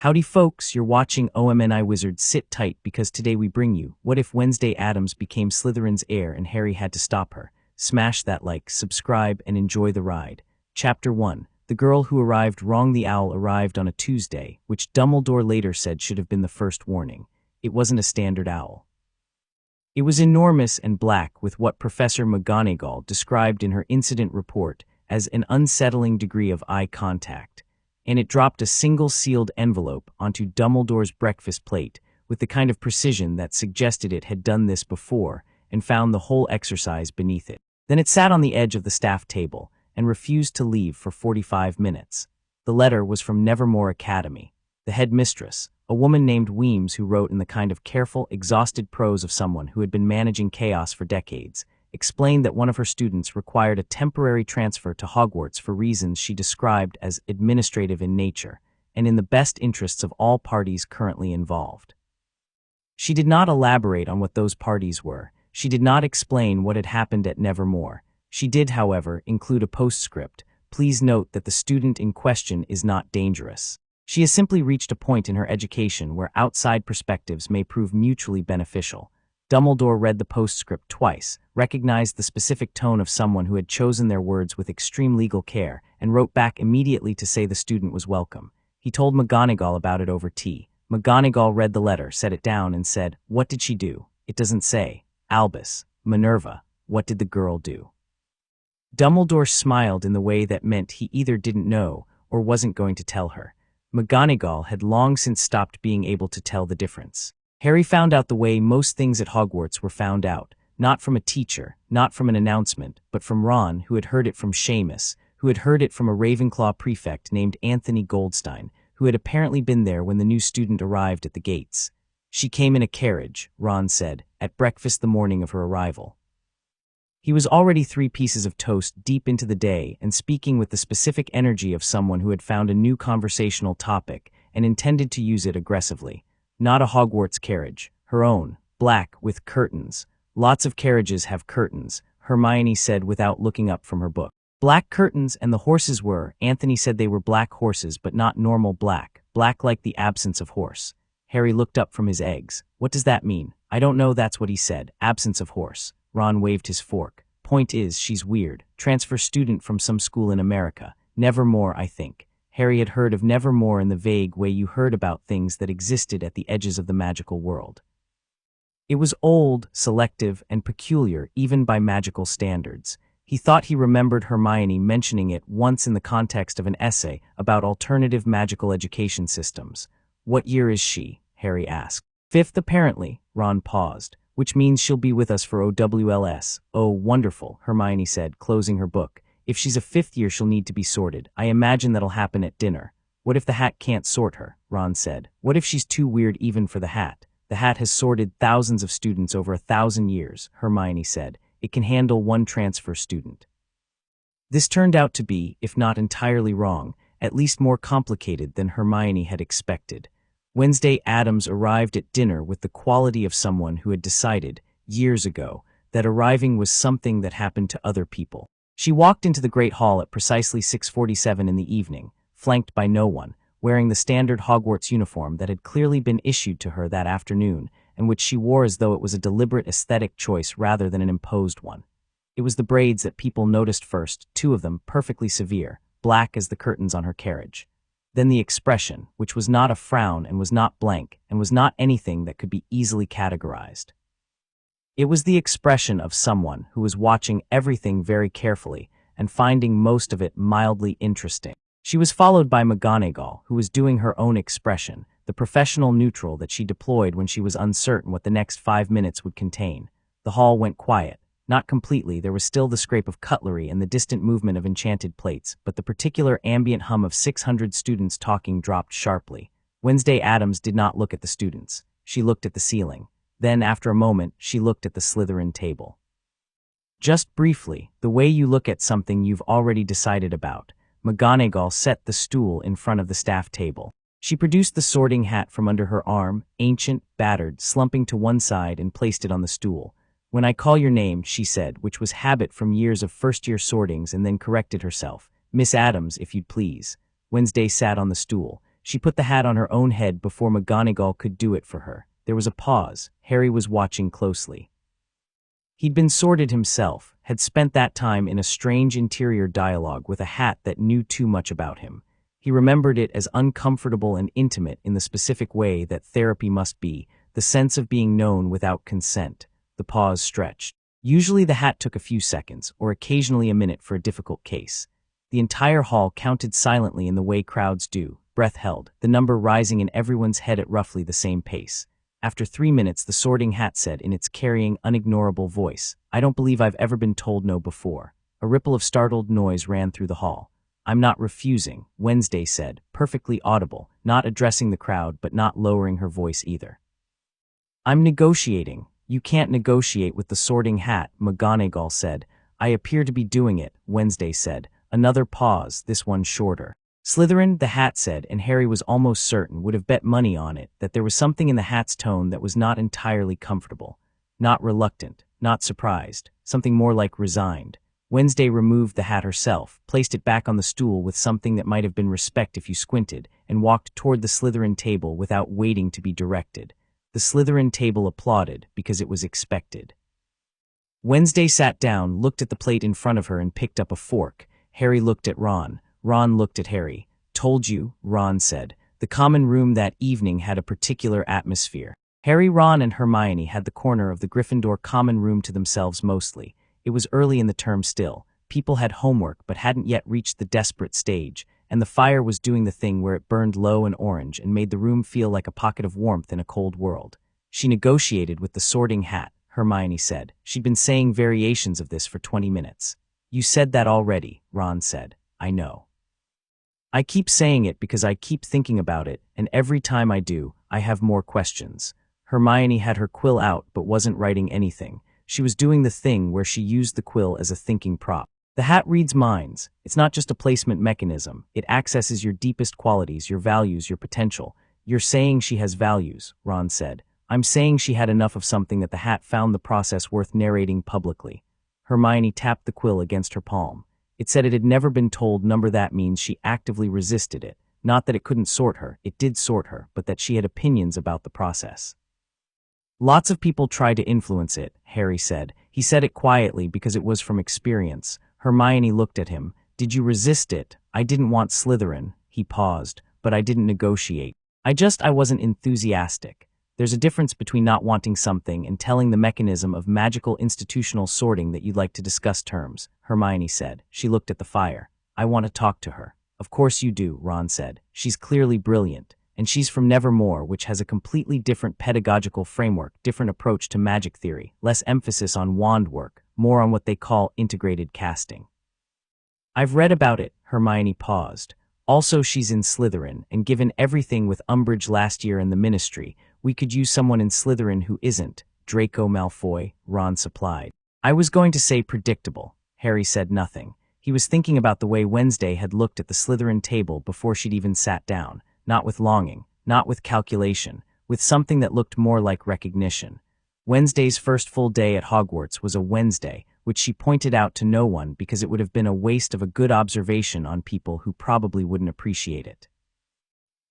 Howdy folks, you're watching OMNI Wizards. Sit tight because today we bring you, what if Wednesday Addams became Slytherin's heir and Harry had to stop her? Smash that like, subscribe, and enjoy the ride. Chapter 1. The girl who arrived wrong. The owl arrived on a Tuesday, which Dumbledore later said should have been the first warning. It wasn't a standard owl. It was enormous and black, with what Professor McGonagall described in her incident report as an unsettling degree of eye contact, and it dropped a single sealed envelope onto Dumbledore's breakfast plate with the kind of precision that suggested it had done this before and found the whole exercise beneath it. Then it sat on the edge of the staff table and refused to leave for 45 minutes. The letter was from Nevermore Academy. The headmistress, a woman named Weems who wrote in the kind of careful, exhausted prose of someone who had been managing chaos for decades, explained that one of her students required a temporary transfer to Hogwarts for reasons she described as administrative in nature, and in the best interests of all parties currently involved. She did not elaborate on what those parties were. She did not explain what had happened at Nevermore. She did, however, include a postscript. Please note that the student in question is not dangerous. She has simply reached a point in her education where outside perspectives may prove mutually beneficial. Dumbledore read the postscript twice, recognized the specific tone of someone who had chosen their words with extreme legal care, and wrote back immediately to say the student was welcome. He told McGonagall about it over tea. McGonagall read the letter, set it down, and said, "What did she do? It doesn't say. Albus, Minerva, what did the girl do?" Dumbledore smiled in the way that meant he either didn't know or wasn't going to tell her. McGonagall had long since stopped being able to tell the difference. Harry found out the way most things at Hogwarts were found out, not from a teacher, not from an announcement, but from Ron, who had heard it from Seamus, who had heard it from a Ravenclaw prefect named Anthony Goldstein, who had apparently been there when the new student arrived at the gates. She came in a carriage, Ron said, at breakfast the morning of her arrival. He was already 3 pieces of toast deep into the day and speaking with the specific energy of someone who had found a new conversational topic and intended to use it aggressively. Not a Hogwarts carriage, her own, black, with curtains. Lots of carriages have curtains, Hermione said without looking up from her book. Black curtains, and the horses were, Anthony said they were black horses but not normal black, black like the absence of horse. Harry looked up from his eggs. What does that mean? I don't know, that's what he said, absence of horse. Ron waved his fork. Point is, she's weird. Transfer student from some school in America. Nevermore, I think. Harry had heard of Nevermore in the vague way you heard about things that existed at the edges of the magical world. It was old, selective, and peculiar even by magical standards. He thought he remembered Hermione mentioning it once in the context of an essay about alternative magical education systems. What year is she? Harry asked. 5th apparently, Ron paused. Which means she'll be with us for OWLS. Oh, wonderful, Hermione said, closing her book. If she's a 5th year, she'll need to be sorted. I imagine that'll happen at dinner. What if the hat can't sort her? Ron said. What if she's too weird even for the hat? The hat has sorted thousands of students over 1,000 years, Hermione said. It can handle 1 transfer student. This turned out to be, if not entirely wrong, at least more complicated than Hermione had expected. Wednesday Addams arrived at dinner with the quality of someone who had decided, years ago, that arriving was something that happened to other people. She walked into the Great Hall at precisely 6:47 in the evening, flanked by no one, wearing the standard Hogwarts uniform that had clearly been issued to her that afternoon, and which she wore as though it was a deliberate aesthetic choice rather than an imposed one. It was the braids that people noticed first, 2 of them perfectly severe, black as the curtains on her carriage. Then the expression, which was not a frown and was not blank, and was not anything that could be easily categorized. It was the expression of someone who was watching everything very carefully and finding most of it mildly interesting. She was followed by McGonagall, who was doing her own expression, the professional neutral that she deployed when she was uncertain what the next 5 minutes would contain. The hall went quiet. Not completely, there was still the scrape of cutlery and the distant movement of enchanted plates, but the particular ambient hum of 600 students talking dropped sharply. Wednesday Addams did not look at the students. She looked at the ceiling. Then, after a moment, she looked at the Slytherin table. Just briefly, the way you look at something you've already decided about. McGonagall set the stool in front of the staff table. She produced the sorting hat from under her arm, ancient, battered, slumping to one side, and placed it on the stool. When I call your name, she said, which was habit from years of first-year sortings, and then corrected herself. Miss Addams, if you'd please. Wednesday sat on the stool. She put the hat on her own head before McGonagall could do it for her. There was a pause. Harry was watching closely. He'd been sorted himself, had spent that time in a strange interior dialogue with a hat that knew too much about him. He remembered it as uncomfortable and intimate in the specific way that therapy must be, the sense of being known without consent. The pause stretched. Usually the hat took a few seconds, or occasionally a minute for a difficult case. The entire hall counted silently in the way crowds do, breath held, the number rising in everyone's head at roughly the same pace. After 3 minutes, the sorting hat said in its carrying, unignorable voice, "I don't believe I've ever been told no before." A ripple of startled noise ran through the hall. "I'm not refusing," Wednesday said, perfectly audible, not addressing the crowd but not lowering her voice either. "I'm negotiating." "You can't negotiate with the sorting hat," McGonagall said. "I appear to be doing it," Wednesday said. Another pause, this one shorter. "Slytherin," the hat said, and Harry was almost certain, would have bet money on it, that there was something in the hat's tone that was not entirely comfortable. Not reluctant, not surprised, something more like resigned. Wednesday removed the hat herself, placed it back on the stool with something that might have been respect if you squinted, and walked toward the Slytherin table without waiting to be directed. The Slytherin table applauded because it was expected. Wednesday sat down, looked at the plate in front of her, and picked up a fork. Harry looked at Ron. Ron looked at Harry. "Told you," Ron said. The common room that evening had a particular atmosphere. Harry, Ron, and Hermione had the corner of the Gryffindor common room to themselves mostly. It was early in the term still. People had homework but hadn't yet reached the desperate stage, and the fire was doing the thing where it burned low and orange and made the room feel like a pocket of warmth in a cold world. "She negotiated with the sorting hat," Hermione said. "She'd been saying variations of this for 20 minutes. "You said that already," Ron said. "I know. I keep saying it because I keep thinking about it, and every time I do, I have more questions." Hermione had her quill out but wasn't writing anything. She was doing the thing where she used the quill as a thinking prop. "The hat reads minds. It's not just a placement mechanism. It accesses your deepest qualities, your values, your potential." "You're saying she has values," Ron said. "I'm saying she had enough of something that the hat found the process worth narrating publicly." Hermione tapped the quill against her palm. It said it had never been told number. That means she actively resisted it. Not that it couldn't sort her, it did sort her, but that she had opinions about the process. "Lots of people try to influence it," Harry said. He said it quietly because it was from experience. Hermione looked at him. "Did you resist it?" "I didn't want Slytherin." He paused. "But I didn't negotiate. I wasn't enthusiastic." "There's a difference between not wanting something and telling the mechanism of magical institutional sorting that you'd like to discuss terms," Hermione said. She looked at the fire. "I want to talk to her." "Of course you do," Ron said. "She's clearly brilliant. And she's from Nevermore, which has a completely different pedagogical framework, different approach to magic theory, less emphasis on wand work, more on what they call integrated casting." "I've read about it," Hermione paused. "Also, she's in Slytherin, and given everything with Umbridge last year and the Ministry, we could use someone in Slytherin who isn't Draco Malfoy," Ron supplied. "I was going to say predictable." Harry said nothing. He was thinking about the way Wednesday had looked at the Slytherin table before she'd even sat down, not with longing, not with calculation, with something that looked more like recognition. Wednesday's first full day at Hogwarts was a Wednesday, which she pointed out to no one because it would have been a waste of a good observation on people who probably wouldn't appreciate it.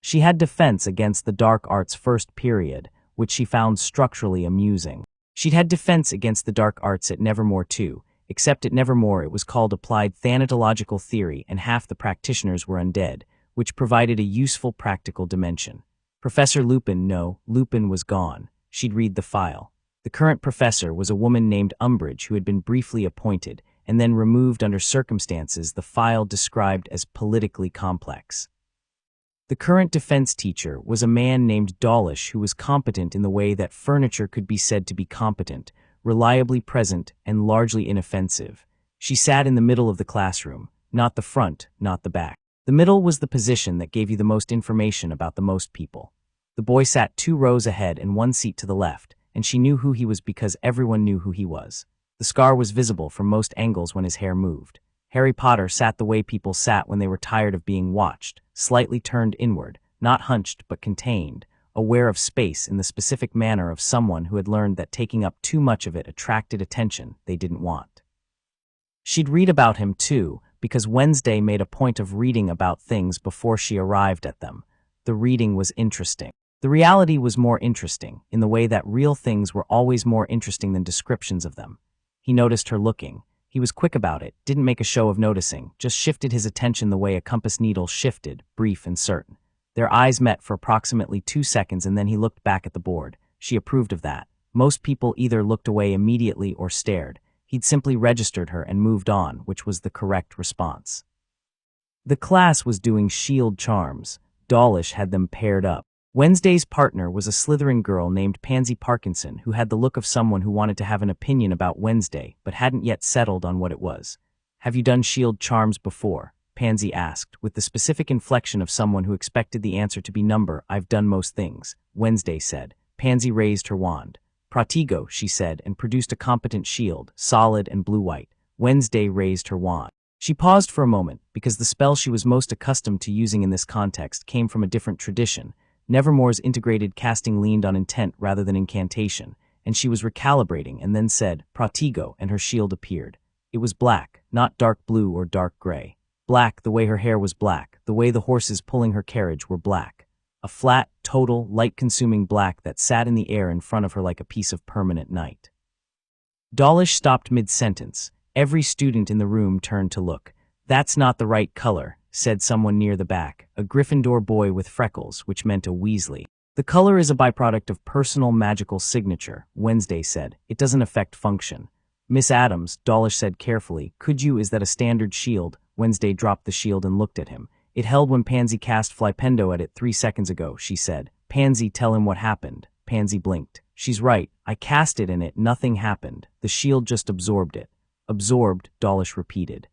She had defense against the dark arts first period, which she found structurally amusing. She'd had defense against the dark arts at Nevermore too, except at Nevermore it was called applied thanatological theory and half the practitioners were undead, which provided a useful practical dimension. Professor Lupin was gone. She'd read the file. The current professor was a woman named Umbridge who had been briefly appointed and then removed under circumstances the file described as politically complex. The current defense teacher was a man named Dawlish who was competent in the way that furniture could be said to be competent, reliably present, and largely inoffensive. She sat in the middle of the classroom, not the front, not the back. The middle was the position that gave you the most information about the most people. The boy sat 2 rows ahead and 1 seat to the left, and she knew who he was because everyone knew who he was. The scar was visible from most angles when his hair moved. Harry Potter sat the way people sat when they were tired of being watched, slightly turned inward, not hunched but contained, aware of space in the specific manner of someone who had learned that taking up too much of it attracted attention they didn't want. She'd read about him too, because Wednesday made a point of reading about things before she arrived at them. The reading was interesting. The reality was more interesting, in the way that real things were always more interesting than descriptions of them. He noticed her looking. He was quick about it, didn't make a show of noticing, just shifted his attention the way a compass needle shifted, brief and certain. Their eyes met for approximately 2 seconds and then he looked back at the board. She approved of that. Most people either looked away immediately or stared. He'd simply registered her and moved on, which was the correct response. The class was doing shield charms. Dawlish had them paired up. Wednesday's partner was a Slytherin girl named Pansy Parkinson who had the look of someone who wanted to have an opinion about Wednesday but hadn't yet settled on what it was. "Have you done shield charms before?" Pansy asked, with the specific inflection of someone who expected the answer to be number. "I've done most things," Wednesday said. Pansy raised her wand. "Pratigo," she said, and produced a competent shield, solid and blue-white. Wednesday raised her wand. She paused for a moment, because the spell she was most accustomed to using in this context came from a different tradition. Nevermore's integrated casting leaned on intent rather than incantation, and she was recalibrating and then said, "Pratigo," and her shield appeared. It was black, not dark blue or dark gray. Black the way her hair was black, the way the horses pulling her carriage were black. A flat, total, light-consuming black that sat in the air in front of her like a piece of permanent night. Dawlish stopped mid-sentence. Every student in the room turned to look. "That's not the right color," said someone near the back, a Gryffindor boy with freckles, which meant a Weasley. "The color is a byproduct of personal magical signature," Wednesday said. "It doesn't affect function." "Miss Addams," Dawlish said carefully, is that a standard shield?" Wednesday dropped the shield and looked at him. "It held when Pansy cast Flipendo at it 3 seconds ago," she said. "Pansy, tell him what happened." Pansy blinked. "She's right. I cast it and nothing happened. The shield just absorbed it." "Absorbed," Dawlish repeated.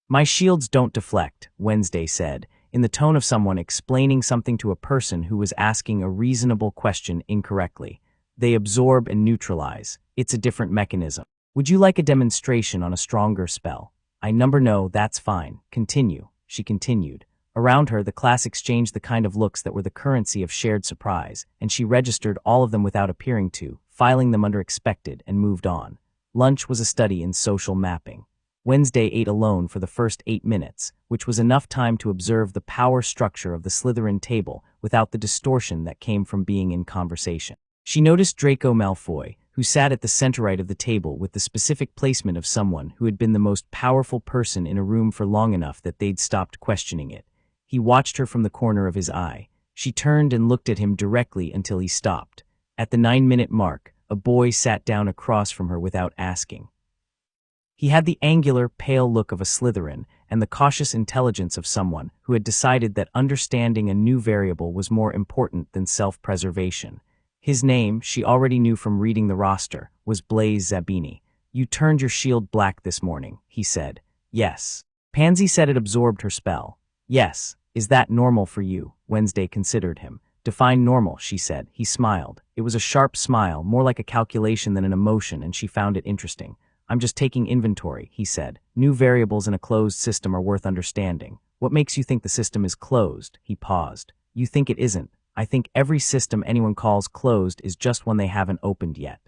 "My shields don't deflect," Wednesday said, in the tone of someone explaining something to a person who was asking a reasonable question incorrectly. "They absorb and neutralize. It's a different mechanism. Would you like a demonstration on a stronger spell?" No, that's fine. Continue," she continued. Around her, the class exchanged the kind of looks that were the currency of shared surprise, and she registered all of them without appearing to, filing them under expected, and moved on. Lunch was a study in social mapping. Wednesday ate alone for the first 8 minutes, which was enough time to observe the power structure of the Slytherin table without the distortion that came from being in conversation. She noticed Draco Malfoy, who sat at the center right of the table with the specific placement of someone who had been the most powerful person in a room for long enough that they'd stopped questioning it. He watched her from the corner of his eye. She turned and looked at him directly until he stopped. At the 9-minute mark, a boy sat down across from her without asking. He had the angular, pale look of a Slytherin and the cautious intelligence of someone who had decided that understanding a new variable was more important than self-preservation. His name, she already knew from reading the roster, was Blaise Zabini. "You turned your shield black this morning," he said. "Yes." Pansy said it absorbed her spell. "Yes. Is that normal for you?" Wednesday considered him. "Define normal," she said. He smiled. It was a sharp smile, more like a calculation than an emotion, and she found it interesting. "I'm just taking inventory," he said. "New variables in a closed system are worth understanding. What makes you think the system is closed?" He paused. "You think it isn't. I think every system anyone calls closed is just one they haven't opened yet."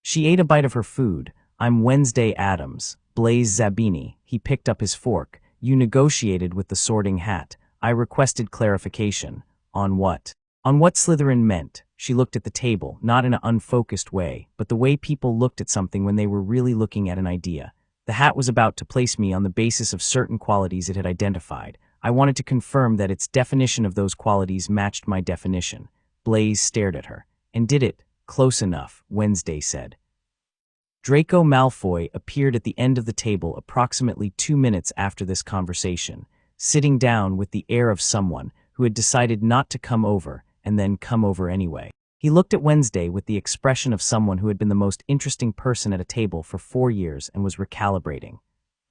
She ate a bite of her food. "I'm Wednesday Addams. Blaise Zabini." He picked up his fork. "You negotiated with the Sorting Hat. I requested clarification." "On what?" "On what Slytherin meant." She looked at the table, not in an unfocused way, but the way people looked at something when they were really looking at an idea. "The hat was about to place me on the basis of certain qualities it had identified. I wanted to confirm that its definition of those qualities matched my definition." Blaise stared at her. "And did it?" "Close enough," Wednesday said. Draco Malfoy appeared at the end of the table approximately 2 minutes after this conversation, sitting down with the air of someone who had decided not to come over and then come over anyway. He looked at Wednesday with the expression of someone who had been the most interesting person at a table for 4 years and was recalibrating.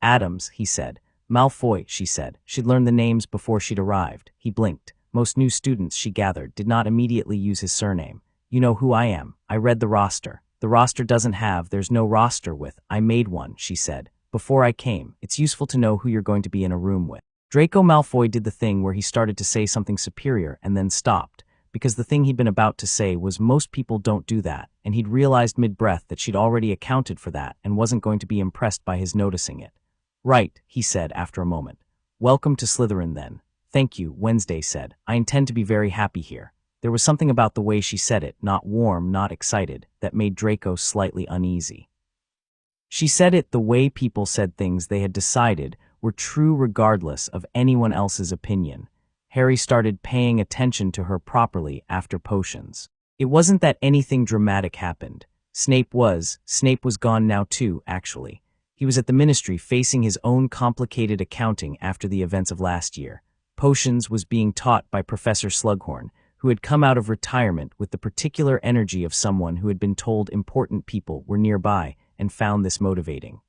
"Addams," he said. "Malfoy," she said. She'd learned the names before she'd arrived. He blinked. Most new students, she gathered, did not immediately use his surname. "You know who I am. I read the roster." "The roster doesn't have, there's no roster with. I made one," she said. "Before I came. It's useful to know who you're going to be in a room with." Draco Malfoy did the thing where he started to say something superior and then stopped, because the thing he'd been about to say was most people don't do that, and he'd realized mid-breath that she'd already accounted for that and wasn't going to be impressed by his noticing it. "Right," he said after a moment. "Welcome to Slytherin then. "Thank you," Wednesday said. "I intend to be very happy here." There was something about the way she said it, not warm, not excited, that made Draco slightly uneasy. She said it the way people said things they had decided were true regardless of anyone else's opinion. Harry started paying attention to her properly after potions. It wasn't that anything dramatic happened. Snape was gone now too, actually. He was at the ministry facing his own complicated accounting after the events of last year. Potions was being taught by Professor Slughorn, who had come out of retirement with the particular energy of someone who had been told important people were nearby and found this motivating.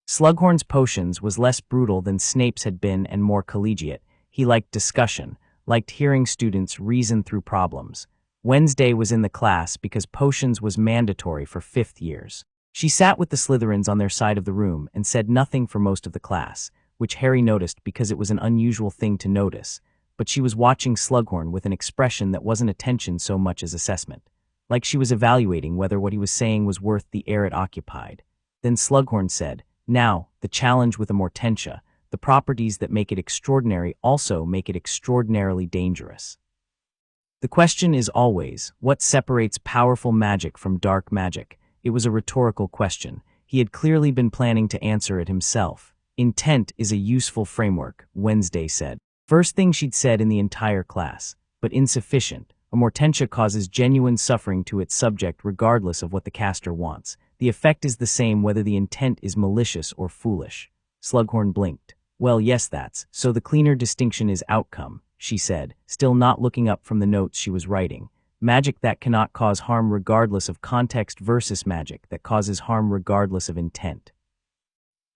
Slughorn's potions was less brutal than Snape's had been and more collegiate. He liked discussion, liked hearing students reason through problems. Wednesday was in the class because potions was mandatory for 5th years. She sat with the Slytherins on their side of the room and said nothing for most of the class, which Harry noticed because it was an unusual thing to notice, but she was watching Slughorn with an expression that wasn't attention so much as assessment, like she was evaluating whether what he was saying was worth the air it occupied. Then Slughorn said, "Now, the challenge with a Mortentia, the properties that make it extraordinary also make it extraordinarily dangerous. The question is always, what separates powerful magic from dark magic?" It was a rhetorical question. He had clearly been planning to answer it himself. "Intent is a useful framework," Wednesday said. First thing she'd said in the entire class, but insufficient. A Mortentia causes genuine suffering to its subject regardless of what the caster wants. The effect is the same whether the intent is malicious or foolish. Slughorn blinked. "Well, yes, so the cleaner distinction is outcome," she said, still not looking up from the notes she was writing. Magic that cannot cause harm regardless of context versus magic that causes harm regardless of intent.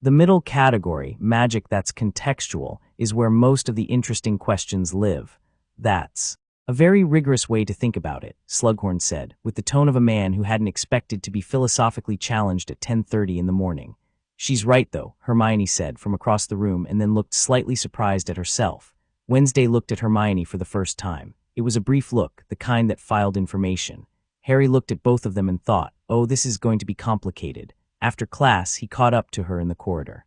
The middle category, magic that's contextual, is where most of the interesting questions live. That's a very rigorous way to think about it, Slughorn said, with the tone of a man who hadn't expected to be philosophically challenged at 10:30 in the morning. "She's right, though," Hermione said from across the room and then looked slightly surprised at herself. Wednesday looked at Hermione for the first time. It was a brief look, the kind that filed information. Harry looked at both of them and thought, "Oh, this is going to be complicated." After class, he caught up to her in the corridor.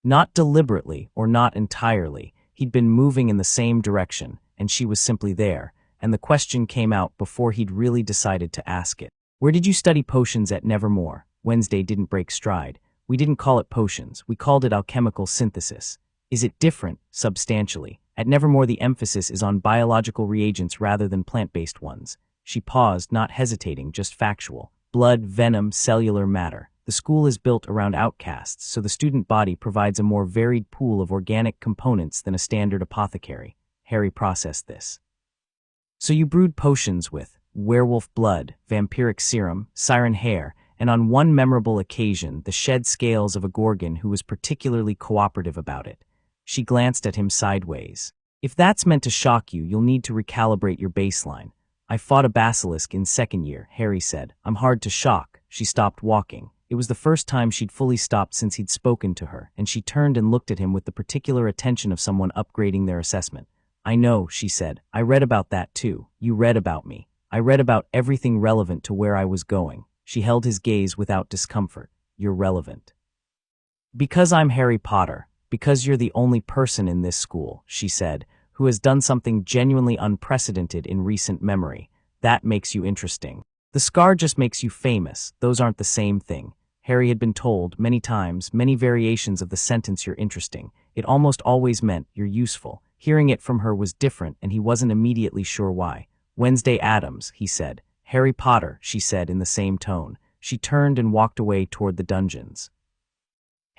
Not deliberately, or not entirely, he'd been moving in the same direction, and she was simply there, and the question came out before he'd really decided to ask it. "Where did you study potions at Nevermore?" Wednesday didn't break stride. "We didn't call it potions, we called it alchemical synthesis." "Is it different?" "Substantially. At Nevermore the emphasis is on biological reagents rather than plant-based ones." She paused, not hesitating, just factual. "Blood, venom, cellular matter. The school is built around outcasts, so the student body provides a more varied pool of organic components than a standard apothecary." Harry processed this. "So you brewed potions with werewolf blood, vampiric serum, siren hair, and on one memorable occasion the shed scales of a Gorgon who was particularly cooperative about it." She glanced at him sideways. "If that's meant to shock you, you'll need to recalibrate your baseline." "I fought a basilisk in 2nd year," Harry said. "I'm hard to shock." She stopped walking. It was the first time she'd fully stopped since he'd spoken to her, and she turned and looked at him with the particular attention of someone upgrading their assessment. "I know," she said. "I read about that too. You read about me. I read about everything relevant to where I was going." She held his gaze without discomfort. "You're relevant." "Because I'm Harry Potter. Because you're the only person in this school," she said, "who has done something genuinely unprecedented in recent memory. That makes you interesting. The scar just makes you famous. Those aren't the same thing." Harry had been told, many times, many variations of the sentence "you're interesting." It almost always meant "you're useful." Hearing it from her was different, and he wasn't immediately sure why. "Wednesday Addams," he said. "Harry Potter," she said in the same tone. She turned and walked away toward the dungeons.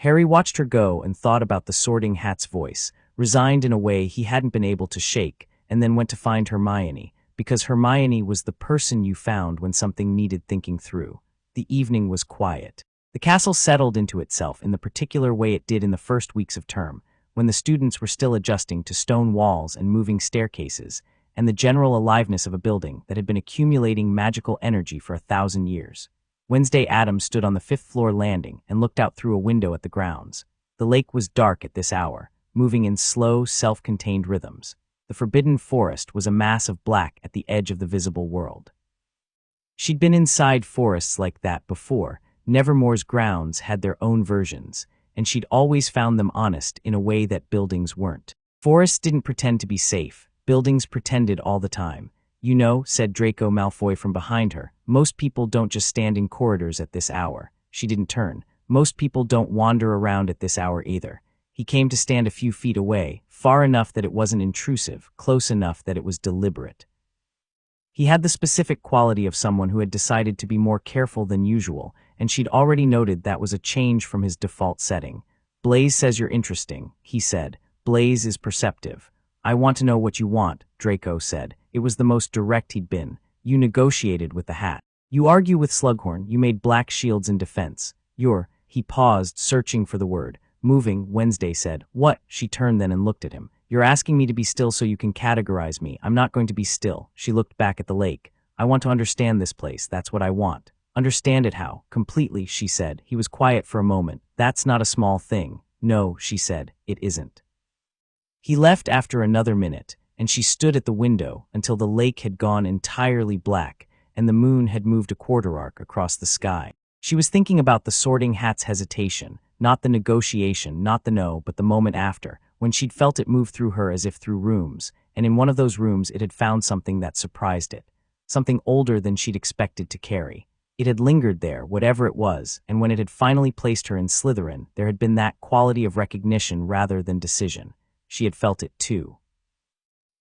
Harry watched her go and thought about the Sorting Hat's voice, resigned in a way he hadn't been able to shake, and then went to find Hermione, because Hermione was the person you found when something needed thinking through. The evening was quiet. The castle settled into itself in the particular way it did in the first weeks of term, when the students were still adjusting to stone walls and moving staircases, and the general aliveness of a building that had been accumulating magical energy for 1,000 years. Wednesday Addams stood on the 5th-floor landing and looked out through a window at the grounds. The lake was dark at this hour, moving in slow, self-contained rhythms. The forbidden forest was a mass of black at the edge of the visible world. She'd been inside forests like that before. Nevermore's grounds had their own versions, and she'd always found them honest in a way that buildings weren't. Forests didn't pretend to be safe. Buildings pretended all the time. You know, said Draco Malfoy from behind her, most people don't just stand in corridors at this hour. She didn't turn. Most people don't wander around at this hour either. He came to stand a few feet away, far enough that it wasn't intrusive, close enough that it was deliberate. He had the specific quality of someone who had decided to be more careful than usual, and she'd already noted that was a change from his default setting. Blaze says you're interesting, he said. Blaze is perceptive. I want to know what you want, Draco said. It was the most direct he'd been. You negotiated with the hat. You argue with Slughorn. You made black shields in defense. He paused, searching for the word. Moving, Wednesday said. What? She turned then and looked at him. You're asking me to be still so you can categorize me. I'm not going to be still. She looked back at the lake. I want to understand this place. That's what I want. Understand it how? Completely, she said. He was quiet for a moment. That's not a small thing. No, she said. It isn't. He left after another minute, and she stood at the window until the lake had gone entirely black and the moon had moved a quarter arc across the sky. She was thinking about the Sorting Hat's hesitation, not the negotiation, not the no, but the moment after, when she'd felt it move through her as if through rooms, and in one of those rooms it had found something that surprised it, something older than she'd expected to carry. It had lingered there, whatever it was, and when it had finally placed her in Slytherin, there had been that quality of recognition rather than decision. She had felt it too.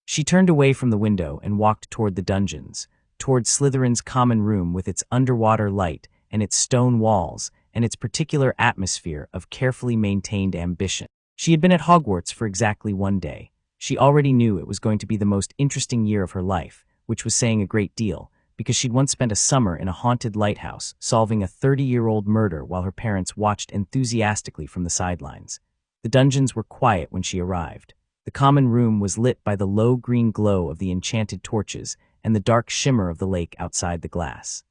She turned away from the window and walked toward the dungeons, toward Slytherin's common room with its underwater light and its stone walls and its particular atmosphere of carefully maintained ambition. She had been at Hogwarts for exactly one day. She already knew it was going to be the most interesting year of her life, which was saying a great deal, because she'd once spent a summer in a haunted lighthouse, solving a 30-year-old murder while her parents watched enthusiastically from the sidelines. The dungeons were quiet when she arrived. The common room was lit by the low green glow of the enchanted torches and the dark shimmer of the lake outside the glass.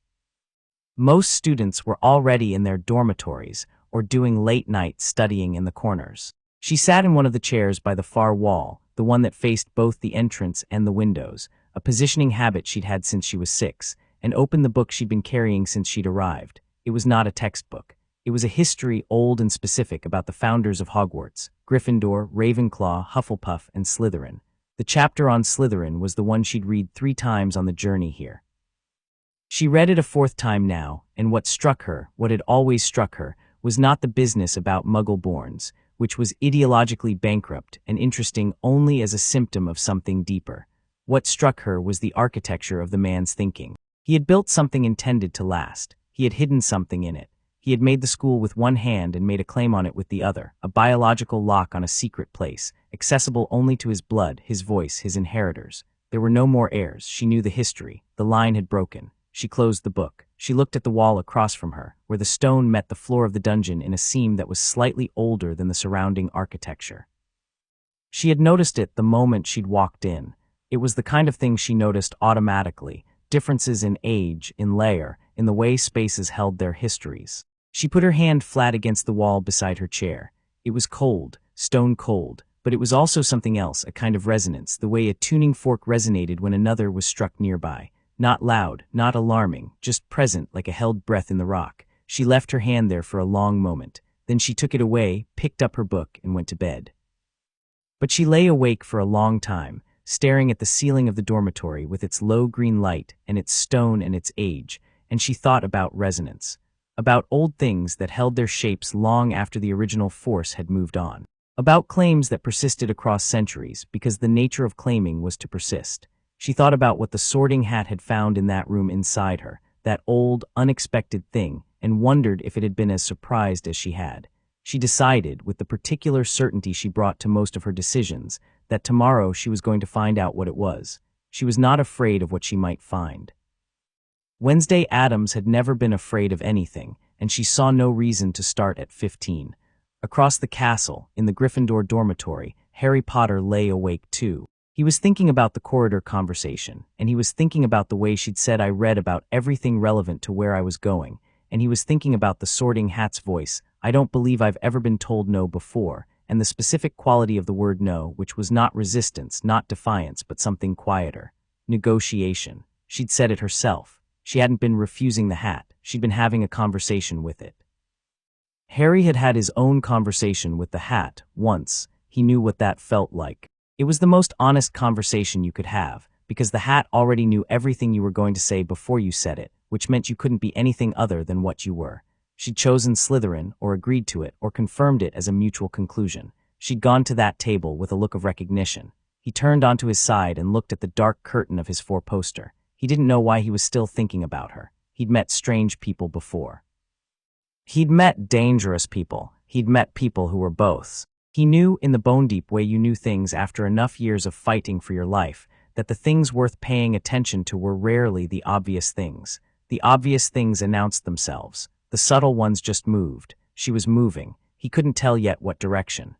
Most students were already in their dormitories or doing late-night studying in the corners. She sat in one of the chairs by the far wall, the one that faced both the entrance and the windows, a positioning habit she'd had since she was 6, and opened the book she'd been carrying since she'd arrived. It was not a textbook. It was a history old and specific about the founders of Hogwarts, Gryffindor, Ravenclaw, Hufflepuff, and Slytherin. The chapter on Slytherin was the one she'd read 3 times on the journey here. She read it a 4th time now, and what struck her, what had always struck her, was not the business about Muggle-borns, which was ideologically bankrupt and interesting only as a symptom of something deeper. What struck her was the architecture of the man's thinking. He had built something intended to last. He had hidden something in it. He had made the school with one hand and made a claim on it with the other, a biological lock on a secret place, accessible only to his blood, his voice, his inheritors. There were no more heirs. She knew the history. The line had broken. She closed the book. She looked at the wall across from her, where the stone met the floor of the dungeon in a seam that was slightly older than the surrounding architecture. She had noticed it the moment she'd walked in. It was the kind of thing she noticed automatically, differences in age, in layer, in the way spaces held their histories. She put her hand flat against the wall beside her chair. It was cold, stone cold, but it was also something else, a kind of resonance, the way a tuning fork resonated when another was struck nearby. Not loud, not alarming, just present like a held breath in the rock. She left her hand there for a long moment. Then she took it away, picked up her book, and went to bed. But she lay awake for a long time, staring at the ceiling of the dormitory with its low green light and its stone and its age, and she thought about resonance. About old things that held their shapes long after the original force had moved on. About claims that persisted across centuries because the nature of claiming was to persist. She thought about what the Sorting Hat had found in that room inside her, that old, unexpected thing, and wondered if it had been as surprised as she had. She decided, with the particular certainty she brought to most of her decisions, that tomorrow she was going to find out what it was. She was not afraid of what she might find. Wednesday Addams had never been afraid of anything, and she saw no reason to start at 15. Across the castle, in the Gryffindor dormitory, Harry Potter lay awake too. He was thinking about the corridor conversation, and he was thinking about the way she'd said I read about everything relevant to where I was going, and he was thinking about the Sorting Hat's voice, I don't believe I've ever been told no before, and the specific quality of the word no, which was not resistance, not defiance, but something quieter. Negotiation. She'd said it herself. She hadn't been refusing the hat. She'd been having a conversation with it. Harry had had his own conversation with the hat once. He knew what that felt like. It was the most honest conversation you could have, because the hat already knew everything you were going to say before you said it, which meant you couldn't be anything other than what you were. She'd chosen Slytherin, or agreed to it, or confirmed it as a mutual conclusion. She'd gone to that table with a look of recognition. He turned onto his side and looked at the dark curtain of his four-poster. He didn't know why he was still thinking about her. He'd met strange people before. He'd met dangerous people. He'd met people who were both. He knew, in the bone-deep way you knew things after enough years of fighting for your life, that the things worth paying attention to were rarely the obvious things. The obvious things announced themselves. The subtle ones just moved. She was moving. He couldn't tell yet what direction.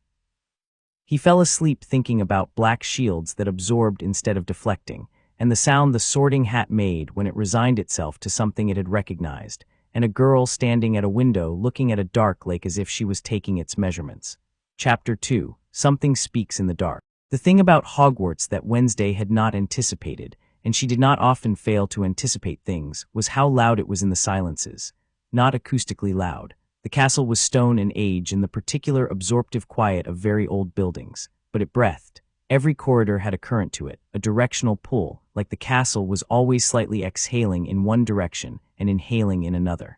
He fell asleep thinking about black shields that absorbed instead of deflecting, and the sound the sorting hat made when it resigned itself to something it had recognized, and a girl standing at a window looking at a dark lake as if she was taking its measurements. Chapter 2. Something Speaks in the Dark. The thing about Hogwarts that Wednesday had not anticipated, and she did not often fail to anticipate things, was how loud it was in the silences. Not acoustically loud. The castle was stone and age in the particular absorptive quiet of very old buildings, but it breathed. Every corridor had a current to it, a directional pull, like the castle was always slightly exhaling in one direction and inhaling in another.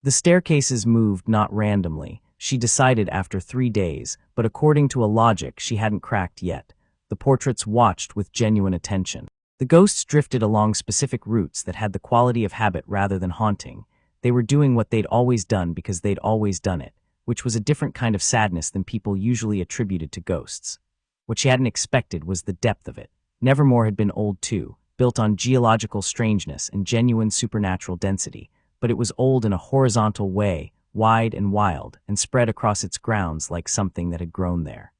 The staircases moved not randomly, she decided after 3 days, but according to a logic she hadn't cracked yet. The portraits watched with genuine attention. The ghosts drifted along specific routes that had the quality of habit rather than haunting. They were doing what they'd always done because they'd always done it, which was a different kind of sadness than people usually attributed to ghosts. What she hadn't expected was the depth of it. Nevermore had been old too, built on geological strangeness and genuine supernatural density, but it was old in a horizontal way, wide and wild, and spread across its grounds like something that had grown there.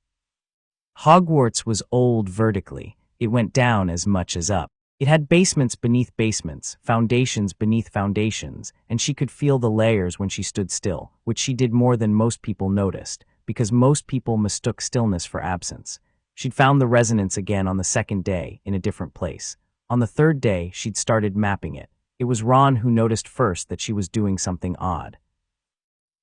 Hogwarts was old vertically. It went down as much as up. It had basements beneath basements, foundations beneath foundations, and she could feel the layers when she stood still, which she did more than most people noticed, because most people mistook stillness for absence. She'd found the resonance again on the second day, in a different place. On the third day, she'd started mapping it. It was Ron who noticed first that she was doing something odd.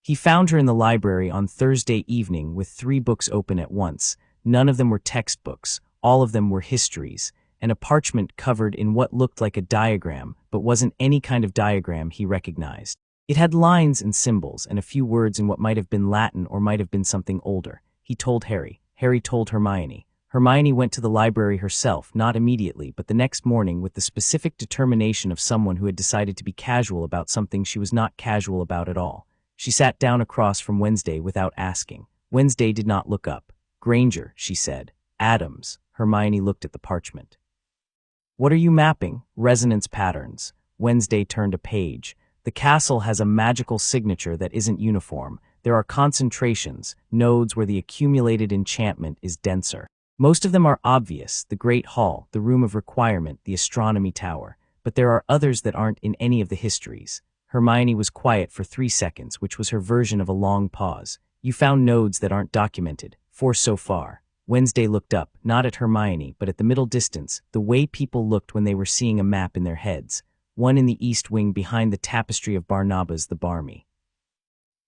He found her in the library on Thursday evening with 3 books open at once. None of them were textbooks, all of them were histories, and a parchment covered in what looked like a diagram, but wasn't any kind of diagram he recognized. It had lines and symbols and a few words in what might have been Latin or might have been something older. He told Harry. Harry told Hermione. Hermione went to the library herself, not immediately, but the next morning with the specific determination of someone who had decided to be casual about something she was not casual about at all. She sat down across from Wednesday without asking. Wednesday did not look up. Granger, she said. Addams. Hermione looked at the parchment. What are you mapping? Resonance patterns. Wednesday turned a page. The castle has a magical signature that isn't uniform. There are concentrations, nodes where the accumulated enchantment is denser. Most of them are obvious, the Great Hall, the Room of Requirement, the Astronomy Tower, but there are others that aren't in any of the histories. Hermione was quiet for 3 seconds, which was her version of a long pause. You found nodes that aren't documented, 4 so far. Wednesday looked up, not at Hermione, but at the middle distance, the way people looked when they were seeing a map in their heads. 1 in the east wing behind the tapestry of Barnabas the Barmy.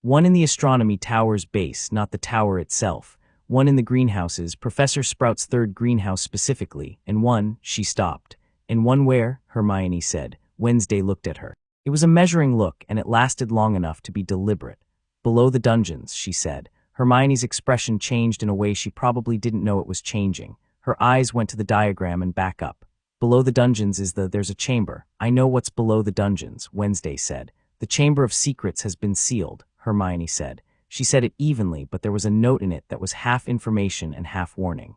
1 in the Astronomy Tower's base, not the tower itself. 1 in the greenhouses, Professor Sprout's 3rd greenhouse specifically, and 1, she stopped. And 1 where? Hermione said. Wednesday looked at her. It was a measuring look, and it lasted long enough to be deliberate. Below the dungeons, she said. Hermione's expression changed in a way she probably didn't know it was changing. Her eyes went to the diagram and back up. Below the dungeons is there's a chamber. I know what's below the dungeons, Wednesday said. The Chamber of Secrets has been sealed, Hermione said. She said it evenly, but there was a note in it that was half information and half warning.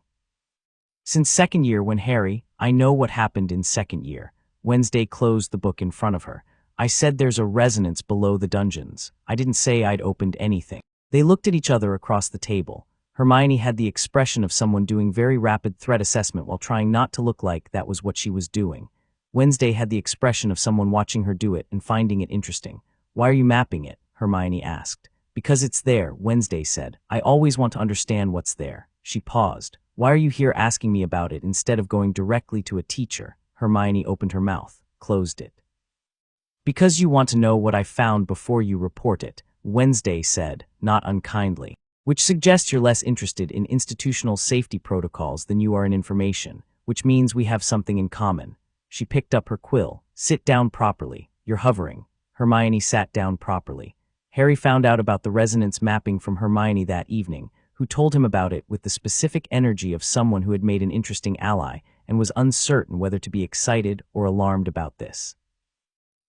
Since 2nd year when Harry, I know what happened in 2nd year. Wednesday closed the book in front of her. I said there's a resonance below the dungeons. I didn't say I'd opened anything. They looked at each other across the table. Hermione had the expression of someone doing very rapid threat assessment while trying not to look like that was what she was doing. Wednesday had the expression of someone watching her do it and finding it interesting. Why are you mapping it? Hermione asked. Because it's there, Wednesday said. I always want to understand what's there. She paused. Why are you here asking me about it instead of going directly to a teacher? Hermione opened her mouth, closed it. Because you want to know what I found before you report it, Wednesday said, not unkindly. which suggests you're less interested in institutional safety protocols than you are in information, which means we have something in common. She picked up her quill. Sit down properly. You're hovering. Hermione sat down properly. Harry found out about the resonance mapping from Hermione that evening, who told him about it with the specific energy of someone who had made an interesting ally and was uncertain whether to be excited or alarmed about this.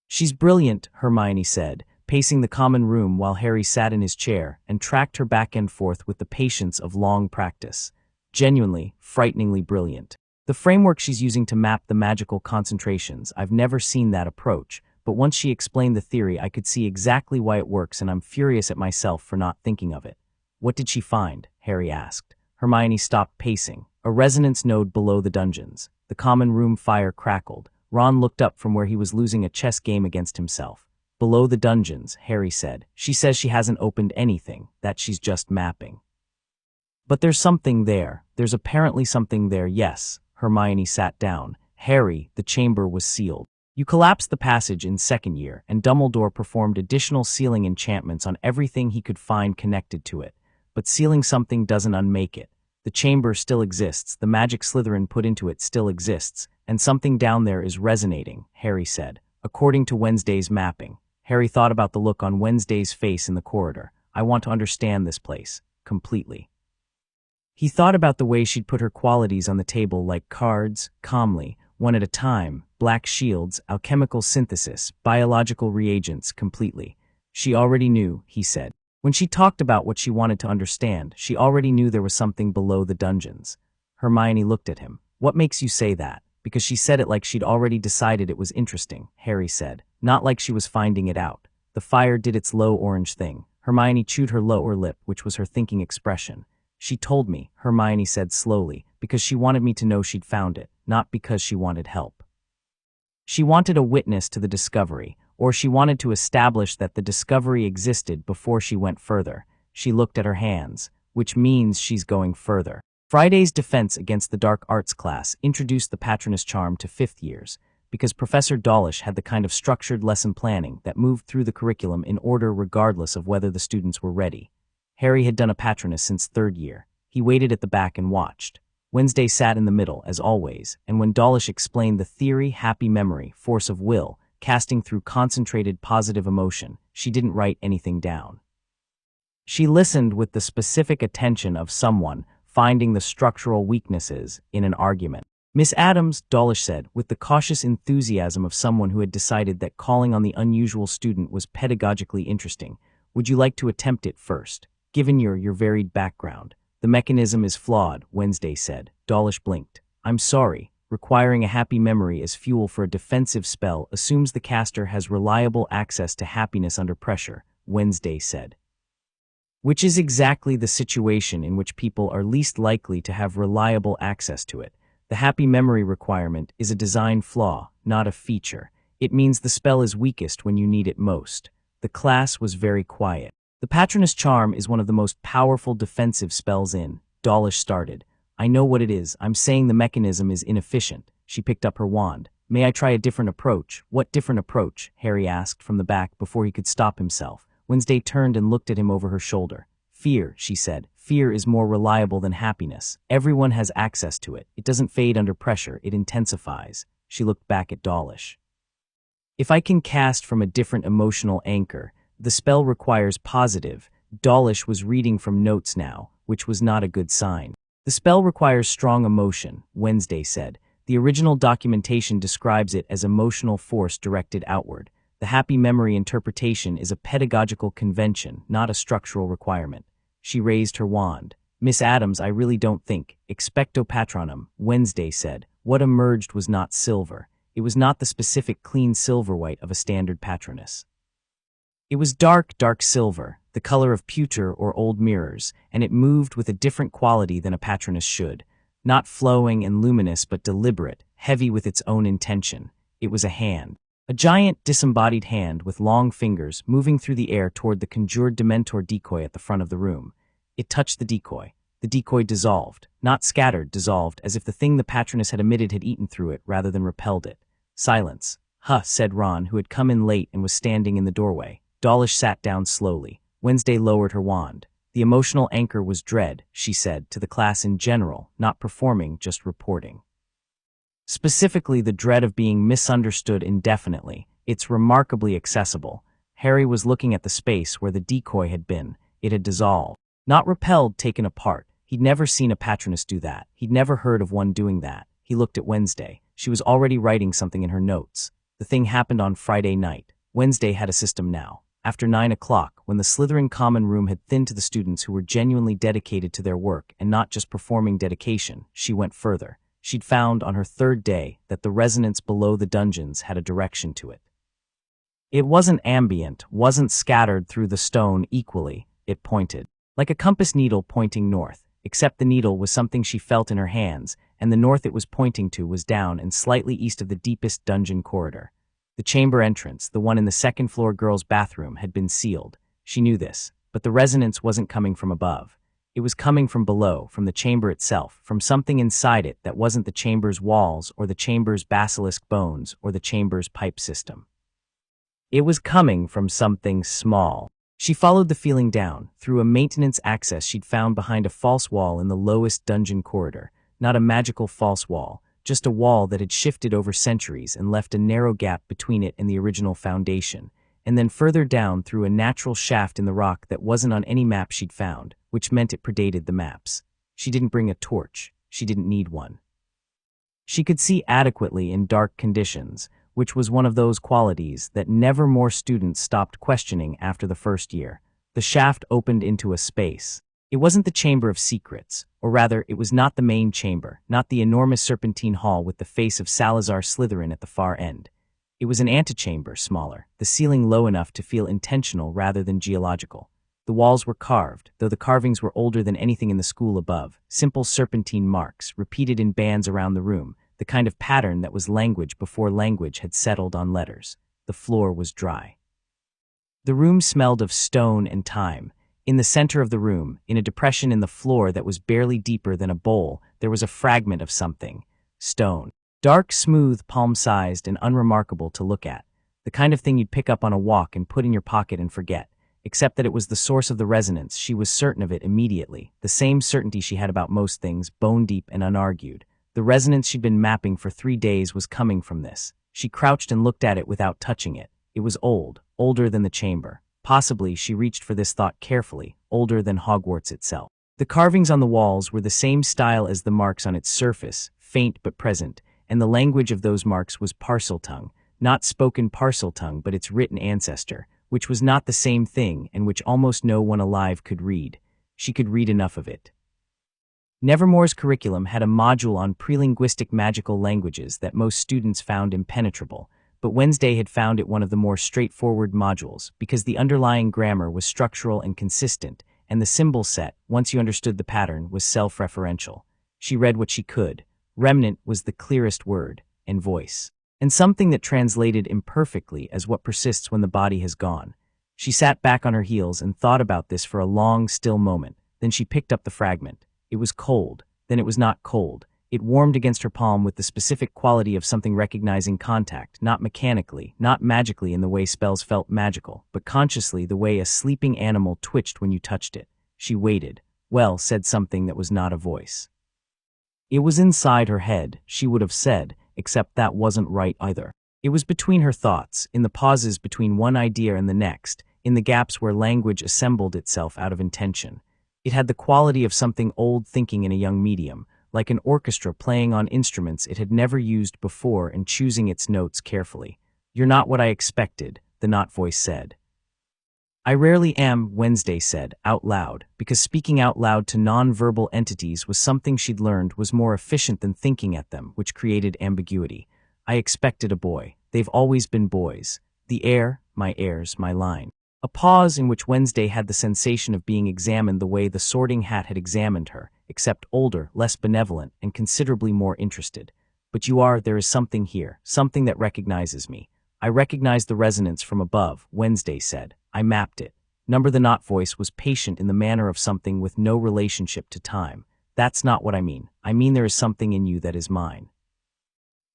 She's brilliant, Hermione said, pacing the common room while Harry sat in his chair and tracked her back and forth with the patience of long practice. Genuinely, frighteningly brilliant. The framework she's using to map the magical concentrations, I've never seen that approach, but once she explained the theory I could see exactly why it works and I'm furious at myself for not thinking of it. What did she find? Harry asked. Hermione stopped pacing. A resonance node below the dungeons. The common room fire crackled. Ron looked up from where he was losing a chess game against himself. Below the dungeons, Harry said. She says she hasn't opened anything, that she's just mapping. But there's something there. There's apparently something there, yes. Hermione sat down. Harry, the chamber was sealed. You collapsed the passage in second year, and Dumbledore performed additional sealing enchantments on everything he could find connected to it. But sealing something doesn't unmake it. The chamber still exists, the magic Slytherin put into it still exists, and something down there is resonating, Harry said. According to Wednesday's mapping. Harry thought about the look on Wednesday's face in the corridor. I want to understand this place. Completely. He thought about the way she'd put her qualities on the table like cards, calmly, one at a time, black shields, alchemical synthesis, biological reagents, completely. She already knew, he said. When she talked about what she wanted to understand, she already knew there was something below the dungeons. Hermione looked at him. What makes you say that? Because she said it like she'd already decided it was interesting, Harry said. Not like she was finding it out. The fire did its low orange thing. Hermione chewed her lower lip, which was her thinking expression. She told me, Hermione said slowly, because she wanted me to know she'd found it, not because she wanted help. She wanted a witness to the discovery, or she wanted to establish that the discovery existed before she went further. She looked at her hands, which means she's going further. Friday's defense against the dark arts class introduced the patronus charm to fifth years, because Professor Dawlish had the kind of structured lesson planning that moved through the curriculum in order regardless of whether the students were ready. Harry had done a patronus since third year. He waited at the back and watched. Wednesday sat in the middle, as always, and when Dawlish explained the theory, happy memory, force of will, casting through concentrated positive emotion, she didn't write anything down. She listened with the specific attention of someone finding the structural weaknesses in an argument. Miss Addams, Dawlish said, with the cautious enthusiasm of someone who had decided that calling on the unusual student was pedagogically interesting, would you like to attempt it first? Given your varied background. The mechanism is flawed, Wednesday said. Dawlish blinked. I'm sorry. Requiring a happy memory as fuel for a defensive spell assumes the caster has reliable access to happiness under pressure, Wednesday said. Which is exactly the situation in which people are least likely to have reliable access to it. The happy memory requirement is a design flaw, not a feature. It means the spell is weakest when you need it most. The class was very quiet. The Patronus Charm is one of the most powerful defensive spells in. Dawlish started. I know what it is. I'm saying the mechanism is inefficient. She picked up her wand. May I try a different approach? What different approach? Harry asked from the back before he could stop himself. Wednesday turned and looked at him over her shoulder. Fear, she said. Fear is more reliable than happiness. Everyone has access to it. It doesn't fade under pressure. It intensifies. She looked back at Dawlish. If I can cast from a different emotional anchor, the spell requires positive. Dawlish was reading from notes now, which was not a good sign. The spell requires strong emotion, Wednesday said. The original documentation describes it as emotional force directed outward. The happy memory interpretation is a pedagogical convention, not a structural requirement. She raised her wand. Miss Addams, I really don't think. Expecto patronum, Wednesday said. What emerged was not silver. It was not the specific clean silver white of a standard patronus. It was dark, dark silver, the color of pewter or old mirrors, and it moved with a different quality than a patronus should. Not flowing and luminous, but deliberate, heavy with its own intention. It was a hand. A giant, disembodied hand with long fingers moving through the air toward the conjured Dementor decoy at the front of the room. It touched the decoy. The decoy dissolved. Not scattered, dissolved, as if the thing the patronus had emitted had eaten through it rather than repelled it. Silence. Huh, said Ron, who had come in late and was standing in the doorway. Dawlish sat down slowly. Wednesday lowered her wand. The emotional anchor was dread, she said, to the class in general, not performing, just reporting. Specifically the dread of being misunderstood indefinitely. It's remarkably accessible. Harry was looking at the space where the decoy had been. It had dissolved. Not repelled, taken apart. He'd never seen a patroness do that. He'd never heard of one doing that. He looked at Wednesday. She was already writing something in her notes. The thing happened on Friday night. Wednesday had a system now. After 9 o'clock, when the Slytherin common room had thinned to the students who were genuinely dedicated to their work and not just performing dedication, she went further. She'd found on her third day that the resonance below the dungeons had a direction to it. It wasn't ambient, wasn't scattered through the stone equally. It pointed. Like a compass needle pointing north, except the needle was something she felt in her hands, and the north it was pointing to was down and slightly east of the deepest dungeon corridor. The chamber entrance, the one in the second-floor girls' bathroom, had been sealed. She knew this, but the resonance wasn't coming from above. It was coming from below, from the chamber itself, from something inside it that wasn't the chamber's walls or the chamber's basilisk bones or the chamber's pipe system. It was coming from something small. She followed the feeling down, through a maintenance access she'd found behind a false wall in the lowest dungeon corridor. Not a magical false wall, just a wall that had shifted over centuries and left a narrow gap between it and the original foundation, and then further down through a natural shaft in the rock that wasn't on any map she'd found, which meant it predated the maps. She didn't bring a torch. She didn't need one. She could see adequately in dark conditions, which was one of those qualities that Nevermore students stopped questioning after the first year. The shaft opened into a space. It wasn't the Chamber of Secrets, or rather, it was not the main chamber, not the enormous serpentine hall with the face of Salazar Slytherin at the far end. It was an antechamber, smaller, the ceiling low enough to feel intentional rather than geological. The walls were carved, though the carvings were older than anything in the school above, simple serpentine marks, repeated in bands around the room, the kind of pattern that was language before language had settled on letters. The floor was dry. The room smelled of stone and time. In the center of the room, in a depression in the floor that was barely deeper than a bowl, there was a fragment of something. Stone. Dark, smooth, palm-sized, and unremarkable to look at. The kind of thing you'd pick up on a walk and put in your pocket and forget. Except that it was the source of the resonance. She was certain of it immediately. The same certainty she had about most things, bone-deep and unargued. The resonance she'd been mapping for 3 days was coming from this. She crouched and looked at it without touching it. It was old, older than the chamber. Possibly she reached for this thought carefully, older than Hogwarts itself. The carvings on the walls were the same style as the marks on its surface, faint but present, and the language of those marks was Parseltongue, not spoken Parseltongue but its written ancestor, which was not the same thing and which almost no one alive could read. She could read enough of it. Nevermore's curriculum had a module on prelinguistic magical languages that most students found impenetrable, but Wednesday had found it one of the more straightforward modules because the underlying grammar was structural and consistent, and the symbol set, once you understood the pattern, was self-referential. She read what she could. Remnant was the clearest word, and voice. And something that translated imperfectly as what persists when the body has gone. She sat back on her heels and thought about this for a long, still moment. Then she picked up the fragment. It was cold. Then it was not cold. It warmed against her palm with the specific quality of something recognizing contact, not mechanically, not magically in the way spells felt magical, but consciously the way a sleeping animal twitched when you touched it. She waited. Well, said something that was not a voice. It was inside her head, she would have said, except that wasn't right either. It was between her thoughts, in the pauses between one idea and the next, in the gaps where language assembled itself out of intention. It had the quality of something old thinking in a young medium, like an orchestra playing on instruments it had never used before and choosing its notes carefully. You're not what I expected, the not voice said. I rarely am, Wednesday said, out loud, because speaking out loud to non-verbal entities was something she'd learned was more efficient than thinking at them, which created ambiguity. I expected a boy. They've always been boys. The heir, my heirs, my line. A pause in which Wednesday had the sensation of being examined the way the Sorting Hat had examined her, except older, less benevolent, and considerably more interested. But there is something here, something that recognizes me. I recognize the resonance from above, Wednesday said. I mapped it. Number the not voice was patient in the manner of something with no relationship to time. That's not what I mean. I mean there is something in you that is mine.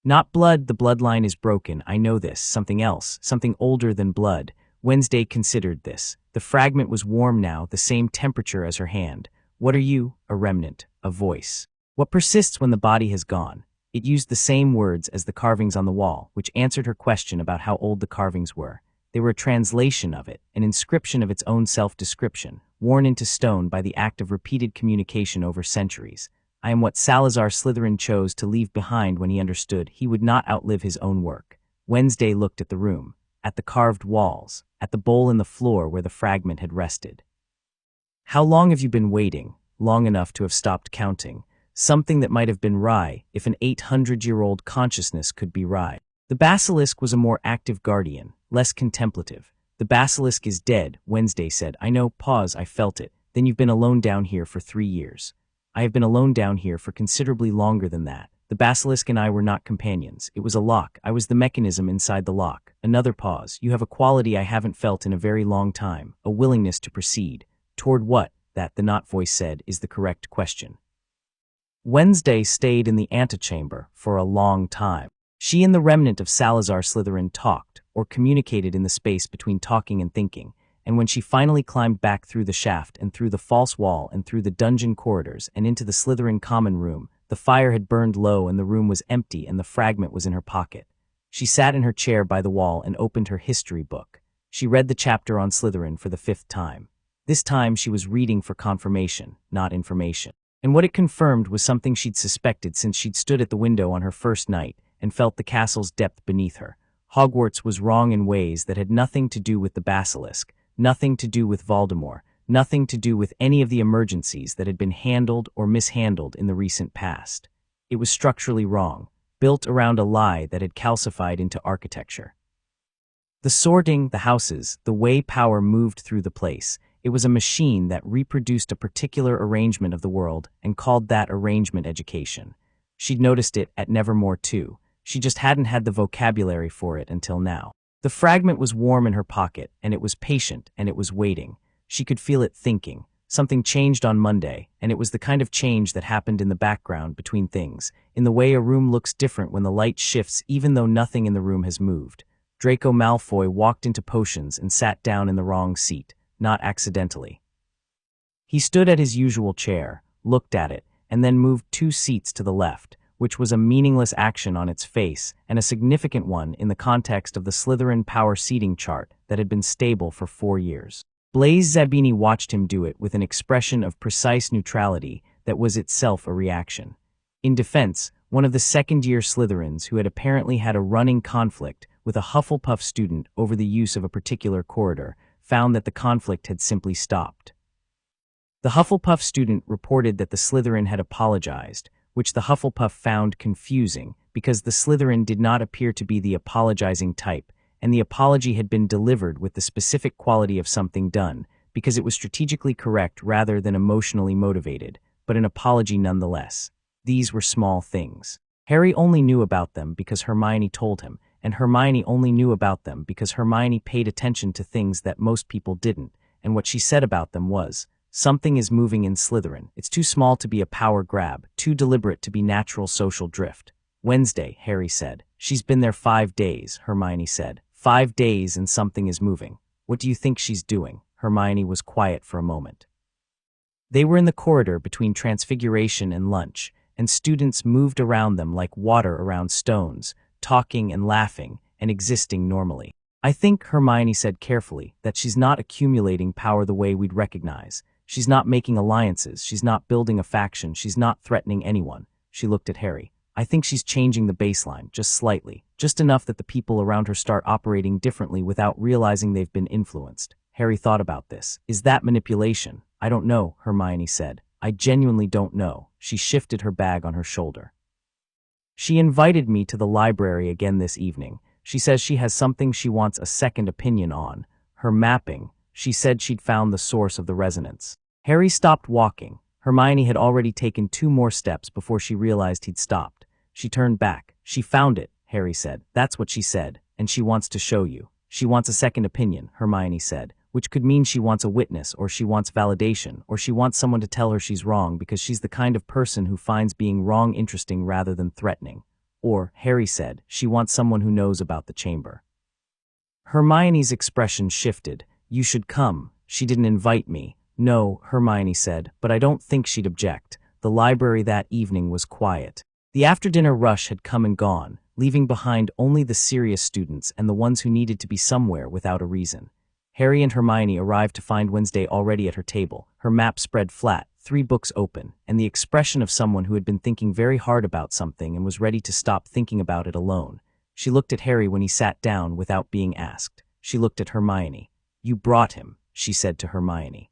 Not blood, the bloodline is broken, I know this. Something else, something older than blood. Wednesday considered this. The fragment was warm now, the same temperature as her hand. What are you? A remnant, a voice. What persists when the body has gone? It used the same words as the carvings on the wall, which answered her question about how old the carvings were. They were a translation of it, an inscription of its own self-description, worn into stone by the act of repeated communication over centuries. I am what Salazar Slytherin chose to leave behind when he understood he would not outlive his own work. Wednesday looked at the room, at the carved walls, at the bowl in the floor where the fragment had rested. How long have you been waiting? Long enough to have stopped counting. Something that might have been Rye, if an 800-year-old consciousness could be Rye. The basilisk was a more active guardian, less contemplative. The basilisk is dead, Wednesday said. I know, pause, I felt it. Then you've been alone down here for 3 years. I have been alone down here for considerably longer than that. The basilisk and I were not companions. It was a lock. I was the mechanism inside the lock. Another pause. You have a quality I haven't felt in a very long time, a willingness to proceed. Toward what? That, the not voice said, is the correct question. Wednesday stayed in the antechamber for a long time. She and the remnant of Salazar Slytherin talked, or communicated in the space between talking and thinking, and when she finally climbed back through the shaft and through the false wall and through the dungeon corridors and into the Slytherin common room, the fire had burned low and the room was empty and the fragment was in her pocket. She sat in her chair by the wall and opened her history book. She read the chapter on Slytherin for the 5th time. This time she was reading for confirmation, not information. And what it confirmed was something she'd suspected since she'd stood at the window on her first night and felt the castle's depth beneath her. Hogwarts was wrong in ways that had nothing to do with the basilisk, nothing to do with Voldemort, nothing to do with any of the emergencies that had been handled or mishandled in the recent past. It was structurally wrong, built around a lie that had calcified into architecture. The sorting, the houses, the way power moved through the place, it was a machine that reproduced a particular arrangement of the world and called that arrangement education. She'd noticed it at Nevermore too. She just hadn't had the vocabulary for it until now. The fragment was warm in her pocket, and it was patient, and it was waiting. She could feel it thinking. Something changed on Monday, and it was the kind of change that happened in the background between things, in the way a room looks different when the light shifts even though nothing in the room has moved. Draco Malfoy walked into potions and sat down in the wrong seat, not accidentally. He stood at his usual chair, looked at it, and then moved 2 seats to the left, which was a meaningless action on its face and a significant one in the context of the Slytherin power seating chart that had been stable for 4 years. Blaise Zabini watched him do it with an expression of precise neutrality that was itself a reaction. In defense, one of the second-year Slytherins who had apparently had a running conflict with a Hufflepuff student over the use of a particular corridor found that the conflict had simply stopped. The Hufflepuff student reported that the Slytherin had apologized, which the Hufflepuff found confusing because the Slytherin did not appear to be the apologizing type, and the apology had been delivered with the specific quality of something done, because it was strategically correct rather than emotionally motivated, but an apology nonetheless. These were small things. Harry only knew about them because Hermione told him, and Hermione only knew about them because Hermione paid attention to things that most people didn't, and what she said about them was, something is moving in Slytherin. It's too small to be a power grab, too deliberate to be natural social drift. Wednesday, Harry said. She's been there 5 days, Hermione said. 5 days and something is moving. What do you think she's doing? Hermione was quiet for a moment. They were in the corridor between Transfiguration and lunch, and students moved around them like water around stones, talking and laughing and existing normally. I think, Hermione said carefully, that she's not accumulating power the way we'd recognize. She's not making alliances, she's not building a faction, she's not threatening anyone. She looked at Harry. I think she's changing the baseline, just slightly, just enough that the people around her start operating differently without realizing they've been influenced. Harry thought about this. Is that manipulation? I don't know, Hermione said. I genuinely don't know. She shifted her bag on her shoulder. She invited me to the library again this evening. She says she has something she wants a second opinion on. Her mapping. She said she'd found the source of the resonance. Harry stopped walking. Hermione had already taken 2 more steps before she realized he'd stopped. She turned back. She found it, Harry said. That's what she said, and she wants to show you. She wants a second opinion, Hermione said, which could mean she wants a witness, or she wants validation, or she wants someone to tell her she's wrong because she's the kind of person who finds being wrong interesting rather than threatening. Or, Harry said, she wants someone who knows about the chamber. Hermione's expression shifted. You should come, She didn't invite me. No, Hermione said, but I don't think she'd object. The library that evening was quiet. The after-dinner rush had come and gone, leaving behind only the serious students and the ones who needed to be somewhere without a reason. Harry and Hermione arrived to find Wednesday already at her table, her map spread flat, 3 books open, and the expression of someone who had been thinking very hard about something and was ready to stop thinking about it alone. She looked at Harry when he sat down without being asked. She looked at Hermione. "You brought him," she said to Hermione.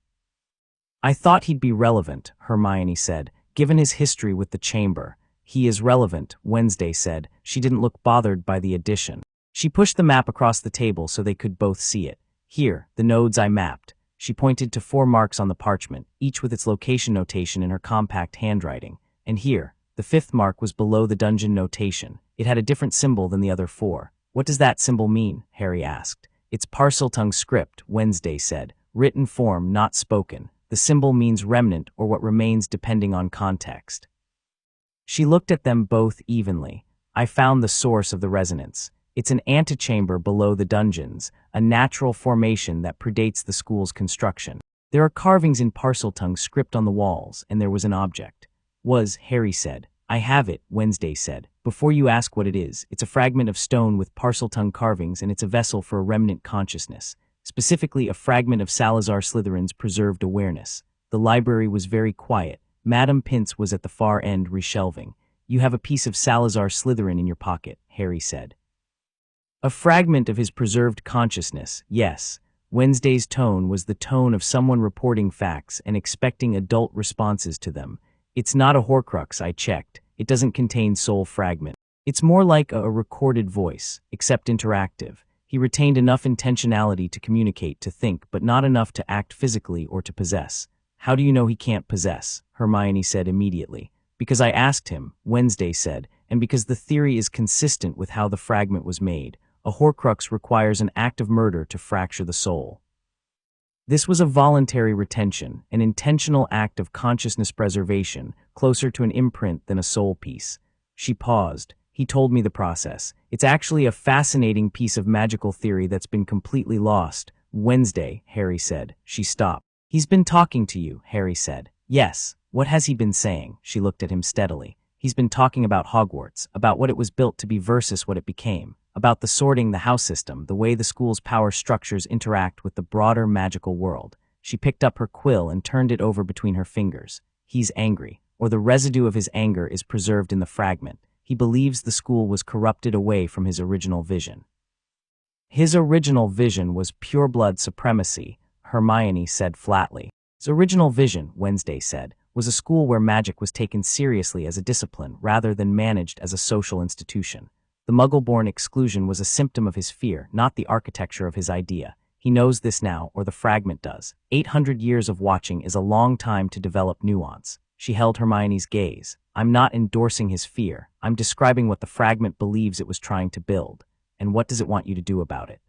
"I thought he'd be relevant," Hermione said, "given his history with the chamber." "He is relevant," Wednesday said. She didn't look bothered by the addition. She pushed the map across the table so they could both see it. "Here, the nodes I mapped." She pointed to 4 marks on the parchment, each with its location notation in her compact handwriting. "And here, the 5th mark was below the dungeon notation. It had a different symbol than the other 4. "What does that symbol mean?" Harry asked. "It's Parseltongue script," Wednesday said. "Written form, not spoken. The symbol means remnant or what remains depending on context." She looked at them both evenly. "I found the source of the resonance. It's an antechamber below the dungeons, a natural formation that predates the school's construction. There are carvings in Parseltongue script on the walls, and there was an object." Harry said. "I have it," Wednesday said. "Before you ask what it is, it's a fragment of stone with Parseltongue carvings, and it's a vessel for a remnant consciousness, specifically a fragment of Salazar Slytherin's preserved awareness." The library was very quiet. Madame Pince was at the far end reshelving. "You have a piece of Salazar Slytherin in your pocket," Harry said. "A fragment of his preserved consciousness, yes." Wednesday's tone was the tone of someone reporting facts and expecting adult responses to them. "It's not a Horcrux, I checked. It doesn't contain soul fragment. It's more like a recorded voice, except interactive. He retained enough intentionality to communicate, to think, but not enough to act physically or to possess." "How do you know he can't possess?" Hermione said immediately. "Because I asked him," Wednesday said, "and because the theory is consistent with how the fragment was made. A Horcrux requires an act of murder to fracture the soul. This was a voluntary retention, an intentional act of consciousness preservation, closer to an imprint than a soul piece." She paused. "He told me the process. It's actually a fascinating piece of magical theory that's been completely lost." "Wednesday," Harry said. She stopped. "He's been talking to you," Harry said. "Yes. What has he been saying?" She looked at him steadily. "He's been talking about Hogwarts, about what it was built to be versus what it became, about the sorting, the house system, the way the school's power structures interact with the broader magical world." She picked up her quill and turned it over between her fingers. "He's angry, or the residue of his anger is preserved in the fragment. He believes the school was corrupted away from his original vision." "His original vision was pureblood supremacy," Hermione said flatly. "His original vision," Wednesday said, "was a school where magic was taken seriously as a discipline rather than managed as a social institution. The Muggle-born exclusion was a symptom of his fear, not the architecture of his idea. He knows this now, or the fragment does. 800 years of watching is a long time to develop nuance." She held Hermione's gaze. "I'm not endorsing his fear. I'm describing what the fragment believes it was trying to build. And what does it want you to do about it?"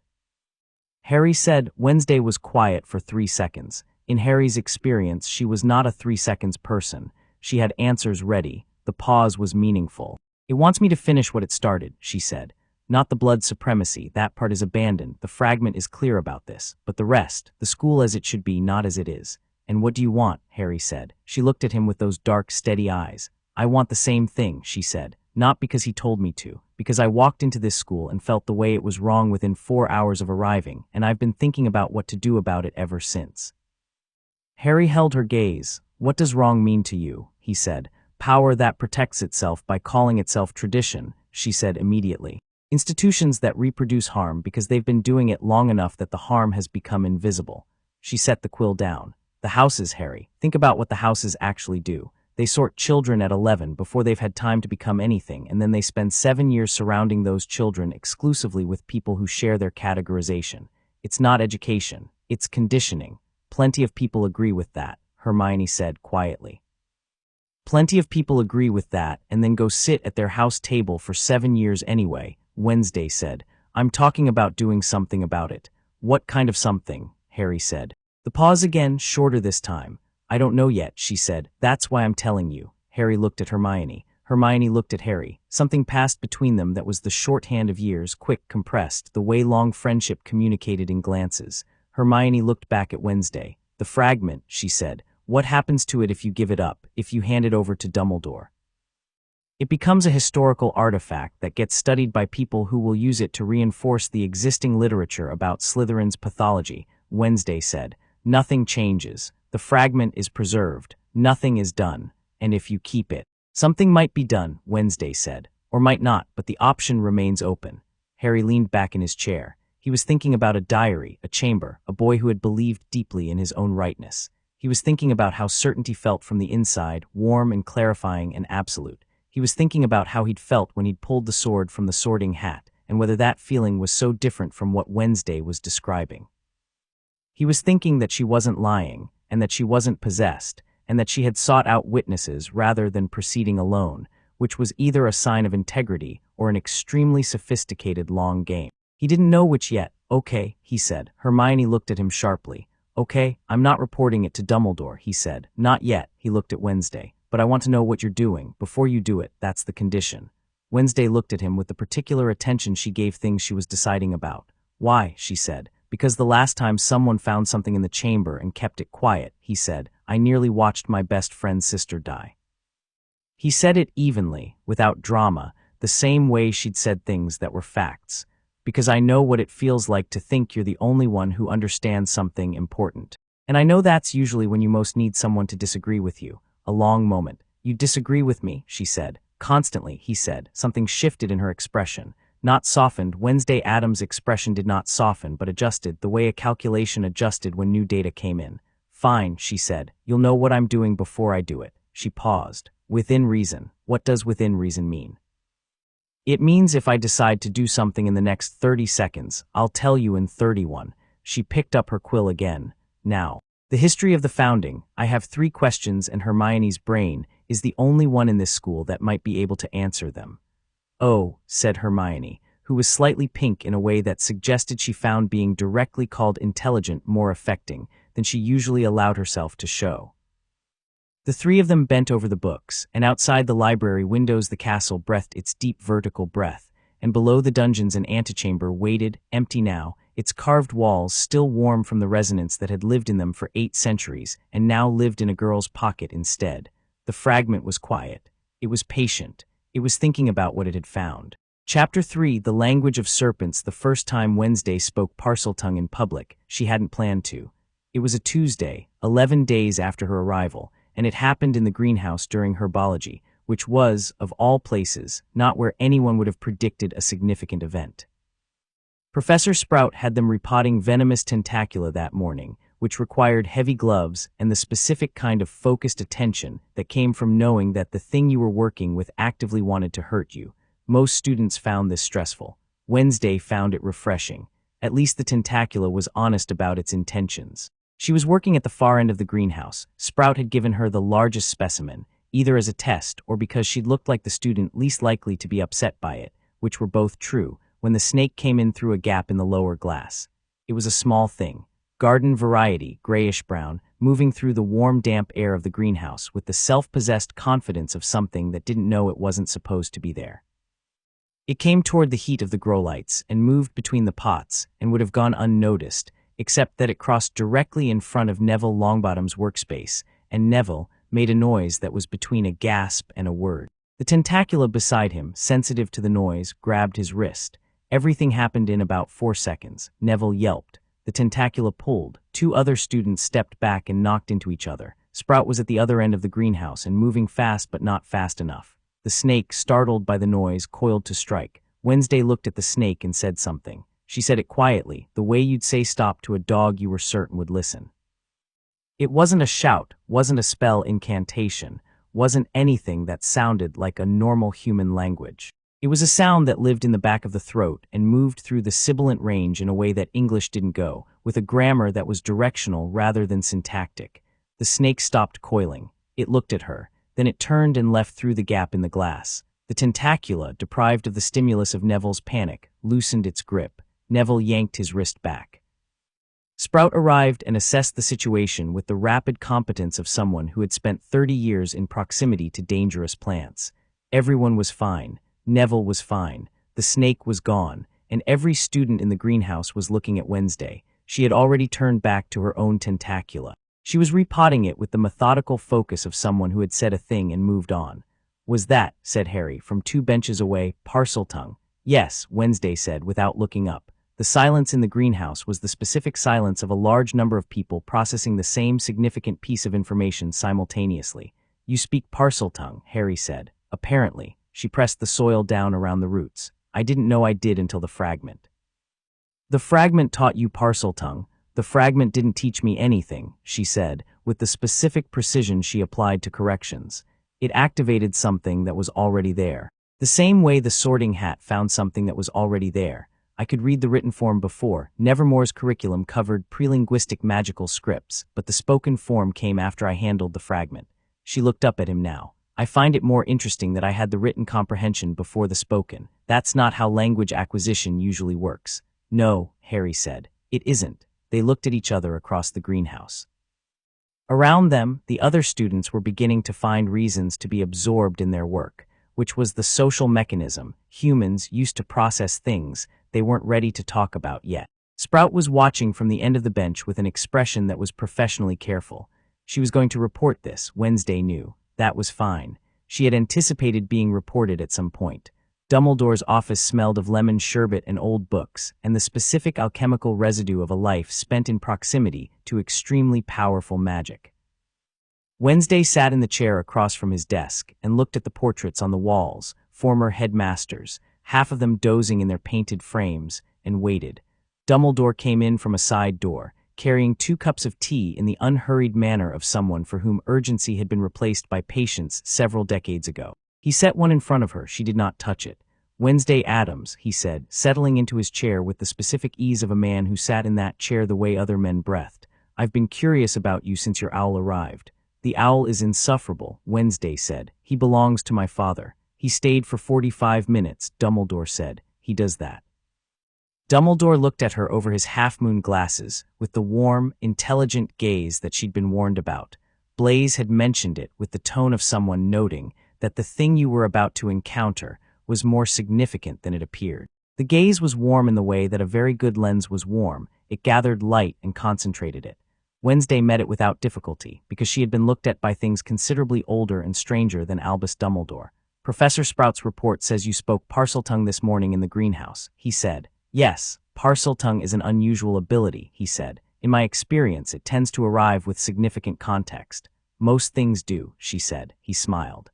Harry said. Wednesday was quiet for 3 seconds. In Harry's experience, she was not a 3 seconds person. She had answers ready. The pause was meaningful. "It wants me to finish what it started," she said. "Not the blood supremacy, that part is abandoned. The fragment is clear about this. But the rest, the school as it should be, not as it is." "And what do you want?" Harry said. She looked at him with those dark, steady eyes. "I want the same thing," she said. "Not because he told me to. Because I walked into this school and felt the way it was wrong within 4 hours of arriving, and I've been thinking about what to do about it ever since." Harry held her gaze. "What does wrong mean to you?" he said. "Power that protects itself by calling itself tradition," she said immediately. "Institutions that reproduce harm because they've been doing it long enough that the harm has become invisible." She set the quill down. "The houses, Harry. Think about what the houses actually do. They sort children at 11 before they've had time to become anything, and then they spend 7 years surrounding those children exclusively with people who share their categorization. It's not education. It's conditioning. Plenty of people agree with that," Hermione said quietly. "Plenty of people agree with that and then go sit at their house table for 7 years anyway," Wednesday said. "I'm talking about doing something about it." "What kind of something?" Harry said. The pause again, shorter this time. "I don't know yet," she said. "That's why I'm telling you." Harry looked at Hermione. Hermione looked at Harry. Something passed between them that was the shorthand of years, quick, compressed, the way long friendship communicated in glances. Hermione looked back at Wednesday. The fragment, she said. What happens to it if you give it up, if you hand it over to Dumbledore? It becomes a historical artifact that gets studied by people who will use it to reinforce the existing literature about Slytherin's pathology, Wednesday said. Nothing changes. The fragment is preserved. Nothing is done. And if you keep it, something might be done, Wednesday said. Or might not, but the option remains open. Harry leaned back in his chair. He was thinking about a diary, a chamber, a boy who had believed deeply in his own rightness. He was thinking about how certainty felt from the inside, warm and clarifying and absolute. He was thinking about how he'd felt when he'd pulled the sword from the sorting hat, and whether that feeling was so different from what Wednesday was describing. He was thinking that she wasn't lying, and that she wasn't possessed, and that she had sought out witnesses rather than proceeding alone, which was either a sign of integrity or an extremely sophisticated long game. He didn't know which yet. Okay, he said. Hermione looked at him sharply. Okay, I'm not reporting it to Dumbledore, he said. Not yet, he looked at Wednesday. But I want to know what you're doing. Before you do it, that's the condition. Wednesday looked at him with the particular attention she gave things she was deciding about. Why, she said. Because the last time someone found something in the chamber and kept it quiet, he said, I nearly watched my best friend's sister die. He said it evenly, without drama, the same way she'd said things that were facts. Because I know what it feels like to think you're the only one who understands something important. And I know that's usually when you most need someone to disagree with you. A long moment. You disagree with me, she said. Constantly, he said. Something shifted in her expression. Not softened. Wednesday Addams' expression did not soften, but adjusted, the way a calculation adjusted when new data came in. Fine, she said. You'll know what I'm doing before I do it. She paused. Within reason. What does within reason mean? It means if I decide to do something in the next 30 seconds, I'll tell you in 31. She picked up her quill again. Now. The history of the founding, I have 3 questions and Hermione's brain is the only one in this school that might be able to answer them. Oh, said Hermione, who was slightly pink in a way that suggested she found being directly called intelligent more affecting than she usually allowed herself to show. The 3 of them bent over the books, and outside the library windows the castle breathed its deep vertical breath, and below the dungeons an antechamber waited, empty now, its carved walls still warm from the resonance that had lived in them for 8 centuries and now lived in a girl's pocket instead. The fragment was quiet. It was patient. It was thinking about what it had found. Chapter 3, The Language of Serpents. The first time Wednesday spoke Parseltongue in public, she hadn't planned to. It was a Tuesday, 11 days after her arrival, and it happened in the greenhouse during herbology, which was, of all places, not where anyone would have predicted a significant event. Professor Sprout had them repotting venomous tentacula that morning, which required heavy gloves and the specific kind of focused attention that came from knowing that the thing you were working with actively wanted to hurt you. Most students found this stressful. Wednesday found it refreshing. At least the tentacula was honest about its intentions. She was working at the far end of the greenhouse. Sprout had given her the largest specimen, either as a test or because she'd looked like the student least likely to be upset by it, which were both true, when the snake came in through a gap in the lower glass. It was a small thing, garden variety, grayish-brown, moving through the warm, damp air of the greenhouse with the self-possessed confidence of something that didn't know it wasn't supposed to be there. It came toward the heat of the grow lights and moved between the pots and would have gone unnoticed, except that it crossed directly in front of Neville Longbottom's workspace, and Neville made a noise that was between a gasp and a word. The tentacula beside him, sensitive to the noise, grabbed his wrist. Everything happened in about 4 seconds. Neville yelped. The tentacula pulled. 2 other students stepped back and knocked into each other. Sprout was at the other end of the greenhouse and moving fast but not fast enough. The snake, startled by the noise, coiled to strike. Wednesday looked at the snake and said something. She said it quietly, the way you'd say stop to a dog you were certain would listen. It wasn't a shout, wasn't a spell incantation, wasn't anything that sounded like a normal human language. It was a sound that lived in the back of the throat and moved through the sibilant range in a way that English didn't go, with a grammar that was directional rather than syntactic. The snake stopped coiling. It looked at her. Then it turned and left through the gap in the glass. The tentacula, deprived of the stimulus of Neville's panic, loosened its grip. Neville yanked his wrist back. Sprout arrived and assessed the situation with the rapid competence of someone who had spent 30 years in proximity to dangerous plants. Everyone was fine. Neville was fine. The snake was gone, and every student in the greenhouse was looking at Wednesday. She had already turned back to her own tentacula. She was repotting it with the methodical focus of someone who had said a thing and moved on. "Was that," said Harry, from 2 benches away, "Parseltongue?" "Yes," Wednesday said, without looking up. The silence in the greenhouse was the specific silence of a large number of people processing the same significant piece of information simultaneously. "You speak Parseltongue," Harry said. "Apparently." She pressed the soil down around the roots. "I didn't know I did until the fragment." "The fragment taught you Parseltongue. The fragment didn't teach me anything," she said, with the specific precision she applied to corrections. "It activated something that was already there. The same way the sorting hat found something that was already there. I could read the written form before. Nevermore's curriculum covered prelinguistic magical scripts, but the spoken form came after I handled the fragment." She looked up at him now. "I find it more interesting that I had the written comprehension before the spoken. That's not how language acquisition usually works." "No," Harry said. "It isn't." They looked at each other across the greenhouse. Around them, the other students were beginning to find reasons to be absorbed in their work, which was the social mechanism humans used to process things they weren't ready to talk about yet. Sprout was watching from the end of the bench with an expression that was professionally careful. She was going to report this, Wednesday knew. That was fine. She had anticipated being reported at some point. Dumbledore's office smelled of lemon sherbet and old books, and the specific alchemical residue of a life spent in proximity to extremely powerful magic. Wednesday sat in the chair across from his desk and looked at the portraits on the walls, former headmasters, half of them dozing in their painted frames, and waited. Dumbledore came in from a side door, carrying 2 cups of tea in the unhurried manner of someone for whom urgency had been replaced by patience several decades ago. He set one in front of her. She did not touch it. "Wednesday Addams," he said, settling into his chair with the specific ease of a man who sat in that chair the way other men breathed. "I've been curious about you since your owl arrived." "The owl is insufferable," Wednesday said. "He belongs to my father." "He stayed for 45 minutes, Dumbledore said. "He does that." Dumbledore looked at her over his half-moon glasses, with the warm, intelligent gaze that she'd been warned about. Blaise had mentioned it with the tone of someone noting that the thing you were about to encounter was more significant than it appeared. The gaze was warm in the way that a very good lens was warm. It gathered light and concentrated it. Wednesday met it without difficulty, because she had been looked at by things considerably older and stranger than Albus Dumbledore. "Professor Sprout's report says you spoke Parseltongue this morning in the greenhouse," he said. "Yes, Parseltongue is an unusual ability," he said. "In my experience, it tends to arrive with significant context." "Most things do," she said. He smiled.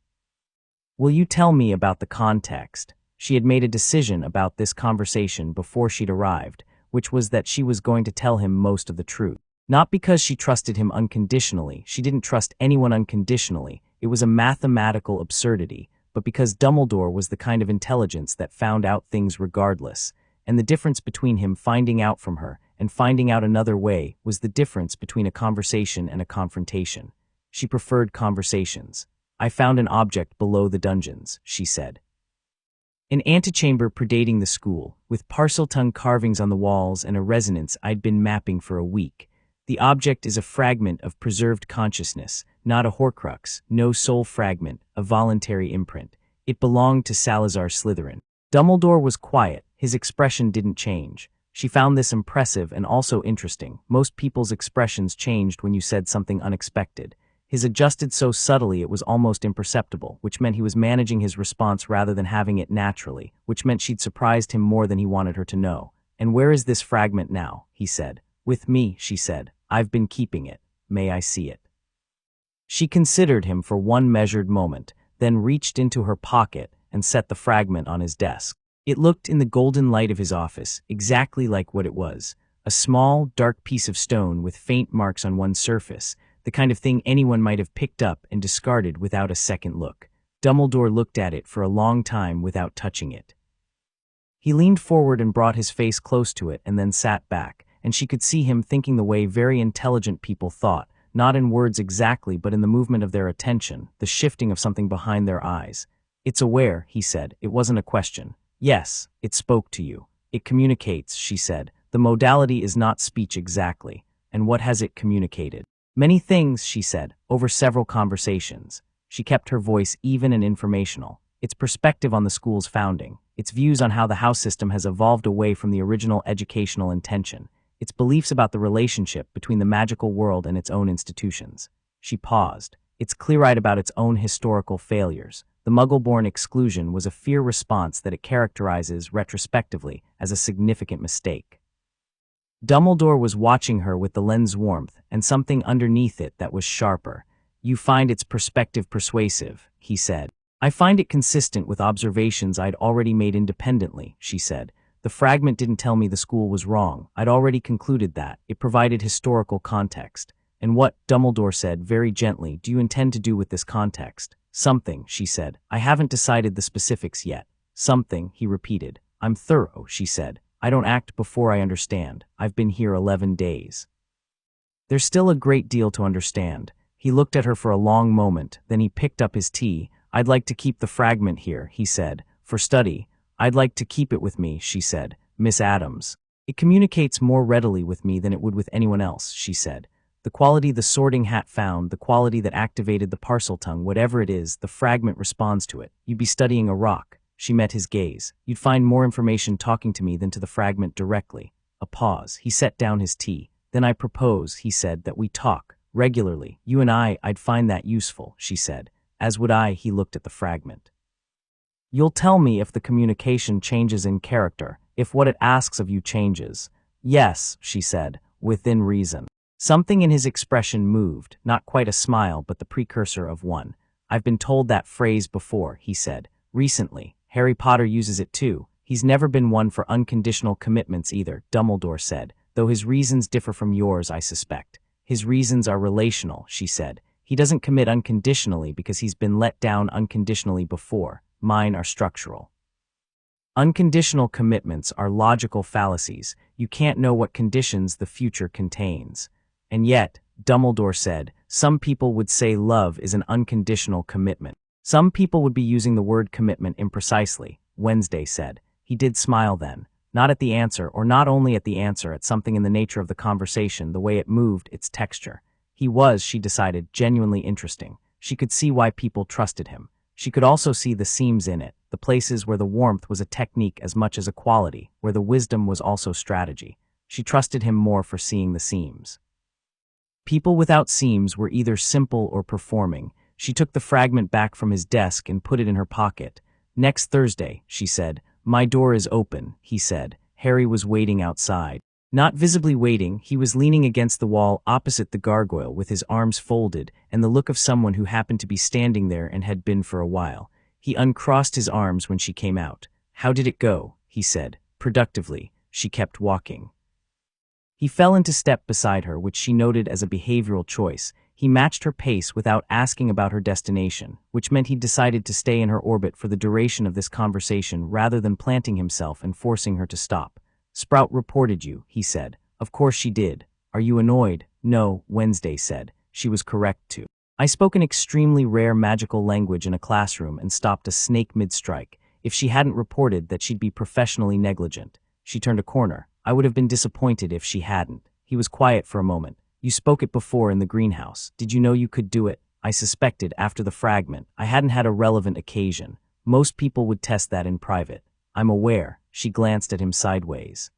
"Will you tell me about the context?" She had made a decision about this conversation before she'd arrived, which was that she was going to tell him most of the truth. Not because she trusted him unconditionally. She didn't trust anyone unconditionally. It was a mathematical absurdity, but because Dumbledore was the kind of intelligence that found out things regardless, and the difference between him finding out from her and finding out another way was the difference between a conversation and a confrontation. She preferred conversations. "I found an object below the dungeons," she said. "An antechamber predating the school, with Parseltongue carvings on the walls and a resonance I'd been mapping for a week. The object is a fragment of preserved consciousness, not a Horcrux, no soul fragment, a voluntary imprint. It belonged to Salazar Slytherin." Dumbledore was quiet. His expression didn't change. She found this impressive and also interesting. Most people's expressions changed when you said something unexpected. His adjusted so subtly it was almost imperceptible, which meant he was managing his response rather than having it naturally, which meant she'd surprised him more than he wanted her to know. "And where is this fragment now?" he said. "With me," she said. "I've been keeping it. May I see it?" She considered him for one measured moment, then reached into her pocket and set the fragment on his desk. It looked in the golden light of his office exactly like what it was, a small, dark piece of stone with faint marks on one surface, the kind of thing anyone might have picked up and discarded without a second look. Dumbledore looked at it for a long time without touching it. He leaned forward and brought his face close to it and then sat back, and she could see him thinking the way very intelligent people thought, not in words exactly but in the movement of their attention, the shifting of something behind their eyes. "It's aware," he said. "It wasn't a question." "Yes, it spoke to you. It communicates," she said. "The modality is not speech exactly. And what has it communicated?" "Many things," she said, "over several conversations." She kept her voice even and informational. "Its perspective on the school's founding, its views on how the house system has evolved away from the original educational intention. Its beliefs about the relationship between the magical world and its own institutions. She paused. It's clear-eyed about its own historical failures. The Muggle-born exclusion was a fear response that it characterizes, retrospectively, as a significant mistake. Dumbledore was watching her with the lens warmth and something underneath it that was sharper. You find its perspective persuasive, he said. I find it consistent with observations I'd already made independently, she said. The fragment didn't tell me the school was wrong. I'd already concluded that. It provided historical context. And what, Dumbledore said very gently, do you intend to do with this context? Something, she said. I haven't decided the specifics yet. Something, he repeated. I'm thorough, she said. I don't act before I understand. I've been here 11 days. There's still a great deal to understand. He looked at her for a long moment, then he picked up his tea. I'd like to keep the fragment here, he said, for study. I'd like to keep it with me, she said. Miss Addams. It communicates more readily with me than it would with anyone else, she said. The quality the sorting hat found, the quality that activated the parcel tongue, whatever it is, the fragment responds to it. You'd be studying a rock. She met his gaze. You'd find more information talking to me than to the fragment directly. A pause. He set down his tea. Then I propose, he said, that we talk regularly. You and I'd find that useful, she said. As would I, he looked at the fragment. You'll tell me if the communication changes in character, if what it asks of you changes. Yes, she said, within reason. Something in his expression moved, not quite a smile, but the precursor of one. I've been told that phrase before, he said. Recently. Harry Potter uses it too. He's never been one for unconditional commitments either, Dumbledore said, though his reasons differ from yours, I suspect. His reasons are relational, she said. He doesn't commit unconditionally because he's been let down unconditionally before. Mine are structural. Unconditional commitments are logical fallacies. You can't know what conditions the future contains. And yet, Dumbledore said, some people would say love is an unconditional commitment. Some people would be using the word commitment imprecisely, Wednesday said. He did smile then, not at the answer, or not only at the answer, at something in the nature of the conversation, the way it moved, its texture. He was, she decided, genuinely interesting. She could see why people trusted him. She could also see the seams in it, the places where the warmth was a technique as much as a quality, where the wisdom was also strategy. She trusted him more for seeing the seams. People without seams were either simple or performing. She took the fragment back from his desk and put it in her pocket. Next Thursday, she said. My door is open, he said. Harry was waiting outside. Not visibly waiting, he was leaning against the wall opposite the gargoyle with his arms folded and the look of someone who happened to be standing there and had been for a while. He uncrossed his arms when she came out. How did it go? He said. Productively. She kept walking. He fell into step beside her, which she noted as a behavioral choice. He matched her pace without asking about her destination, which meant he decided to stay in her orbit for the duration of this conversation rather than planting himself and forcing her to stop. Sprout reported you, he said. Of course she did. Are you annoyed? No, Wednesday said. She was correct too. I spoke an extremely rare magical language in a classroom and stopped a snake mid-strike. If she hadn't reported that, she'd be professionally negligent. She turned a corner. I would have been disappointed if she hadn't. He was quiet for a moment. You spoke it before in the greenhouse. Did you know you could do it? I suspected after the fragment. I hadn't had a relevant occasion. Most people would test that in private. I'm aware. She glanced at him sideways.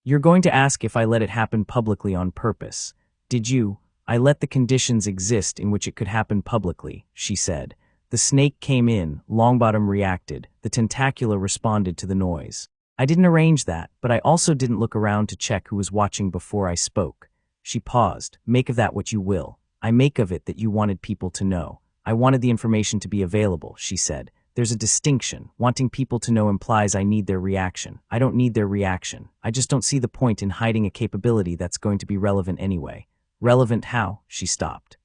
You're going to ask if I let it happen publicly on purpose. Did you? I let the conditions exist in which it could happen publicly, she said. The snake came in, Longbottom reacted. The tentacular responded to the noise. I didn't arrange that, but I also didn't look around to check who was watching before I spoke. She paused. Make of that what you will. I make of it that you wanted people to know. I wanted the information to be available, she said. There's a distinction. Wanting people to know implies I need their reaction. I don't need their reaction. I just don't see the point in hiding a capability that's going to be relevant anyway. Relevant how? She stopped.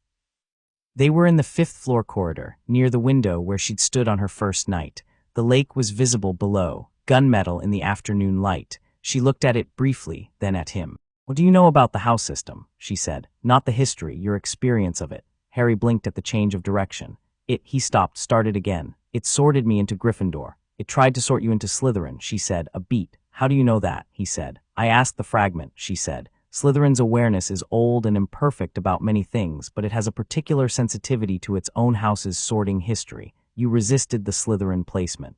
They were in the 5th floor corridor, near the window where she'd stood on her first night. The lake was visible below, gunmetal in the afternoon light. She looked at it briefly, then at him. What do you know about the house system? She said. Not the history, your experience of it. Harry blinked at the change of direction. He stopped, started again. It sorted me into Gryffindor. It tried to sort you into Slytherin, she said. A beat. How do you know that? He said. I asked the fragment, she said. Slytherin's awareness is old and imperfect about many things, but it has a particular sensitivity to its own house's sorting history. You resisted the Slytherin placement.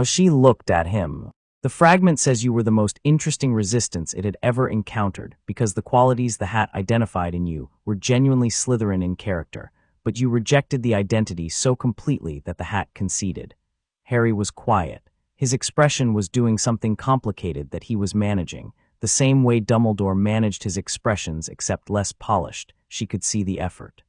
She looked at him. The fragment says you were the most interesting resistance it had ever encountered because the qualities the hat identified in you were genuinely Slytherin in character, but you rejected the identity so completely that the hat conceded. Harry was quiet. His expression was doing something complicated that he was managing, the same way Dumbledore managed his expressions except less polished. She could see the effort.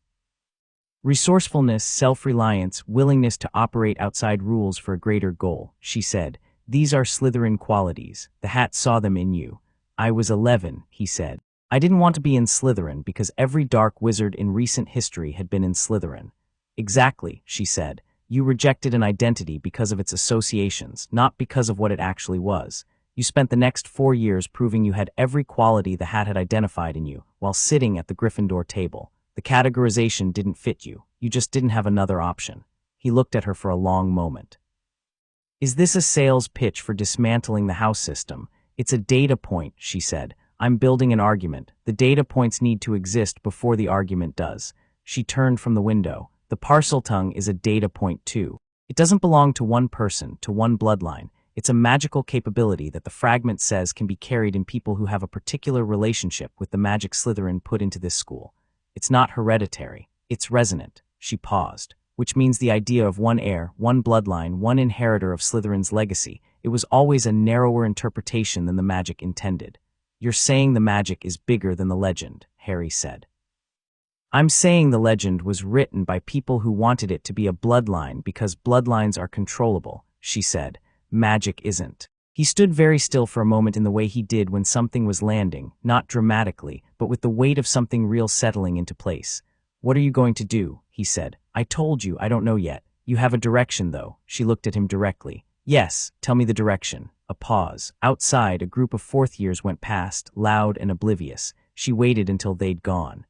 Resourcefulness, self-reliance, willingness to operate outside rules for a greater goal, she said. These are Slytherin qualities. The hat saw them in you. I was 11, he said. I didn't want to be in Slytherin because every dark wizard in recent history had been in Slytherin. Exactly, she said. You rejected an identity because of its associations, not because of what it actually was. You spent the next 4 years proving you had every quality the hat had identified in you, while sitting at the Gryffindor table. The categorization didn't fit you. You just didn't have another option. He looked at her for a long moment. Is this a sales pitch for dismantling the house system? It's a data point, she said. I'm building an argument. The data points need to exist before the argument does. She turned from the window. The parcel tongue is a data point too. It doesn't belong to one person, to one bloodline. It's a magical capability that the fragment says can be carried in people who have a particular relationship with the magic Slytherin put into this school. It's not hereditary. It's resonant. She paused. Which means the idea of one heir, one bloodline, one inheritor of Slytherin's legacy. It was always a narrower interpretation than the magic intended. You're saying the magic is bigger than the legend, Harry said. I'm saying the legend was written by people who wanted it to be a bloodline because bloodlines are controllable, she said. Magic isn't. He stood very still for a moment in the way he did when something was landing, not dramatically, but with the weight of something real settling into place. What are you going to do? He said. I told you, I don't know yet. You have a direction, though. She looked at him directly. Yes, tell me the direction. A pause. Outside, a group of fourth years went past, loud and oblivious. She waited until they'd gone.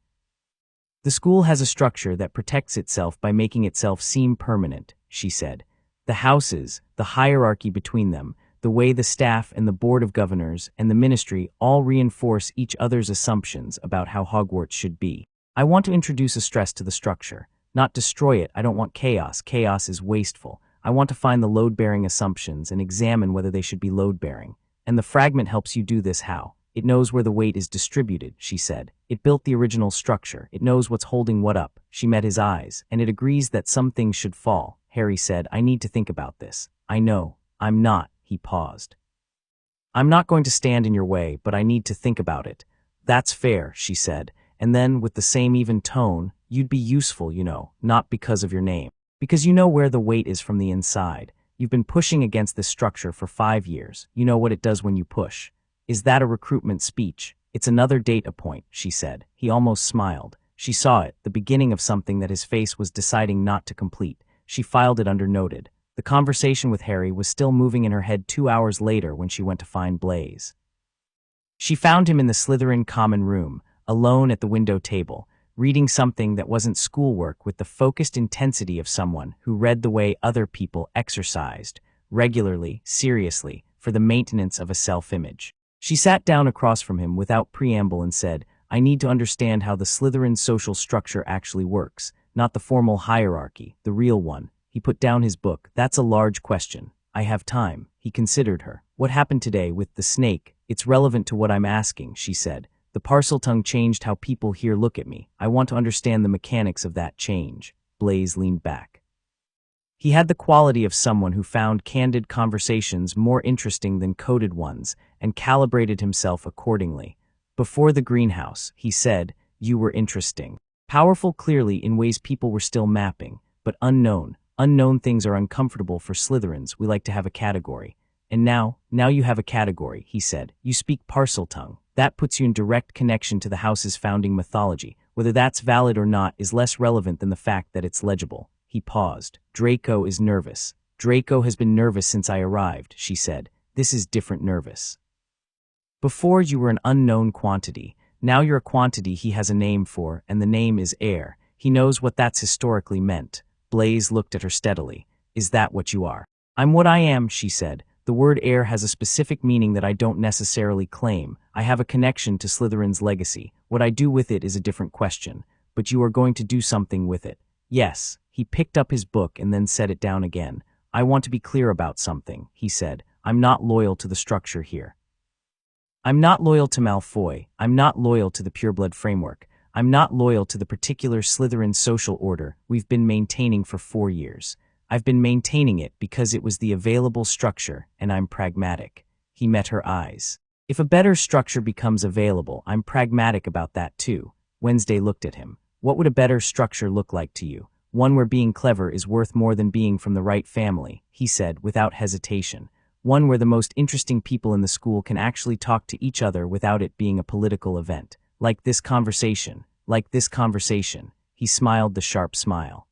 The school has a structure that protects itself by making itself seem permanent, she said. The houses, the hierarchy between them, the way the staff and the board of governors and the ministry all reinforce each other's assumptions about how Hogwarts should be. I want to introduce a stress to the structure. Not destroy it. I don't want chaos. Chaos is wasteful. I want to find the load-bearing assumptions and examine whether they should be load-bearing. And the fragment helps you do this how? It knows where the weight is distributed, she said. It built the original structure. It knows what's holding what up. She met his eyes, and it agrees that some things should fall. Harry said, I need to think about this. I know. I'm not. He paused. I'm not going to stand in your way, but I need to think about it. That's fair, she said. And then, with the same even tone, you'd be useful, you know, not because of your name. Because you know where the weight is from the inside. You've been pushing against this structure for 5 years. You know what it does when you push. Is that a recruitment speech? It's another data point, she said. He almost smiled. She saw it, the beginning of something that his face was deciding not to complete. She filed it under noted. The conversation with Harry was still moving in her head 2 hours later when she went to find Blaise. She found him in the Slytherin common room, alone at the window table, reading something that wasn't schoolwork with the focused intensity of someone who read the way other people exercised, regularly, seriously, for the maintenance of a self-image. She sat down across from him without preamble and said, I need to understand how the Slytherin social structure actually works, not the formal hierarchy, the real one. He put down his book. That's a large question. I have time. He considered her. What happened today with the snake? It's relevant to what I'm asking, she said. The parcel tongue changed how people here look at me. I want to understand the mechanics of that change. Blaise leaned back. He had the quality of someone who found candid conversations more interesting than coded ones, and calibrated himself accordingly. Before the greenhouse, he said, you were interesting. Powerful clearly in ways people were still mapping, but unknown. Unknown things are uncomfortable for Slytherins. We like to have a category. And now you have a category, he said. You speak parcel tongue. That puts you in direct connection to the house's founding mythology. Whether that's valid or not is less relevant than the fact that it's legible. He paused. Draco is nervous. Draco has been nervous since I arrived, she said. This is different nervous. Before you were an unknown quantity. Now you're a quantity he has a name for, and the name is Heir. He knows what that's historically meant. Blaise looked at her steadily. Is that what you are? I'm what I am, she said. The word heir has a specific meaning that I don't necessarily claim. I have a connection to Slytherin's legacy. What I do with it is a different question. But you are going to do something with it. Yes. He picked up his book and then set it down again. I want to be clear about something, he said. I'm not loyal to the structure here. I'm not loyal to Malfoy. I'm not loyal to the pureblood framework. I'm not loyal to the particular Slytherin social order we've been maintaining for 4 years. I've been maintaining it because it was the available structure, and I'm pragmatic." He met her eyes. "If a better structure becomes available, I'm pragmatic about that too." Wednesday looked at him. "What would a better structure look like to you?" "One where being clever is worth more than being from the right family," he said without hesitation. "One where the most interesting people in the school can actually talk to each other without it being a political event. Like this conversation. Like this conversation." He smiled the sharp smile.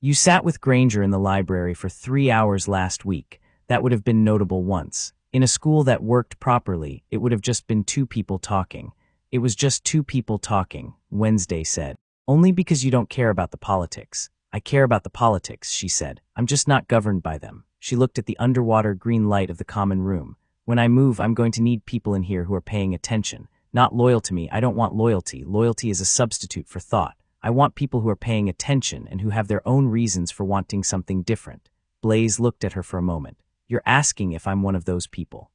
"You sat with Granger in the library for 3 hours last week. That would have been notable once. In a school that worked properly, it would have just been 2 people talking." "It was just 2 people talking," Wednesday said. "Only because you don't care about the politics." "I care about the politics," she said. "I'm just not governed by them." She looked at the underwater green light of the common room. "When I move, I'm going to need people in here who are paying attention. Not loyal to me. I don't want loyalty. Loyalty is a substitute for thought. I want people who are paying attention and who have their own reasons for wanting something different." Blaise looked at her for a moment. "You're asking if I'm one of those people."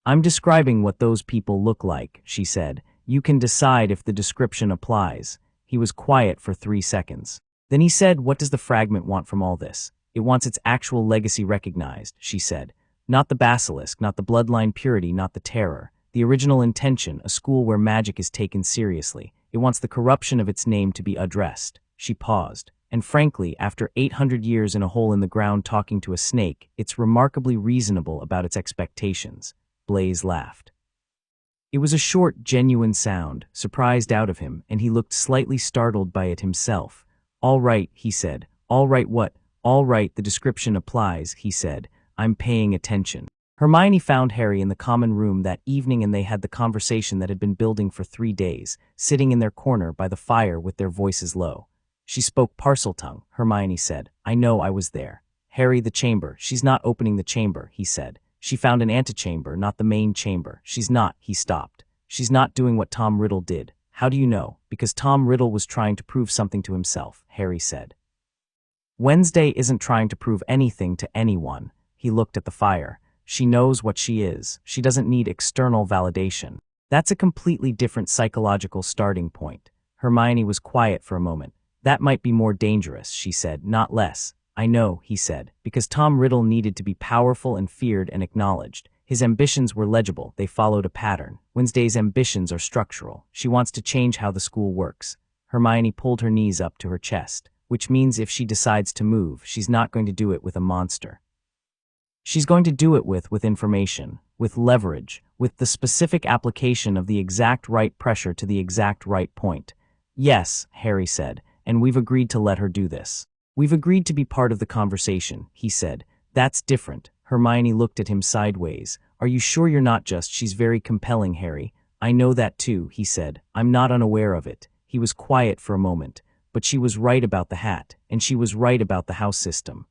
"I'm describing what those people look like," she said. "You can decide if the description applies." He was quiet for 3 seconds. Then he said, "What does the fragment want from all this?" "It wants its actual legacy recognized," she said. "Not the basilisk, not the bloodline purity, not the terror. The original intention, a school where magic is taken seriously. It wants the corruption of its name to be addressed." She paused. "And frankly, after 800 years in a hole in the ground talking to a snake, it's remarkably reasonable about its expectations." Blaise laughed. It was a short, genuine sound, surprised out of him, and he looked slightly startled by it himself. "All right," he said. "All right what?" "All right, the description applies," he said. "I'm paying attention." Hermione found Harry in the common room that evening, and they had the conversation that had been building for 3 days, sitting in their corner by the fire with their voices low. "She spoke Parseltongue," Hermione said. "I know, I was there." "Harry, the chamber. She's not opening the chamber," he said. "She found an antechamber, not the main chamber. She's not," he stopped. "She's not doing what Tom Riddle did." "How do you know?" "Because Tom Riddle was trying to prove something to himself," Harry said. "Wednesday isn't trying to prove anything to anyone." He looked at the fire. "She knows what she is. She doesn't need external validation." "That's a completely different psychological starting point." Hermione was quiet for a moment. "That might be more dangerous," she said, "not less." "I know," he said, "because Tom Riddle needed to be powerful and feared and acknowledged. His ambitions were legible, they followed a pattern. Wednesday's ambitions are structural. She wants to change how the school works." Hermione pulled her knees up to her chest. "Which means if she decides to move, she's not going to do it with a monster. She's going to do it with information, with leverage, with the specific application of the exact right pressure to the exact right point." "Yes," Harry said, "and we've agreed to let her do this. We've agreed to be part of the conversation," he said. "That's different." Hermione looked at him sideways. "Are you sure you're not just—" "She's very compelling, Harry." "I know that too," he said. "I'm not unaware of it." He was quiet for a moment. "But she was right about the hat, and she was right about the house system.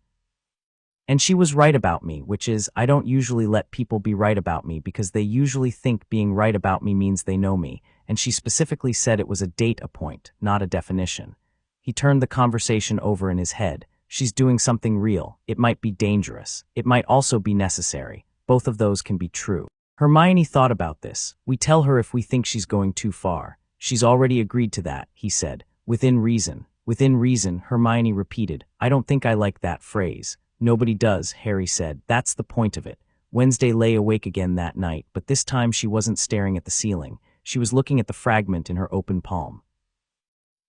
And she was right about me, which is, I don't usually let people be right about me because they usually think being right about me means they know me, and she specifically said it was a data point, not a definition." He turned the conversation over in his head. "She's doing something real. It might be dangerous. It might also be necessary. Both of those can be true." Hermione thought about this. "We tell her if we think she's going too far." "She's already agreed to that," he said. "Within reason." "Within reason," Hermione repeated. "I don't think I like that phrase." "Nobody does," Harry said. "That's the point of it." Wednesday lay awake again that night, but this time she wasn't staring at the ceiling. She was looking at the fragment in her open palm.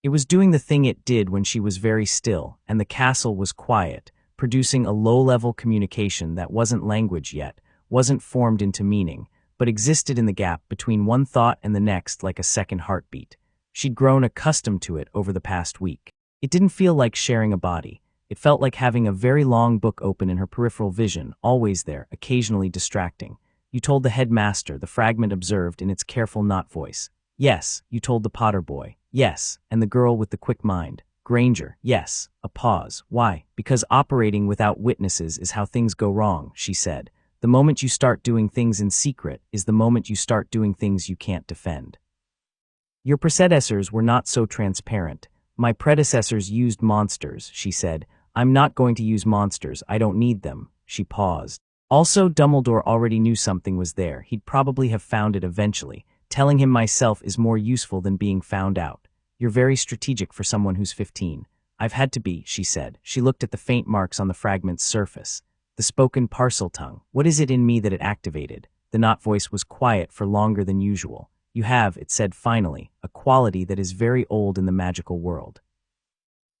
It was doing the thing it did when she was very still, and the castle was quiet, producing a low-level communication that wasn't language yet, wasn't formed into meaning, but existed in the gap between one thought and the next like a second heartbeat. She'd grown accustomed to it over the past week. It didn't feel like sharing a body. It felt like having a very long book open in her peripheral vision, always there, occasionally distracting. "You told the headmaster," the fragment observed in its careful not voice. "Yes." "You told the Potter boy." "Yes." "And the girl with the quick mind." "Granger." "Yes." A pause. "Why?" "Because operating without witnesses is how things go wrong," she said. "The moment you start doing things in secret is the moment you start doing things you can't defend. Your predecessors were not so transparent. My predecessors used monsters," she said. "I'm not going to use monsters. I don't need them." She paused. Also, Dumbledore already knew something was there. He'd probably have found it eventually. Telling him myself is more useful than being found out. You're very strategic for someone who's 15. I've had to be, she said. She looked at the faint marks on the fragment's surface. The spoken parcel tongue. What is it in me that it activated? The not voice was quiet for longer than usual. You have, it said finally, a quality that is very old in the magical world.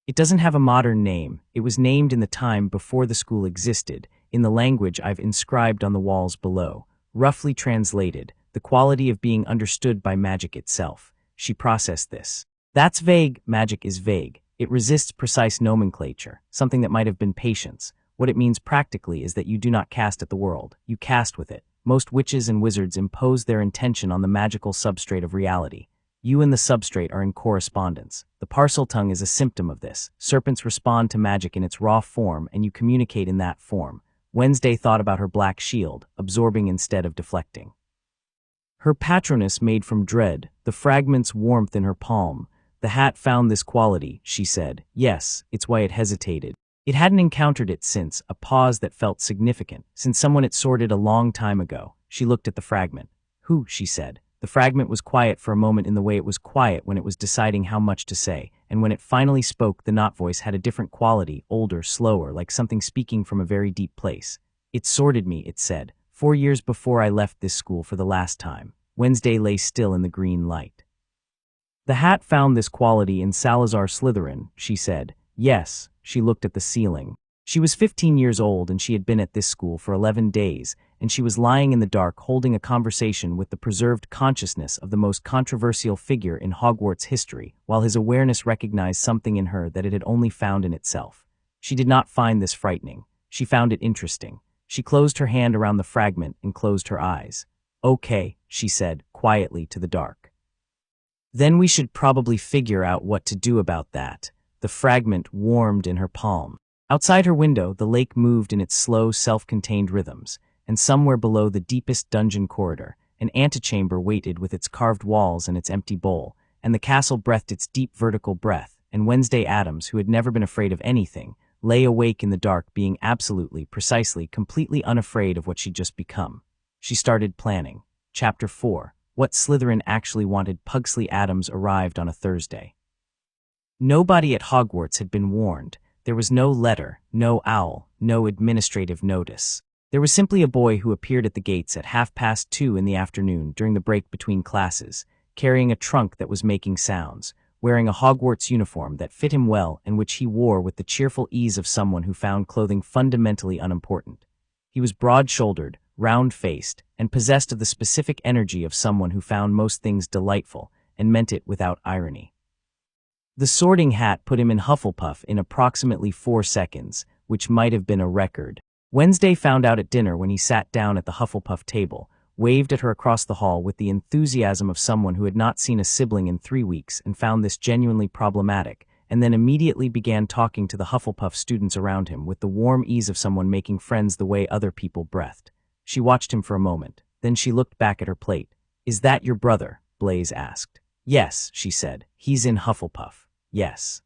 It doesn't have a modern name. It was named in the time before the school existed, in the language I've inscribed on the walls below. Roughly translated, the quality of being understood by magic itself. She processed this. That's vague. Magic is vague. It resists precise nomenclature, something that might have been patience. What it means practically is that you do not cast at the world, you cast with it. Most witches and wizards impose their intention on the magical substrate of reality. You and the substrate are in correspondence. The parcel tongue is a symptom of this. Serpents respond to magic in its raw form, and you communicate in that form. Wednesday thought about her black shield, absorbing instead of deflecting. Her patronus made from dread, the fragment's warmth in her palm. The hat found this quality, she said. Yes, it's why it hesitated. It hadn't encountered it since, a pause that felt significant, since someone it sorted a long time ago. She looked at the fragment. Who, she said. The fragment was quiet for a moment in the way it was quiet when it was deciding how much to say, and when it finally spoke, the not voice had a different quality, older, slower, like something speaking from a very deep place. It sorted me, it said. 4 years before I left this school for the last time. Wednesday lay still in the green light. The hat found this quality in Salazar Slytherin, she said. Yes, she looked at the ceiling. She was 15 years old and she had been at this school for 11 days, and she was lying in the dark holding a conversation with the preserved consciousness of the most controversial figure in Hogwarts history, while his awareness recognized something in her that it had only found in itself. She did not find this frightening. She found it interesting. She closed her hand around the fragment and closed her eyes. Okay, she said, quietly to the dark. Then we should probably figure out what to do about that. The fragment warmed in her palm. Outside her window, the lake moved in its slow, self-contained rhythms, and somewhere below the deepest dungeon corridor, an antechamber waited with its carved walls and its empty bowl, and the castle breathed its deep vertical breath, and Wednesday Addams, who had never been afraid of anything, lay awake in the dark being absolutely, precisely, completely unafraid of what she'd just become. She started planning. Chapter 4. What Slytherin actually wanted. Pugsley Addams arrived on a Thursday. Nobody at Hogwarts had been warned. There was no letter, no owl, no administrative notice. There was simply a boy who appeared at the gates at 2:30 in the afternoon during the break between classes, carrying a trunk that was making sounds, wearing a Hogwarts uniform that fit him well and which he wore with the cheerful ease of someone who found clothing fundamentally unimportant. He was broad-shouldered, round-faced, and possessed of the specific energy of someone who found most things delightful and meant it without irony. The sorting hat put him in Hufflepuff in approximately 4 seconds, which might have been a record. Wednesday found out at dinner when he sat down at the Hufflepuff table, waved at her across the hall with the enthusiasm of someone who had not seen a sibling in 3 weeks and found this genuinely problematic, and then immediately began talking to the Hufflepuff students around him with the warm ease of someone making friends the way other people breathed. She watched him for a moment, then she looked back at her plate. "Is that your brother?" Blaise asked. "Yes," she said. "He's in Hufflepuff. Yes.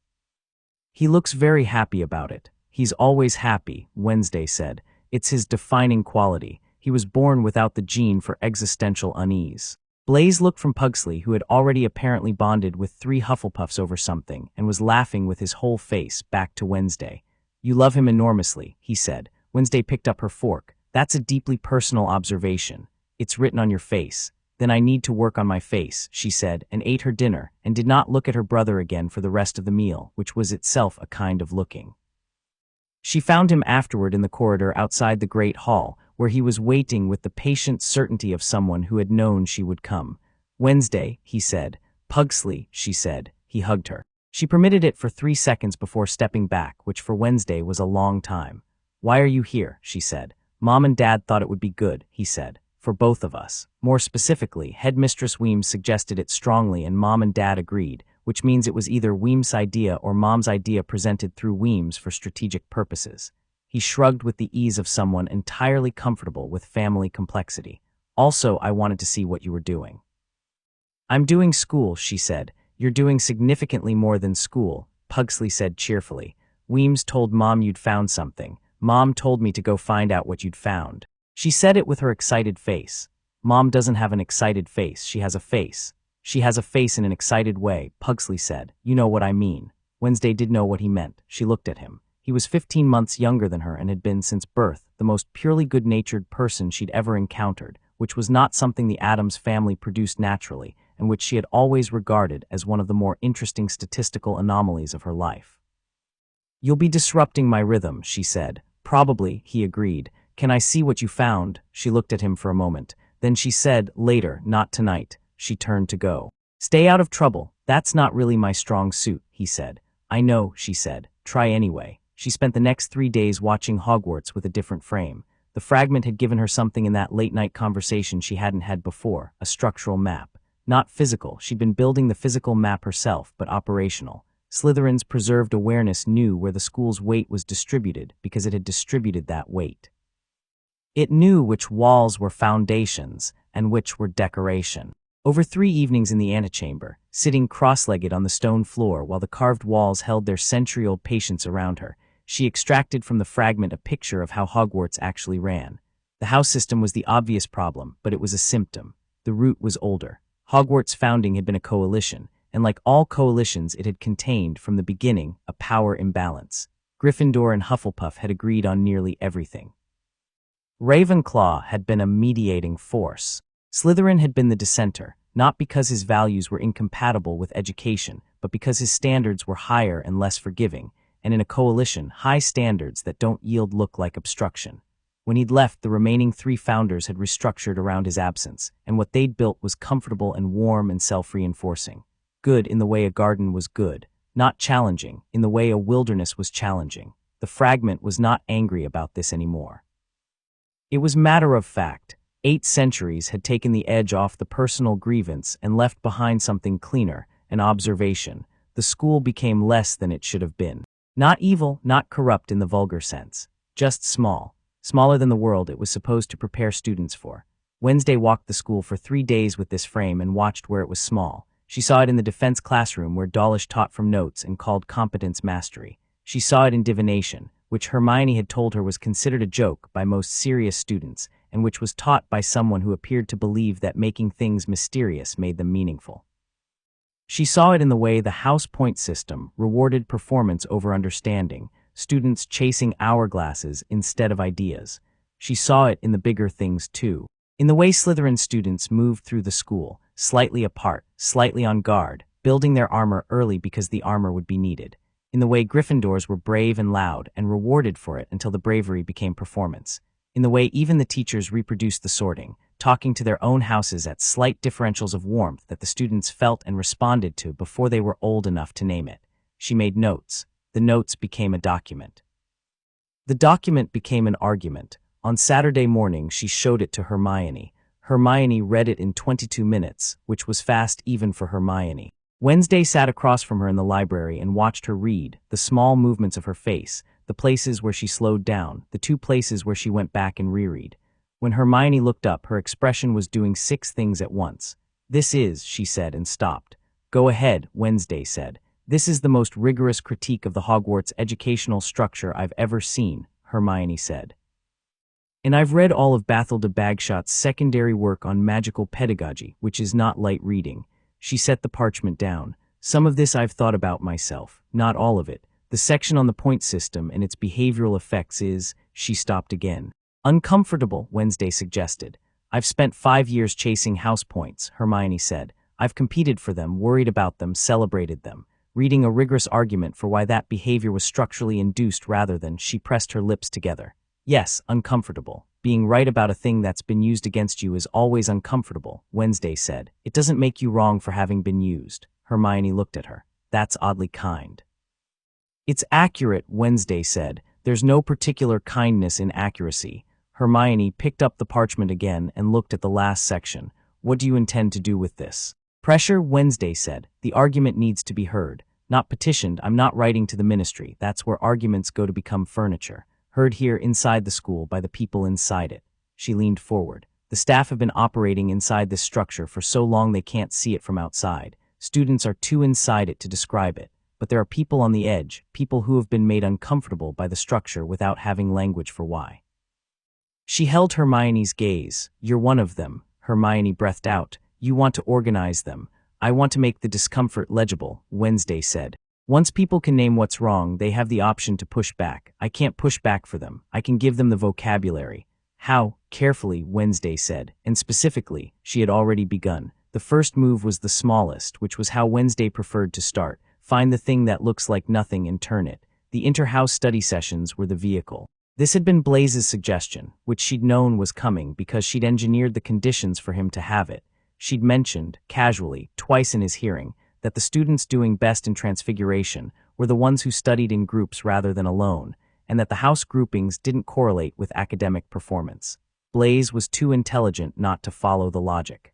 He looks very happy about it." "He's always happy," Wednesday said. "It's his defining quality. He was born without the gene for existential unease." Blaise looked from Pugsley, who had already apparently bonded with 3 Hufflepuffs over something, and was laughing with his whole face, back to Wednesday. "You love him enormously," he said. Wednesday picked up her fork. "That's a deeply personal observation. It's written on your face." "Then I need to work on my face," she said, and ate her dinner, and did not look at her brother again for the rest of the meal, which was itself a kind of looking. She found him afterward in the corridor outside the great hall, where he was waiting with the patient certainty of someone who had known she would come. "Wednesday," he said. "Pugsley," she said. He hugged her. She permitted it for 3 seconds before stepping back, which for Wednesday was a long time. "Why are you here?" she said. "Mom and Dad thought it would be good," he said. "For both of us." More specifically, Headmistress Weems suggested it strongly and Mom and Dad agreed, which means it was either Weems' idea or Mom's idea presented through Weems for strategic purposes. He shrugged with the ease of someone entirely comfortable with family complexity. "Also, I wanted to see what you were doing." "I'm doing school," she said. "You're doing significantly more than school," Pugsley said cheerfully. "Weems told Mom you'd found something. Mom told me to go find out what you'd found." She said it with her excited face. Mom doesn't have an excited face, she has a face. She has a face in an excited way, Pugsley said. You know what I mean. Wednesday did know what he meant. She looked at him. He was 15 months younger than her and had been, since birth, the most purely good-natured person she'd ever encountered, which was not something the Addams family produced naturally, and which she had always regarded as one of the more interesting statistical anomalies of her life. You'll be disrupting my rhythm, she said. Probably, he agreed. Can I see what you found? She looked at him for a moment. Then she said, later, not tonight. She turned to go. Stay out of trouble. That's not really my strong suit, he said. I know, she said. Try anyway. She spent the next 3 days watching Hogwarts with a different frame. The fragment had given her something in that late-night conversation she hadn't had before, a structural map. Not physical, she'd been building the physical map herself, but operational. Slytherin's preserved awareness knew where the school's weight was distributed because it had distributed that weight. It knew which walls were foundations and which were decoration. Over 3 evenings in the antechamber, sitting cross-legged on the stone floor while the carved walls held their century-old patience around her, she extracted from the fragment a picture of how Hogwarts actually ran. The house system was the obvious problem, but it was a symptom. The root was older. Hogwarts' founding had been a coalition, and like all coalitions it had contained, from the beginning, a power imbalance. Gryffindor and Hufflepuff had agreed on nearly everything. Ravenclaw had been a mediating force. Slytherin had been the dissenter, not because his values were incompatible with education, but because his standards were higher and less forgiving, and in a coalition, high standards that don't yield look like obstruction. When he'd left, the remaining 3 founders had restructured around his absence, and what they'd built was comfortable and warm and self-reinforcing. Good in the way a garden was good, not challenging in the way a wilderness was challenging. The fragment was not angry about this anymore. It was matter of fact. 8 centuries had taken the edge off the personal grievance and left behind something cleaner, an observation. The school became less than it should have been. Not evil, not corrupt in the vulgar sense. Just small. Smaller than the world it was supposed to prepare students for. Wednesday walked the school for 3 days with this frame and watched where it was small. She saw it in the defense classroom where Dawlish taught from notes and called competence mastery. She saw it in divination, which Hermione had told her was considered a joke by most serious students, and which was taught by someone who appeared to believe that making things mysterious made them meaningful. She saw it in the way the house point system rewarded performance over understanding, students chasing hourglasses instead of ideas. She saw it in the bigger things too. In the way Slytherin students moved through the school, slightly apart, slightly on guard, building their armor early because the armor would be needed. In the way Gryffindors were brave and loud and rewarded for it until the bravery became performance. In the way even the teachers reproduced the sorting, talking to their own houses at slight differentials of warmth that the students felt and responded to before they were old enough to name it. She made notes. The notes became a document. The document became an argument. On Saturday morning, she showed it to Hermione. Hermione read it in 22 minutes, which was fast even for Hermione. Wednesday sat across from her in the library and watched her read, the small movements of her face, the places where she slowed down, the 2 places where she went back and reread. When Hermione looked up, her expression was doing 6 things at once. This is, she said and stopped. Go ahead, Wednesday said. This is the most rigorous critique of the Hogwarts educational structure I've ever seen, Hermione said. And I've read all of Bathilda Bagshot's secondary work on magical pedagogy, which is not light reading. She set the parchment down. Some of this I've thought about myself, not all of it. The section on the point system and its behavioral effects is, she stopped again. Uncomfortable, Wednesday suggested. I've spent 5 years chasing house points, Hermione said. I've competed for them, worried about them, celebrated them. Reading a rigorous argument for why that behavior was structurally induced rather than, she pressed her lips together. Yes, uncomfortable. Being right about a thing that's been used against you is always uncomfortable, Wednesday said. It doesn't make you wrong for having been used. Hermione looked at her. That's oddly kind. It's accurate, Wednesday said. There's no particular kindness in accuracy. Hermione picked up the parchment again and looked at the last section. What do you intend to do with this? Pressure, Wednesday said. The argument needs to be heard. Not petitioned, I'm not writing to the ministry. That's where arguments go to become furniture. Heard here inside the school by the people inside it. She leaned forward. The staff have been operating inside this structure for so long they can't see it from outside. Students are too inside it to describe it. But there are people on the edge, people who have been made uncomfortable by the structure without having language for why. She held Hermione's gaze. "You're one of them," Hermione breathed out. "You want to organize them. I want to make the discomfort legible," Wednesday said. "Once people can name what's wrong, they have the option to push back. I can't push back for them. I can give them the vocabulary." "How?" Carefully, Wednesday said, and specifically, she had already begun. The first move was the smallest, which was how Wednesday preferred to start. Find the thing that looks like nothing and turn it. The inter-house study sessions were the vehicle. This had been Blaze's suggestion, which she'd known was coming because she'd engineered the conditions for him to have it. She'd mentioned, casually, twice in his hearing, that the students doing best in Transfiguration were the ones who studied in groups rather than alone, and that the house groupings didn't correlate with academic performance. Blaze was too intelligent not to follow the logic.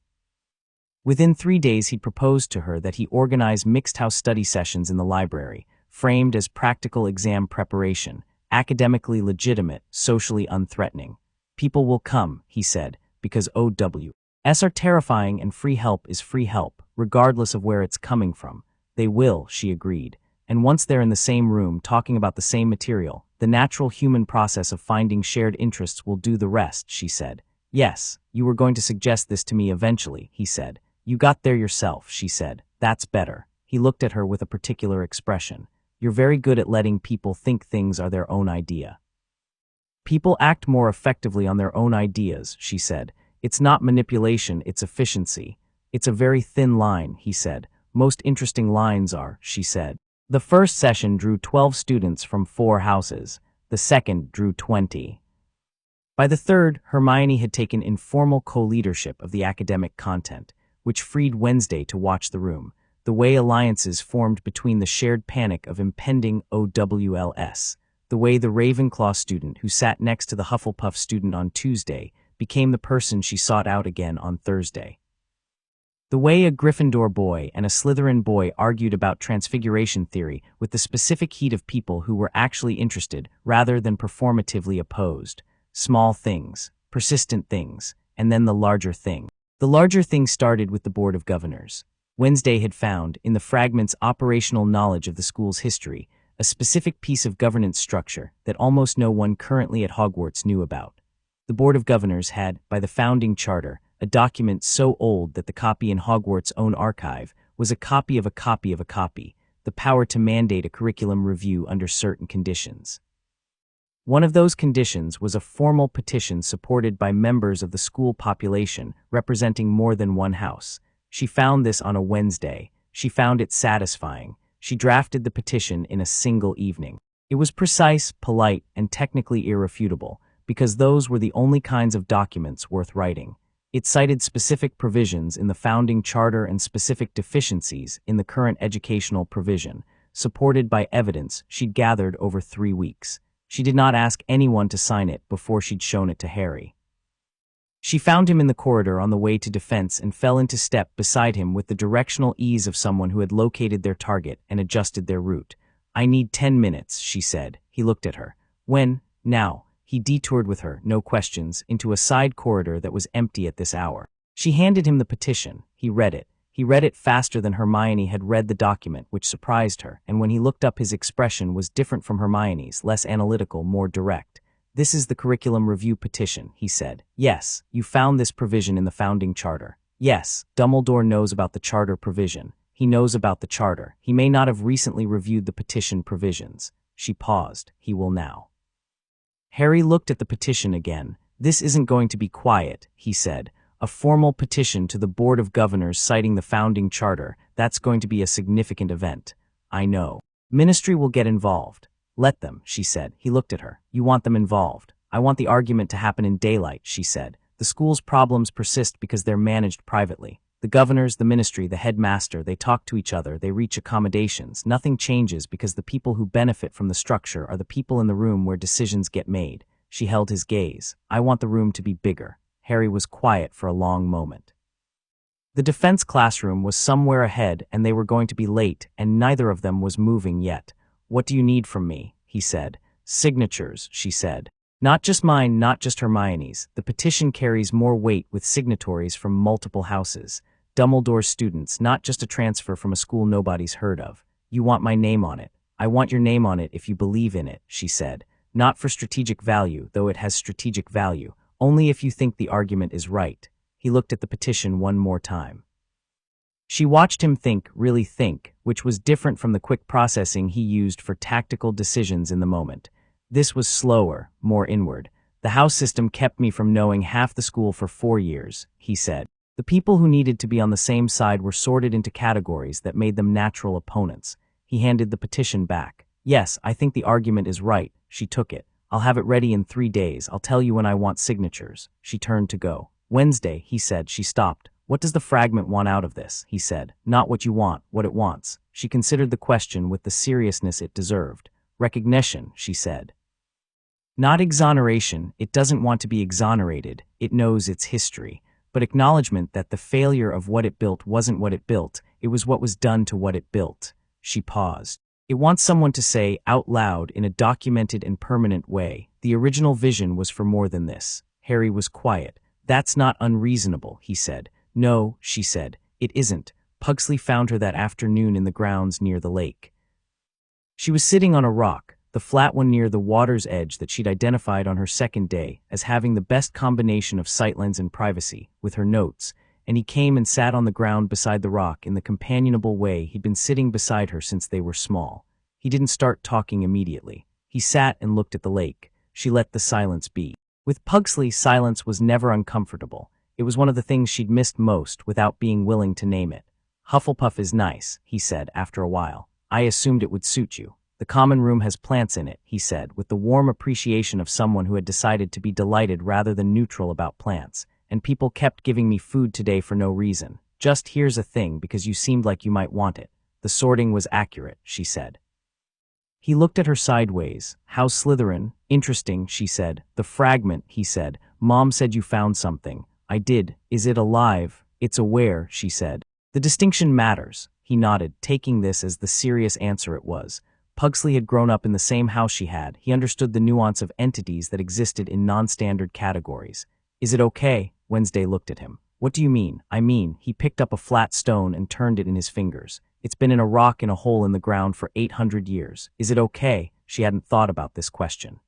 Within 3 days he'd proposed to her that he organize mixed-house study sessions in the library, framed as practical exam preparation, academically legitimate, socially unthreatening. "People will come," he said, "because OWS are terrifying and free help is free help, regardless of where it's coming from." "They will," she agreed. "And once they're in the same room talking about the same material, the natural human process of finding shared interests will do the rest," she said. "Yes, you were going to suggest this to me eventually," he said. "You got there yourself," she said. "That's better." He looked at her with a particular expression. "You're very good at letting people think things are their own idea." "People act more effectively on their own ideas," she said. "It's not manipulation, it's efficiency." "It's a very thin line," he said. "Most interesting lines are," she said. The first session drew 12 students from 4 houses. The second drew 20. By the third, Hermione had taken informal co-leadership of the academic content, which freed Wednesday to watch the room, the way alliances formed between the shared panic of impending OWLS, the way the Ravenclaw student who sat next to the Hufflepuff student on Tuesday became the person she sought out again on Thursday. The way a Gryffindor boy and a Slytherin boy argued about transfiguration theory with the specific heat of people who were actually interested rather than performatively opposed. Small things, persistent things, and then the larger thing. The larger thing started with the Board of Governors. Wednesday had found, in the fragment's operational knowledge of the school's history, a specific piece of governance structure that almost no one currently at Hogwarts knew about. The Board of Governors had, by the founding charter, a document so old that the copy in Hogwarts' own archive was a copy of a copy of a copy, the power to mandate a curriculum review under certain conditions. One of those conditions was a formal petition supported by members of the school population representing more than one house. She found this on a Wednesday. She found it satisfying. She drafted the petition in a single evening. It was precise, polite, and technically irrefutable, because those were the only kinds of documents worth writing. It cited specific provisions in the founding charter and specific deficiencies in the current educational provision, supported by evidence she'd gathered over 3 weeks. She did not ask anyone to sign it before she'd shown it to Harry. She found him in the corridor on the way to defense and fell into step beside him with the directional ease of someone who had located their target and adjusted their route. "I need 10 minutes, she said. He looked at her. "When?" "Now." He detoured with her, no questions, into a side corridor that was empty at this hour. She handed him the petition. He read it. He read it faster than Hermione had read the document, which surprised her, and when he looked up his expression was different from Hermione's, less analytical, more direct. "This is the curriculum review petition," he said. "Yes, you found this provision in the founding charter. Yes, Dumbledore knows about the charter provision. He knows about the charter. He may not have recently reviewed the petition provisions." She paused. "He will now." Harry looked at the petition again. "This isn't going to be quiet," he said. "A formal petition to the Board of Governors citing the founding charter. That's going to be a significant event." "I know. Ministry will get involved." "Let them," she said. He looked at her. "You want them involved." "I want the argument to happen in daylight," she said. "The school's problems persist because they're managed privately. The governors, the ministry, the headmaster, they talk to each other, they reach accommodations. Nothing changes because the people who benefit from the structure are the people in the room where decisions get made." She held his gaze. "I want the room to be bigger." Harry was quiet for a long moment. The defense classroom was somewhere ahead and they were going to be late, and neither of them was moving yet. "What do you need from me?" he said. "Signatures," she said. "Not just mine, not just Hermione's. The petition carries more weight with signatories from multiple houses. Dumbledore's students, not just a transfer from a school nobody's heard of. You want my name on it. I want your name on it if you believe in it," she said. Not for strategic value, though it has strategic value, only if you think the argument is right. He looked at the petition one more time. She watched him think, really think, which was different from the quick processing he used for tactical decisions in the moment. This was slower, more inward. The house system kept me from knowing half the school for 4 years, he said. The people who needed to be on the same side were sorted into categories that made them natural opponents. He handed the petition back. Yes, I think the argument is right. She took it. I'll have it ready in 3 days. I'll tell you when I want signatures. She turned to go. Wednesday, he said. She stopped. What does the fragment want out of this? He said. Not what you want, what it wants. She considered the question with the seriousness it deserved. Recognition, she said. Not exoneration. It doesn't want to be exonerated. It knows its history. But acknowledgement that the failure of what it built wasn't what it built. It was what was done to what it built. She paused. It wants someone to say out loud in a documented and permanent way. The original vision was for more than this. Harry was quiet. That's not unreasonable, he said. No, she said. It isn't. Pugsley found her that afternoon in the grounds near the lake. She was sitting on a rock, the flat one near the water's edge that she'd identified on her second day as having the best combination of sightlines and privacy, with her notes, and he came and sat on the ground beside the rock in the companionable way he'd been sitting beside her since they were small. He didn't start talking immediately. He sat and looked at the lake. She let the silence be. With Pugsley, silence was never uncomfortable. It was one of the things she'd missed most without being willing to name it. Hufflepuff is nice, he said after a while. I assumed it would suit you. The common room has plants in it, he said, with the warm appreciation of someone who had decided to be delighted rather than neutral about plants. And people kept giving me food today for no reason. Just here's a thing because you seemed like you might want it. The sorting was accurate, she said. He looked at her sideways. How's Slytherin? Interesting, she said. The fragment, he said. Mom said you found something. I did. Is it alive? It's aware, she said. The distinction matters. He nodded, taking this as the serious answer it was. Pugsley had grown up in the same house she had. He understood the nuance of entities that existed in non-standard categories. Is it okay? Wednesday looked at him. What do you mean? I mean, he picked up a flat stone and turned it in his fingers. It's been in a rock in a hole in the ground for 800 years. Is it okay? She hadn't thought about this question.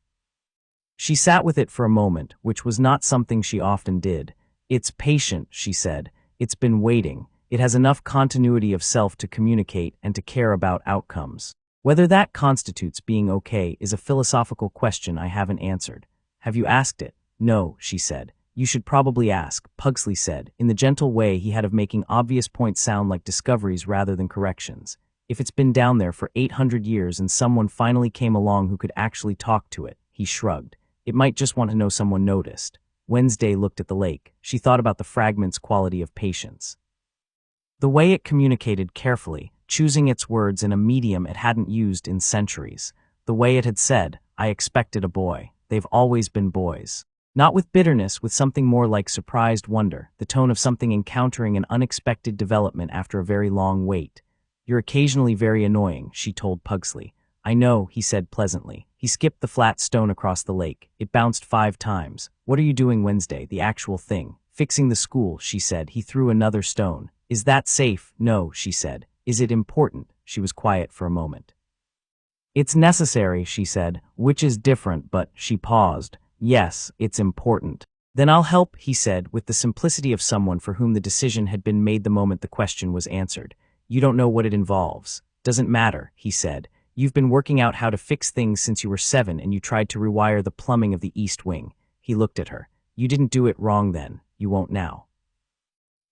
She sat with it for a moment, which was not something she often did. It's patient, she said. It's been waiting. It has enough continuity of self to communicate and to care about outcomes. Whether that constitutes being okay is a philosophical question I haven't answered. Have you asked it? No, she said. You should probably ask, Pugsley said, in the gentle way he had of making obvious points sound like discoveries rather than corrections. If it's been down there for 800 years and someone finally came along who could actually talk to it, he shrugged. It might just want to know someone noticed. Wednesday looked at the lake. She thought about the fragment's quality of patience. The way it communicated carefully, choosing its words in a medium it hadn't used in centuries. The way it had said, I expected a boy. They've always been boys. Not with bitterness, with something more like surprised wonder, the tone of something encountering an unexpected development after a very long wait. You're occasionally very annoying, she told Pugsley. I know, he said pleasantly. He skipped the flat stone across the lake. It bounced 5 times. What are you doing Wednesday? The actual thing. Fixing the school, she said. He threw another stone. Is that safe? No, she said. Is it important? She was quiet for a moment. It's necessary, she said, which is different, but she paused. Yes, it's important. Then I'll help, he said, with the simplicity of someone for whom the decision had been made the moment the question was answered. You don't know what it involves. Doesn't matter, he said. You've been working out how to fix things since you were 7 and you tried to rewire the plumbing of the East Wing. He looked at her. You didn't do it wrong then. You won't now.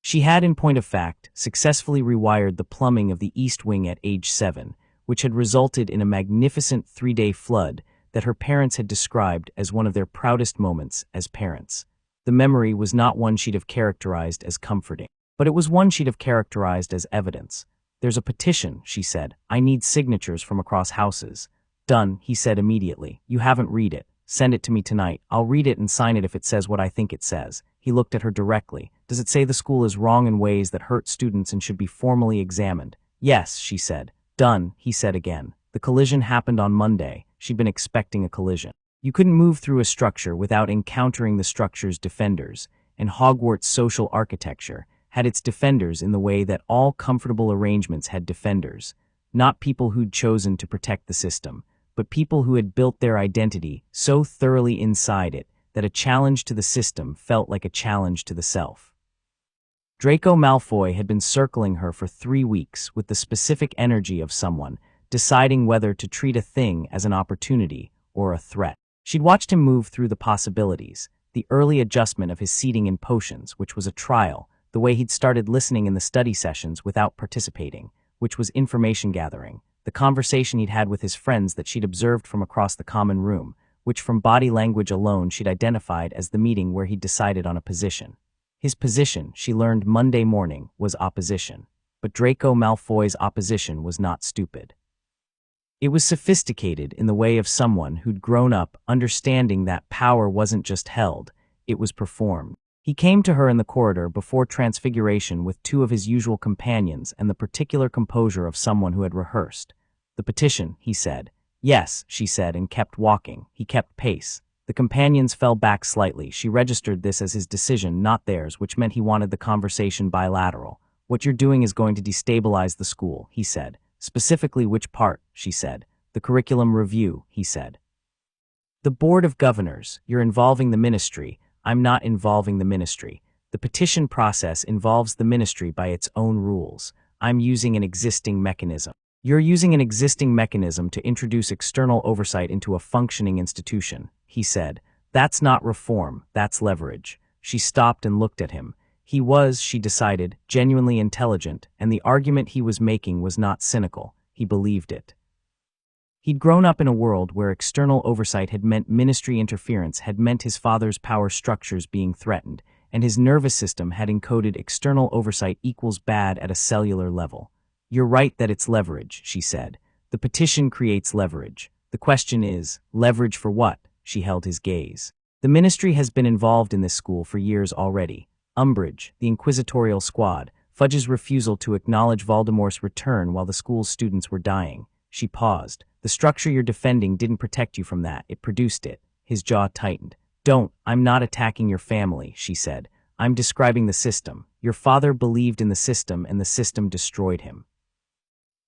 She had, in point of fact, successfully rewired the plumbing of the East Wing at age 7, which had resulted in a magnificent 3-day flood that her parents had described as one of their proudest moments as parents. The memory was not one she'd have characterized as comforting, but it was one she'd have characterized as evidence. There's a petition, she said. I need signatures from across houses. Done, he said immediately. You haven't read it. Send it to me tonight. I'll read it and sign it if it says what I think it says. He looked at her directly. Does it say the school is wrong in ways that hurt students and should be formally examined? Yes, she said. Done, he said again. The collision happened on Monday. She'd been expecting a collision. You couldn't move through a structure without encountering the structure's defenders, and Hogwarts' social architecture had its defenders in the way that all comfortable arrangements had defenders, not people who'd chosen to protect the system, but people who had built their identity so thoroughly inside it that a challenge to the system felt like a challenge to the self. Draco Malfoy had been circling her for 3 weeks with the specific energy of someone deciding whether to treat a thing as an opportunity or a threat. She'd watched him move through the possibilities, the early adjustment of his seating in potions, which was a trial, the way he'd started listening in the study sessions without participating, which was information gathering, the conversation he'd had with his friends that she'd observed from across the common room, which from body language alone she'd identified as the meeting where he'd decided on a position. His position, she learned Monday morning, was opposition. But Draco Malfoy's opposition was not stupid. It was sophisticated in the way of someone who'd grown up understanding that power wasn't just held, it was performed. He came to her in the corridor before Transfiguration with 2 of his usual companions and the particular composure of someone who had rehearsed. "The petition," he said. "Yes," she said, and kept walking. He kept pace. The companions fell back slightly. She registered this as his decision, not theirs, which meant he wanted the conversation bilateral. "What you're doing is going to destabilize the school," he said. "Specifically which part?" she said. "The curriculum review," he said. "The Board of Governors. You're involving the ministry. I'm not involving the ministry. The petition process involves the ministry by its own rules. I'm using an existing mechanism. You're using an existing mechanism to introduce external oversight into a functioning institution," he said. "That's not reform, that's leverage." She stopped and looked at him. He was, she decided, genuinely intelligent, and the argument he was making was not cynical. He believed it. He'd grown up in a world where external oversight had meant ministry interference, had meant his father's power structures being threatened, and his nervous system had encoded external oversight equals bad at a cellular level. "You're right that it's leverage," she said. "The petition creates leverage. The question is, leverage for what?" She held his gaze. "The ministry has been involved in this school for years already. Umbridge, the inquisitorial squad, Fudge's refusal to acknowledge Voldemort's return while the school's students were dying." She paused. "The structure you're defending didn't protect you from that, it produced it." His jaw tightened. I'm not attacking your family," she said. "I'm describing the system. Your father believed in the system and the system destroyed him.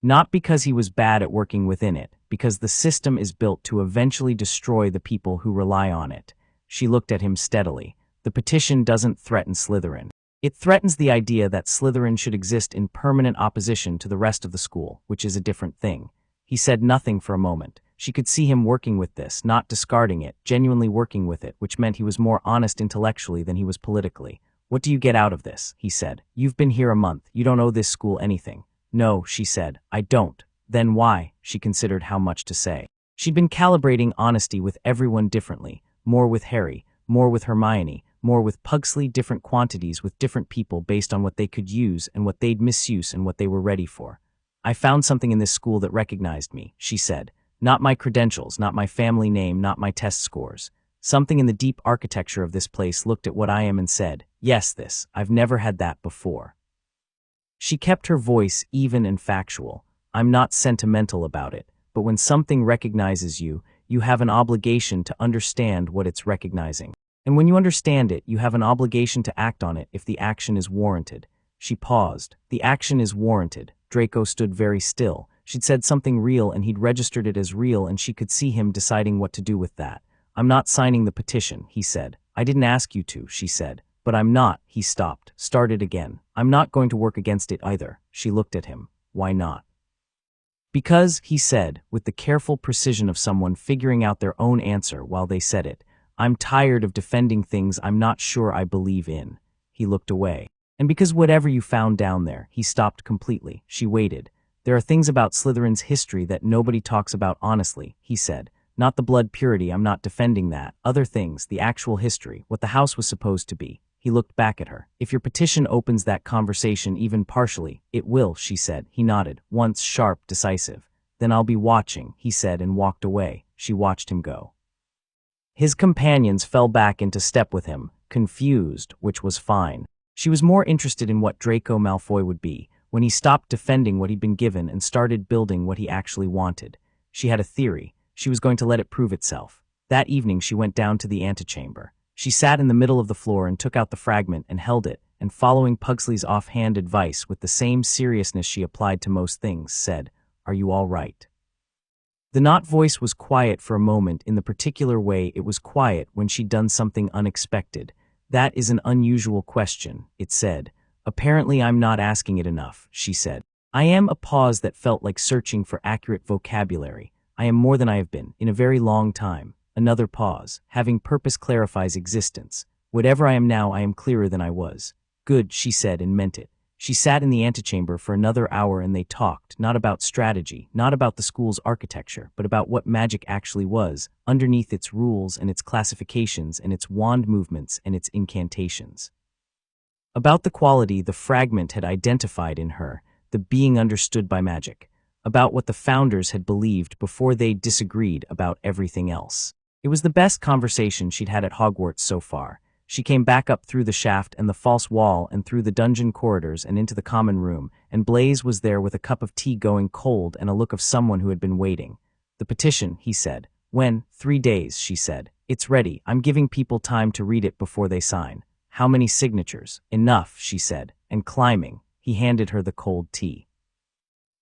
Not because he was bad at working within it, because the system is built to eventually destroy the people who rely on it." She looked at him steadily. "The petition doesn't threaten Slytherin. It threatens the idea that Slytherin should exist in permanent opposition to the rest of the school, which is a different thing." He said nothing for a moment. She could see him working with this, not discarding it, genuinely working with it, which meant he was more honest intellectually than he was politically. "What do you get out of this?" he said. "You've been here a month. You don't owe this school anything." "No," she said. "I don't." "Then why?" She considered how much to say. She'd been calibrating honesty with everyone differently, more with Harry, more with Hermione, more with Pugsley, different quantities with different people based on what they could use and what they'd misuse and what they were ready for. "I found something in this school that recognized me," she said. "Not my credentials, not my family name, not my test scores. Something in the deep architecture of this place looked at what I am and said, yes, this, I've never had that before." She kept her voice even and factual. "I'm not sentimental about it, but when something recognizes you, you have an obligation to understand what it's recognizing. And when you understand it, you have an obligation to act on it if the action is warranted." She paused. "The action is warranted." Draco stood very still. She'd said something real and he'd registered it as real, and she could see him deciding what to do with that. "I'm not signing the petition," he said. "I didn't ask you to," she said. "But I'm not." He stopped, started again. "I'm not going to work against it either." She looked at him. "Why not?" "Because," he said, with the careful precision of someone figuring out their own answer while they said it, "I'm tired of defending things I'm not sure I believe in." He looked away. "And because whatever you found down there," he stopped completely. She waited. "There are things about Slytherin's history that nobody talks about honestly," he said. "Not the blood purity, I'm not defending that. Other things, the actual history, what the house was supposed to be." He looked back at her. "If your petition opens that conversation even partially, it will," she said. He nodded, once sharp, decisive. "Then I'll be watching," he said, and walked away. She watched him go. His companions fell back into step with him, confused, which was fine. She was more interested in what Draco Malfoy would be, when he stopped defending what he'd been given and started building what he actually wanted. She had a theory. She was going to let it prove itself. That evening she went down to the antechamber. She sat in the middle of the floor and took out the fragment and held it, and following Pugsley's offhand advice with the same seriousness she applied to most things, said, "Are you all right?" The not voice was quiet for a moment in the particular way it was quiet when she'd done something unexpected. That is an unusual question, it said. Apparently I'm not asking it enough, she said. I am. A pause that felt like searching for accurate vocabulary. I am more than I have been, in a very long time. Another pause. Having purpose clarifies existence. Whatever I am now, I am clearer than I was. Good, she said and meant it. She sat in the antechamber for another hour and they talked, not about strategy, not about the school's architecture, but about what magic actually was, underneath its rules and its classifications and its wand movements and its incantations. About the quality the fragment had identified in her, the being understood by magic. About what the founders had believed before they disagreed about everything else. It was the best conversation she'd had at Hogwarts so far. She came back up through the shaft and the false wall and through the dungeon corridors and into the common room, and Blaise was there with a cup of tea going cold and a look of someone who had been waiting. The petition, he said. When? 3 days, she said. It's ready. I'm giving people time to read it before they sign. How many signatures? Enough, she said, and climbing, he handed her the cold tea.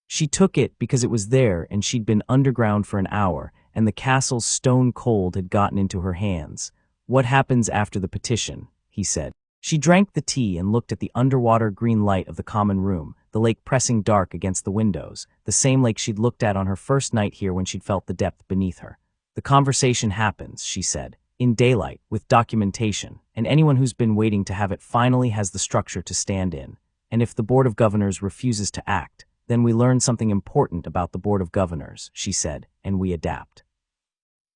She took it because it was there and she'd been underground for an hour, and the castle's stone cold had gotten into her hands. What happens after the petition? He said. She drank the tea and looked at the underwater green light of the common room, the lake pressing dark against the windows, the same lake she'd looked at on her first night here when she'd felt the depth beneath her. The conversation happens, she said, in daylight, with documentation, and anyone who's been waiting to have it finally has the structure to stand in. And if the Board of Governors refuses to act, then we learn something important about the Board of Governors, she said, and we adapt.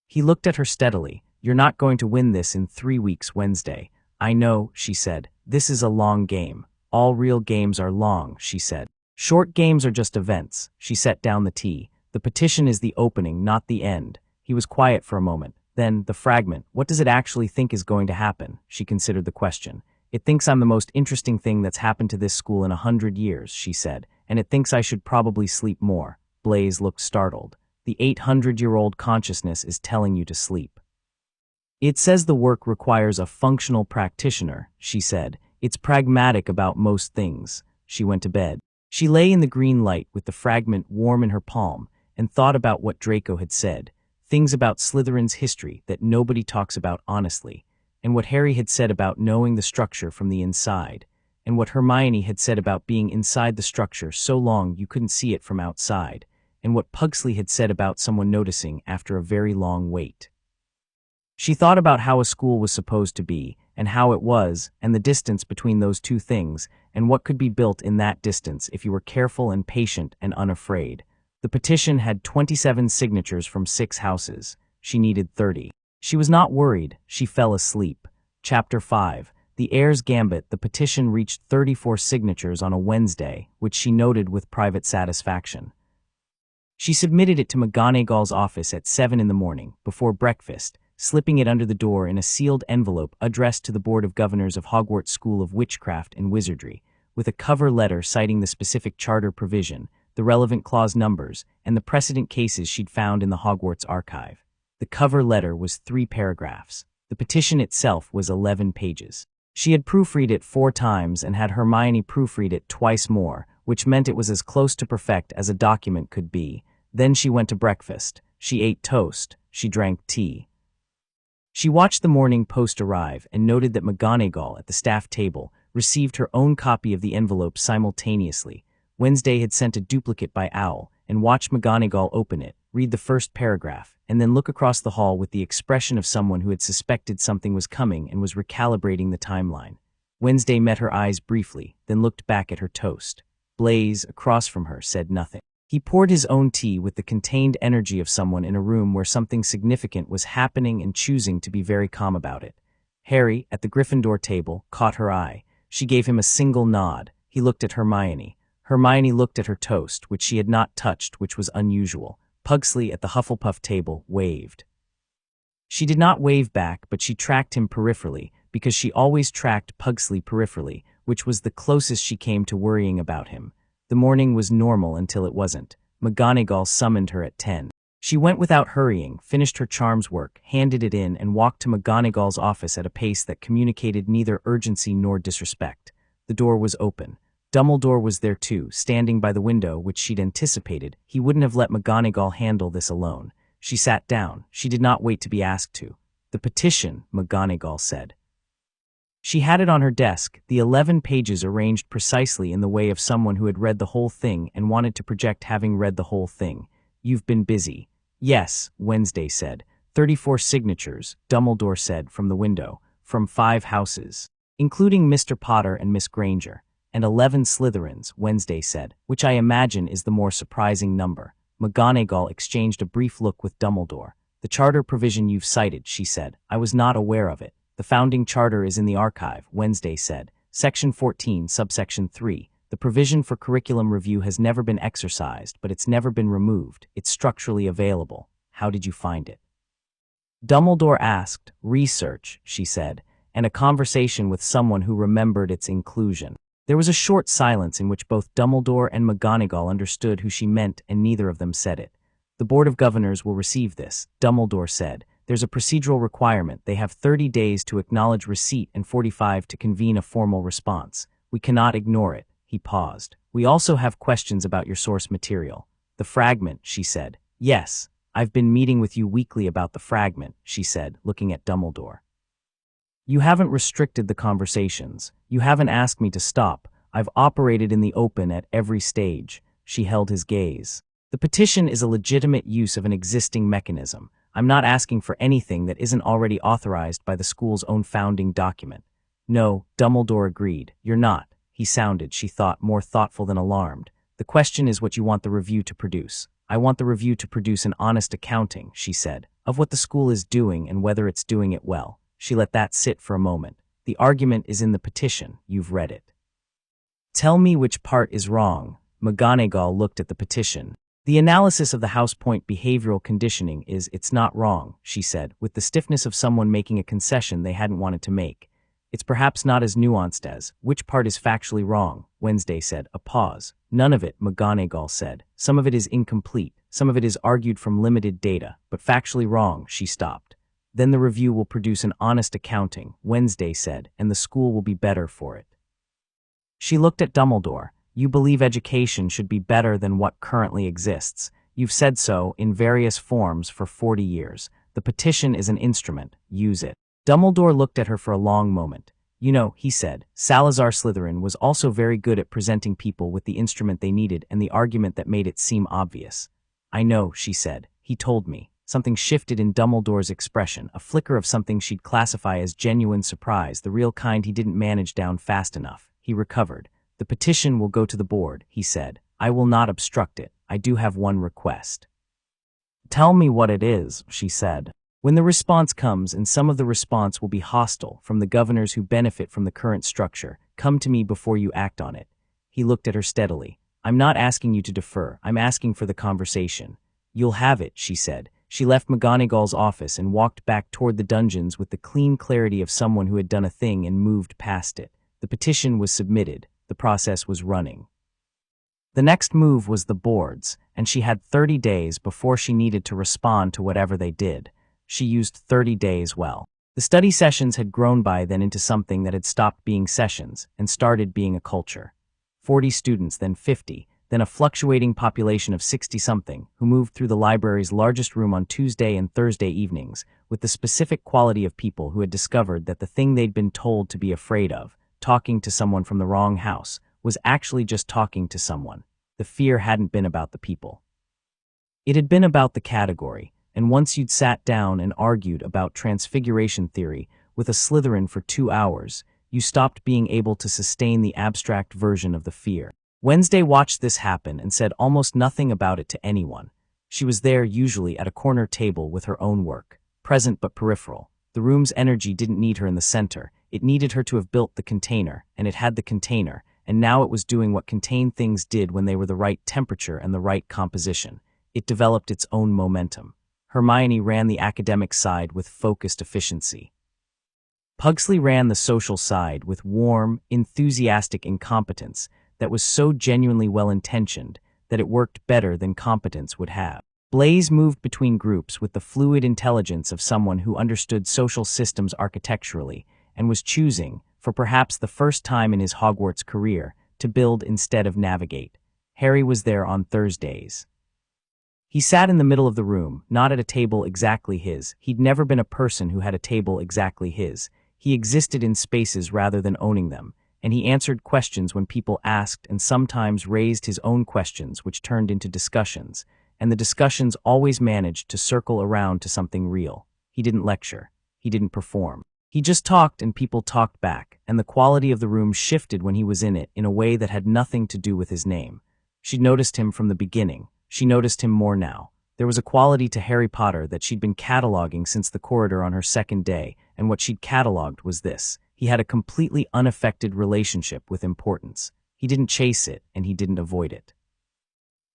He looked at her steadily. You're not going to win this in 3 weeks Wednesday. I know, she said. This is a long game. All real games are long, she said. Short games are just events. She set down the tea. The petition is the opening, not the end. He was quiet for a moment. Then, the fragment. What does it actually think is going to happen? She considered the question. It thinks I'm the most interesting thing that's happened to this school in 100 years, she said, and it thinks I should probably sleep more. Blaise looked startled. The 800-year-old consciousness is telling you to sleep. It says the work requires a functional practitioner, she said. It's pragmatic about most things. She went to bed. She lay in the green light with the fragment warm in her palm and thought about what Draco had said, things about Slytherin's history that nobody talks about honestly, and what Harry had said about knowing the structure from the inside, and what Hermione had said about being inside the structure so long you couldn't see it from outside, and what Pugsley had said about someone noticing after a very long wait. She thought about how a school was supposed to be, and how it was, and the distance between those two things, and what could be built in that distance if you were careful and patient and unafraid. The petition had 27 signatures from 6 houses. She needed 30. She was not worried. She fell asleep. Chapter 5. The Heir's Gambit. The petition reached 34 signatures on a Wednesday, which she noted with private satisfaction. She submitted it to McGonagall's office at 7 in the morning, before breakfast, slipping it under the door in a sealed envelope addressed to the Board of Governors of Hogwarts School of Witchcraft and Wizardry, with a cover letter citing the specific charter provision, the relevant clause numbers, and the precedent cases she'd found in the Hogwarts archive. The cover letter was 3 paragraphs. The petition itself was 11 pages. She had proofread it 4 times and had Hermione proofread it twice more, which meant it was as close to perfect as a document could be. Then she went to breakfast. She ate toast. She drank tea. She watched the Morning Post arrive and noted that McGonagall, at the staff table, received her own copy of the envelope simultaneously. Wednesday had sent a duplicate by Owl, and watched McGonagall open it, read the first paragraph, and then look across the hall with the expression of someone who had suspected something was coming and was recalibrating the timeline. Wednesday met her eyes briefly, then looked back at her toast. Blaise, across from her, said nothing. He poured his own tea with the contained energy of someone in a room where something significant was happening and choosing to be very calm about it. Harry, at the Gryffindor table, caught her eye. She gave him a single nod. He looked at Hermione. Hermione looked at her toast, which she had not touched, which was unusual. Pugsley, at the Hufflepuff table, waved. She did not wave back, but she tracked him peripherally, because she always tracked Pugsley peripherally, which was the closest she came to worrying about him. The morning was normal until it wasn't. McGonagall summoned her at 10. She went without hurrying, finished her charms work, handed it in, and walked to McGonagall's office at a pace that communicated neither urgency nor disrespect. The door was open. Dumbledore was there too, standing by the window, which she'd anticipated. He wouldn't have let McGonagall handle this alone. She sat down. She did not wait to be asked to. "The petition," McGonagall said. She had it on her desk, the 11 pages arranged precisely in the way of someone who had read the whole thing and wanted to project having read the whole thing. "You've been busy." "Yes," Wednesday said. 34 signatures, Dumbledore said from the window, "from 5 houses, including Mr. Potter and Miss Granger. And 11 Slytherins," Wednesday said, "which I imagine is the more surprising number." McGonagall exchanged a brief look with Dumbledore. "The charter provision you've cited," she said. "I was not aware of it." "The founding charter is in the archive," Wednesday said. "Section 14, subsection 3. The provision for curriculum review has never been exercised, but it's never been removed. It's structurally available. How did you find it?" Dumbledore asked. "Research," she said, "and a conversation with someone who remembered its inclusion." There was a short silence in which both Dumbledore and McGonagall understood who she meant, and neither of them said it. "The Board of Governors will receive this," Dumbledore said. "There's a procedural requirement. They have 30 days to acknowledge receipt and 45 to convene a formal response. We cannot ignore it." He paused. "We also have questions about your source material." "The fragment," she said. "Yes, I've been meeting with you weekly about the fragment," she said, looking at Dumbledore. "You haven't restricted the conversations. You haven't asked me to stop. I've operated in the open at every stage." She held his gaze. "The petition is a legitimate use of an existing mechanism. I'm not asking for anything that isn't already authorized by the school's own founding document." "No," Dumbledore agreed. "You're not." He sounded, she thought, more thoughtful than alarmed. "The question is what you want the review to produce." "I want the review to produce an honest accounting," she said, "of what the school is doing and whether it's doing it well." She let that sit for a moment. "The argument is in the petition. You've read it." "Tell me which part is wrong." McGonagall looked at the petition. "The analysis of the House Point behavioral conditioning is it's not wrong," she said, with the stiffness of someone making a concession they hadn't wanted to make. "It's perhaps not as nuanced as, which part is factually wrong," Wednesday said. A pause. "None of it," McGonagall said. "Some of it is incomplete. Some of it is argued from limited data, but factually wrong." She stopped. "Then the review will produce an honest accounting," Wednesday said, "and the school will be better for it." She looked at Dumbledore. "You believe education should be better than what currently exists. You've said so, in various forms, for 40 years. The petition is an instrument. Use it." Dumbledore looked at her for a long moment. "You know," he said, "Salazar Slytherin was also very good at presenting people with the instrument they needed and the argument that made it seem obvious." "I know," she said. "He told me." Something shifted in Dumbledore's expression, a flicker of something she'd classify as genuine surprise, the real kind he didn't manage down fast enough. He recovered. "The petition will go to the board," he said. "I will not obstruct it. I do have one request." "Tell me what it is," she said. "When the response comes, and some of the response will be hostile, from the governors who benefit from the current structure, come to me before you act on it." He looked at her steadily. "I'm not asking you to defer. I'm asking for the conversation." "You'll have it," she said. She left McGonagall's office and walked back toward the dungeons with the clean clarity of someone who had done a thing and moved past it. The petition was submitted. The process was running. The next move was the boards, and she had 30 days before she needed to respond to whatever they did. She used 30 days well. The study sessions had grown by then into something that had stopped being sessions and started being a culture. 40 students, then 50, then a fluctuating population of 60-something who moved through the library's largest room on Tuesday and Thursday evenings with the specific quality of people who had discovered that the thing they'd been told to be afraid of, talking to someone from the wrong house, was actually just talking to someone. The fear hadn't been about the people. It had been about the category, and once you'd sat down and argued about transfiguration theory with a Slytherin for 2 hours, you stopped being able to sustain the abstract version of the fear. Wednesday watched this happen and said almost nothing about it to anyone. She was there usually at a corner table with her own work, present but peripheral. The room's energy didn't need her in the center. It needed her to have built the container, and it had the container, and now it was doing what contained things did when they were the right temperature and the right composition. It developed its own momentum. Hermione ran the academic side with focused efficiency. Pugsley ran the social side with warm, enthusiastic incompetence that was so genuinely well-intentioned that it worked better than competence would have. Blaise moved between groups with the fluid intelligence of someone who understood social systems architecturally and was choosing, for perhaps the first time in his Hogwarts career, to build instead of navigate. Harry was there on Thursdays. He sat in the middle of the room, not at a table exactly his. He'd never been a person who had a table exactly his. He existed in spaces rather than owning them, and he answered questions when people asked and sometimes raised his own questions, which turned into discussions, and the discussions always managed to circle around to something real. He didn't lecture. He didn't perform. He just talked and people talked back, and the quality of the room shifted when he was in it in a way that had nothing to do with his name. She'd noticed him from the beginning. She noticed him more now. There was a quality to Harry Potter that she'd been cataloging since the corridor on her second day, and what she'd cataloged was this. He had a completely unaffected relationship with importance. He didn't chase it, and he didn't avoid it.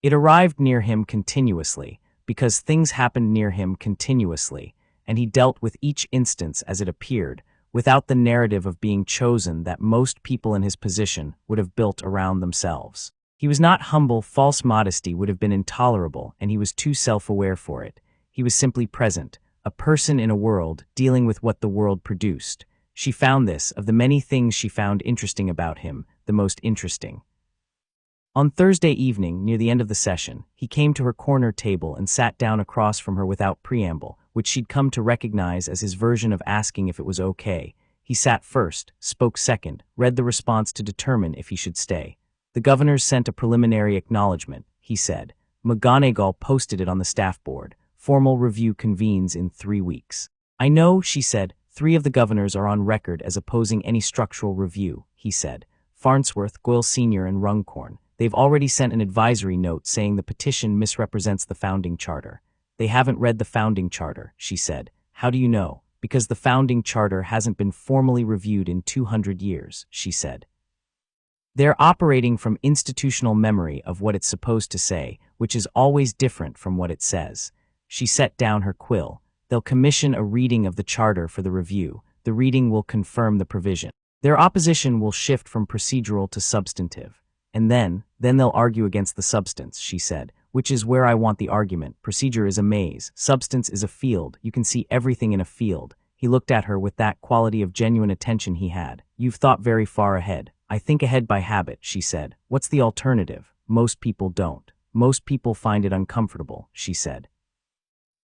It arrived near him continuously, because things happened near him continuously, and he dealt with each instance as it appeared, without the narrative of being chosen that most people in his position would have built around themselves. He was not humble. False modesty would have been intolerable, and he was too self-aware for it. He was simply present, a person in a world dealing with what the world produced. She found this, of the many things she found interesting about him, the most interesting. On Thursday evening, near the end of the session, he came to her corner table and sat down across from her without preamble, which she'd come to recognize as his version of asking if it was okay. He sat first, spoke second, read the response to determine if he should stay. The governors sent a preliminary acknowledgement, he said. McGonagall posted it on the staff board. Formal review convenes in 3 weeks. I know, she said. 3 of the governors are on record as opposing any structural review, he said. Farnsworth, Goyle Sr. and Runcorn. They've already sent an advisory note saying the petition misrepresents the founding charter. They haven't read the founding charter, she said. How do you know? Because the founding charter hasn't been formally reviewed in 200 years, she said. They're operating from institutional memory of what it's supposed to say, which is always different from what it says. She set down her quill. They'll commission a reading of the charter for the review. The reading will confirm the provision. Their opposition will shift from procedural to substantive. And then they'll argue against the substance, she said, which is where I want the argument. Procedure is a maze. Substance is a field. You can see everything in a field. He looked at her with that quality of genuine attention he had. You've thought very far ahead. I think ahead by habit, she said. What's the alternative? Most people don't. Most people find it uncomfortable, she said.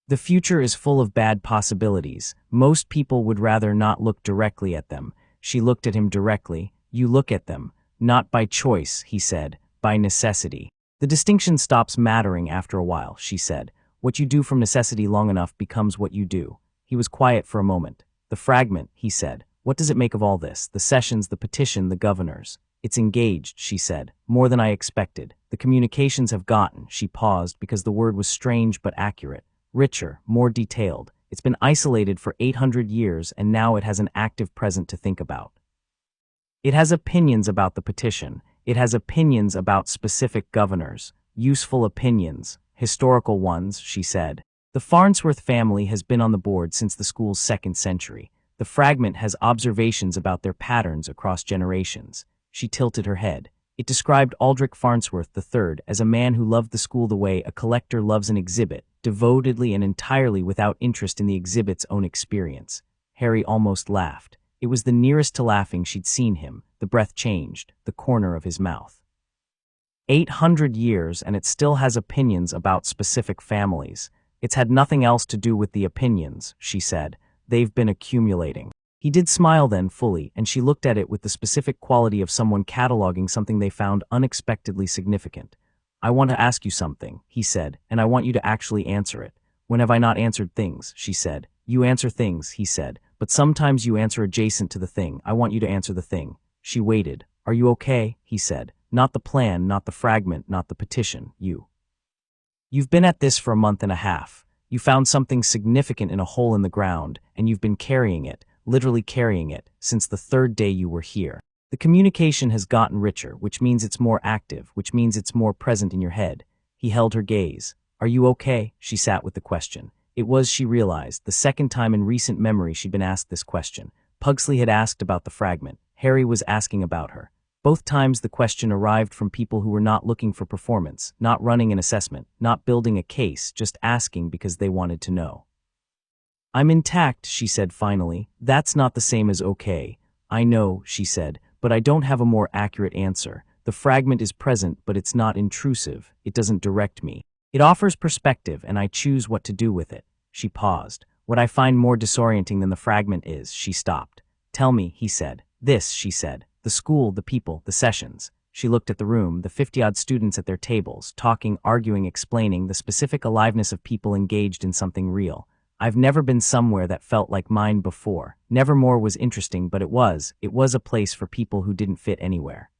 The future is full of bad possibilities. Most people would rather not look directly at them. She looked at him directly. You look at them. Not by choice, he said, by necessity. The distinction stops mattering after a while, she said. What you do from necessity long enough becomes what you do. He was quiet for a moment. The fragment, he said. What does it make of all this? The sessions, the petition, the governors. It's engaged, she said. More than I expected. The communications have gotten, she paused because the word was strange but accurate. Richer, more detailed. It's been isolated for 800 years and now it has an active present to think about. It has opinions about the petition. It has opinions about specific governors. Useful opinions. Historical ones, she said. The Farnsworth family has been on the board since the school's 2nd century. The fragment has observations about their patterns across generations. She tilted her head. It described Aldrich Farnsworth III as a man who loved the school the way a collector loves an exhibit, devotedly and entirely without interest in the exhibit's own experience. Harry almost laughed. It was the nearest to laughing she'd seen him. The breath changed, the corner of his mouth. 800 years and it still has opinions about specific families. It's had nothing else to do with the opinions, she said. They've been accumulating. He did smile then fully, and she looked at it with the specific quality of someone cataloging something they found unexpectedly significant. I want to ask you something, he said, and I want you to actually answer it. When have I not answered things, she said. You answer things, he said, but sometimes you answer adjacent to the thing. I want you to answer the thing. She waited. Are you okay, he said. Not the plan, not the fragment, not the petition, you. You've been at this for a month and a half. You found something significant in a hole in the ground, and you've been carrying it, literally carrying it, since the 3rd day you were here. The communication has gotten richer, which means it's more active, which means it's more present in your head. He held her gaze. Are you okay? She sat with the question. It was, she realized, the 2nd time in recent memory she'd been asked this question. Pugsley had asked about the fragment. Harry was asking about her. Both times the question arrived from people who were not looking for performance, not running an assessment, not building a case, just asking because they wanted to know. I'm intact, she said finally. That's not the same as okay. I know, she said, but I don't have a more accurate answer. The fragment is present, but it's not intrusive. It doesn't direct me. It offers perspective, and I choose what to do with it. She paused. What I find more disorienting than the fragment is, she stopped. Tell me, he said. This, she said. The school, the people, the sessions. She looked at the room, the 50-odd students at their tables, talking, arguing, explaining, the specific aliveness of people engaged in something real. I've never been somewhere that felt like mine before. Nevermore was interesting, but it was a place for people who didn't fit anywhere.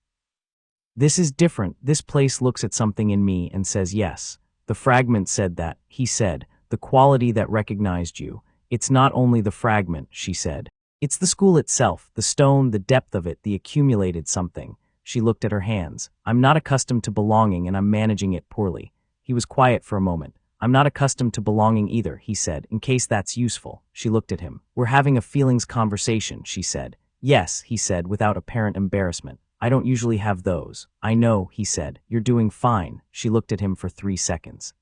This is different. This place looks at something in me and says yes. The fragment said that. He said, the quality that recognized you. It's not only the fragment, she said. It's the school itself, the stone, the depth of it, the accumulated something. She looked at her hands. I'm not accustomed to belonging, and I'm managing it poorly. He was quiet for a moment. I'm not accustomed to belonging either, he said, in case that's useful. She looked at him. We're having a feelings conversation, she said. Yes, he said, without apparent embarrassment. I don't usually have those. I know, he said. You're doing fine. She looked at him for 3 seconds.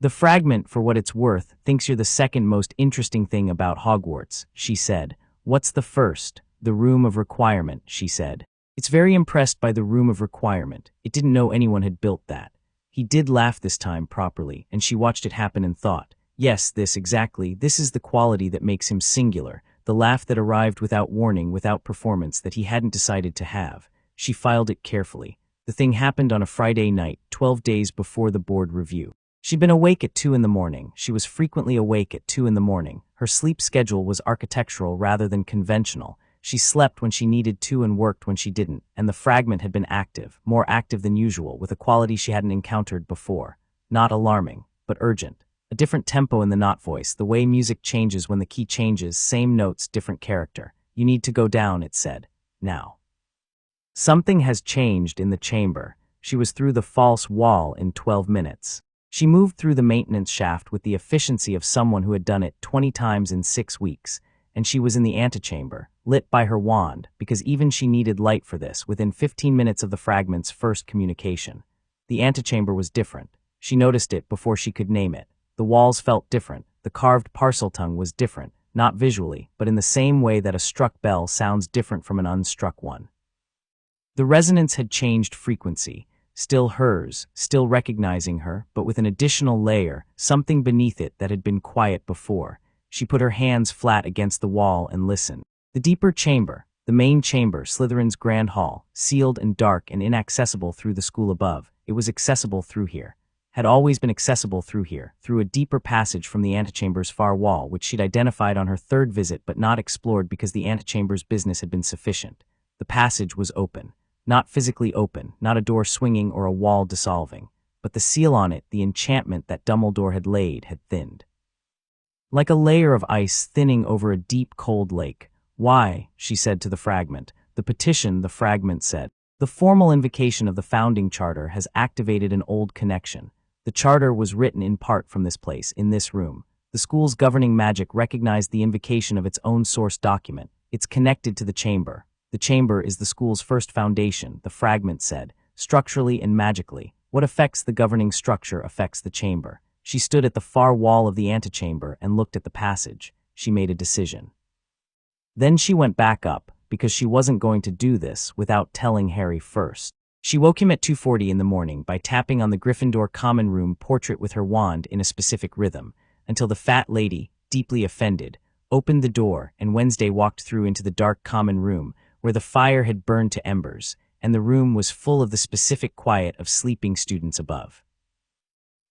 The fragment, for what it's worth, thinks you're the second most interesting thing about Hogwarts, she said. What's the first? The room of requirement, she said. It's very impressed by the room of requirement. It didn't know anyone had built that. He did laugh this time properly, and she watched it happen and thought, yes, exactly, this is the quality that makes him singular, the laugh that arrived without warning, without performance, that he hadn't decided to have. She filed it carefully. The thing happened on a Friday night, 12 days before the board review. She'd been awake at 2 in the morning. She was frequently awake at 2 in the morning. Her sleep schedule was architectural rather than conventional. She slept when she needed to and worked when she didn't, and the fragment had been active, more active than usual, with a quality she hadn't encountered before. Not alarming, but urgent. A different tempo in the knot voice, the way music changes when the key changes, same notes, different character. You need to go down, it said. Now. Something has changed in the chamber. She was through the false wall in 12 minutes. She moved through the maintenance shaft with the efficiency of someone who had done it 20 times in 6 weeks. And she was in the antechamber, lit by her wand, because even she needed light for this, within 15 minutes of the fragment's first communication. The antechamber was different. She noticed it before she could name it. The walls felt different. The carved parcel tongue was different, not visually, but in the same way that a struck bell sounds different from an unstruck one. The resonance had changed frequency, still hers, still recognizing her, but with an additional layer, something beneath it that had been quiet before. She put her hands flat against the wall and listened. The deeper chamber, the main chamber, Slytherin's grand hall, sealed and dark and inaccessible through the school above. It was accessible through here. Had always been accessible through here, through a deeper passage from the antechamber's far wall, which she'd identified on her 3rd visit but not explored because the antechamber's business had been sufficient. The passage was open. Not physically open, not a door swinging or a wall dissolving, but the seal on it, the enchantment that Dumbledore had laid, had thinned. Like a layer of ice thinning over a deep, cold lake. Why, she said to the fragment. The petition, the fragment said. The formal invocation of the founding charter has activated an old connection. The charter was written in part from this place, in this room. The school's governing magic recognized the invocation of its own source document. It's connected to the chamber. The chamber is the school's first foundation, the fragment said, structurally and magically. What affects the governing structure affects the chamber. She stood at the far wall of the antechamber and looked at the passage. She made a decision. Then she went back up, because she wasn't going to do this without telling Harry first. She woke him at 2:40 in the morning by tapping on the Gryffindor common room portrait with her wand in a specific rhythm, until the fat lady, deeply offended, opened the door and Wednesday walked through into the dark common room, where the fire had burned to embers, and the room was full of the specific quiet of sleeping students above.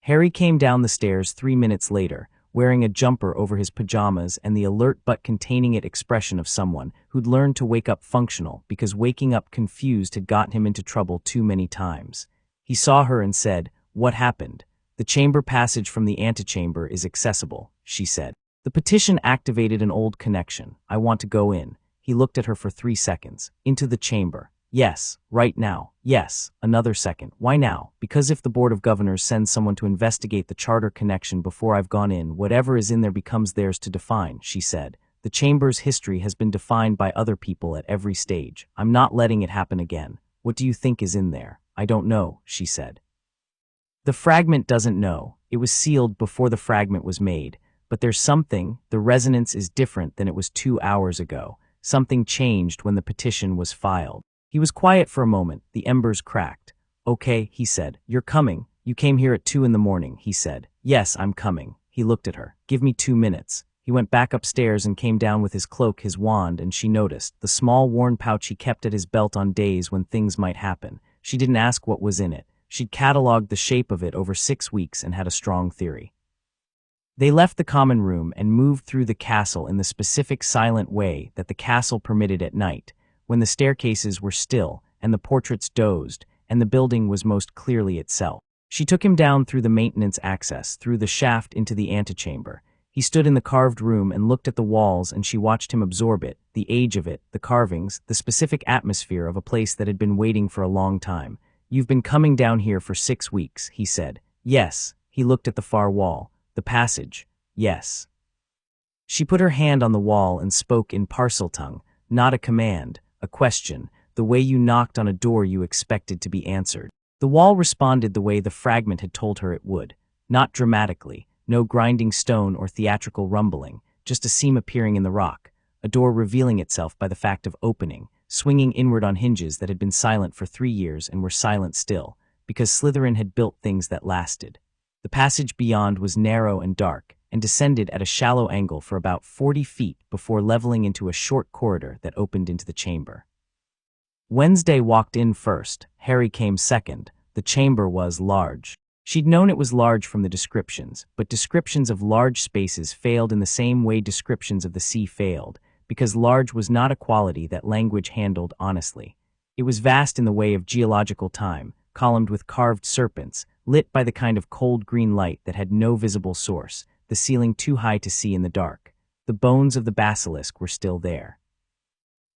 Harry came down the stairs 3 minutes later, wearing a jumper over his pajamas and the alert but containing it expression of someone who'd learned to wake up functional because waking up confused had gotten him into trouble too many times. He saw her and said, "What happened?" "The chamber passage from the antechamber is accessible," she said. "The petition activated an old connection. I want to go in." He looked at her for 3 seconds. "Into the chamber." "Yes, right now." "Yes." Another second. "Why now?" "Because if the Board of Governors sends someone to investigate the charter connection before I've gone in, whatever is in there becomes theirs to define," she said. "The chamber's history has been defined by other people at every stage. I'm not letting it happen again. What do you think is in there?" "I don't know," she said. The fragment doesn't know. It was sealed before the fragment was made. But there's something, the resonance is different than it was 2 hours ago. Something changed when the petition was filed. He was quiet for a moment, the embers cracked. "Okay," he said. "You're coming. You came here at 2 in the morning," he said. "Yes, I'm coming." He looked at her. "Give me 2 minutes." He went back upstairs and came down with his cloak, his wand, and she noticed the small worn pouch he kept at his belt on days when things might happen. She didn't ask what was in it. She'd catalogued the shape of it over 6 weeks and had a strong theory. They left the common room and moved through the castle in the specific silent way that the castle permitted at night, when the staircases were still and the portraits dozed and the building was most clearly itself. She took him down through the maintenance access, through the shaft into the antechamber. He stood in the carved room and looked at the walls, and she watched him absorb it, the age of it, the carvings, the specific atmosphere of a place that had been waiting for a long time. "You've been coming down here for 6 weeks, he said. "Yes." He looked at the far wall. "The passage." "Yes." She put her hand on the wall and spoke in Parseltongue, not a command, a question, the way you knocked on a door you expected to be answered. The wall responded the way the fragment had told her it would, not dramatically, no grinding stone or theatrical rumbling, just a seam appearing in the rock, a door revealing itself by the fact of opening, swinging inward on hinges that had been silent for 3 years and were silent still, because Slytherin had built things that lasted. The passage beyond was narrow and dark, and descended at a shallow angle for about 40 feet before leveling into a short corridor that opened into the chamber. Wednesday walked in first, Harry came second. The chamber was large. She'd known it was large from the descriptions, but descriptions of large spaces failed in the same way descriptions of the sea failed, because large was not a quality that language handled honestly. It was vast in the way of geological time, columned with carved serpents, lit by the kind of cold green light that had no visible source, the ceiling too high to see in the dark. The bones of the basilisk were still there.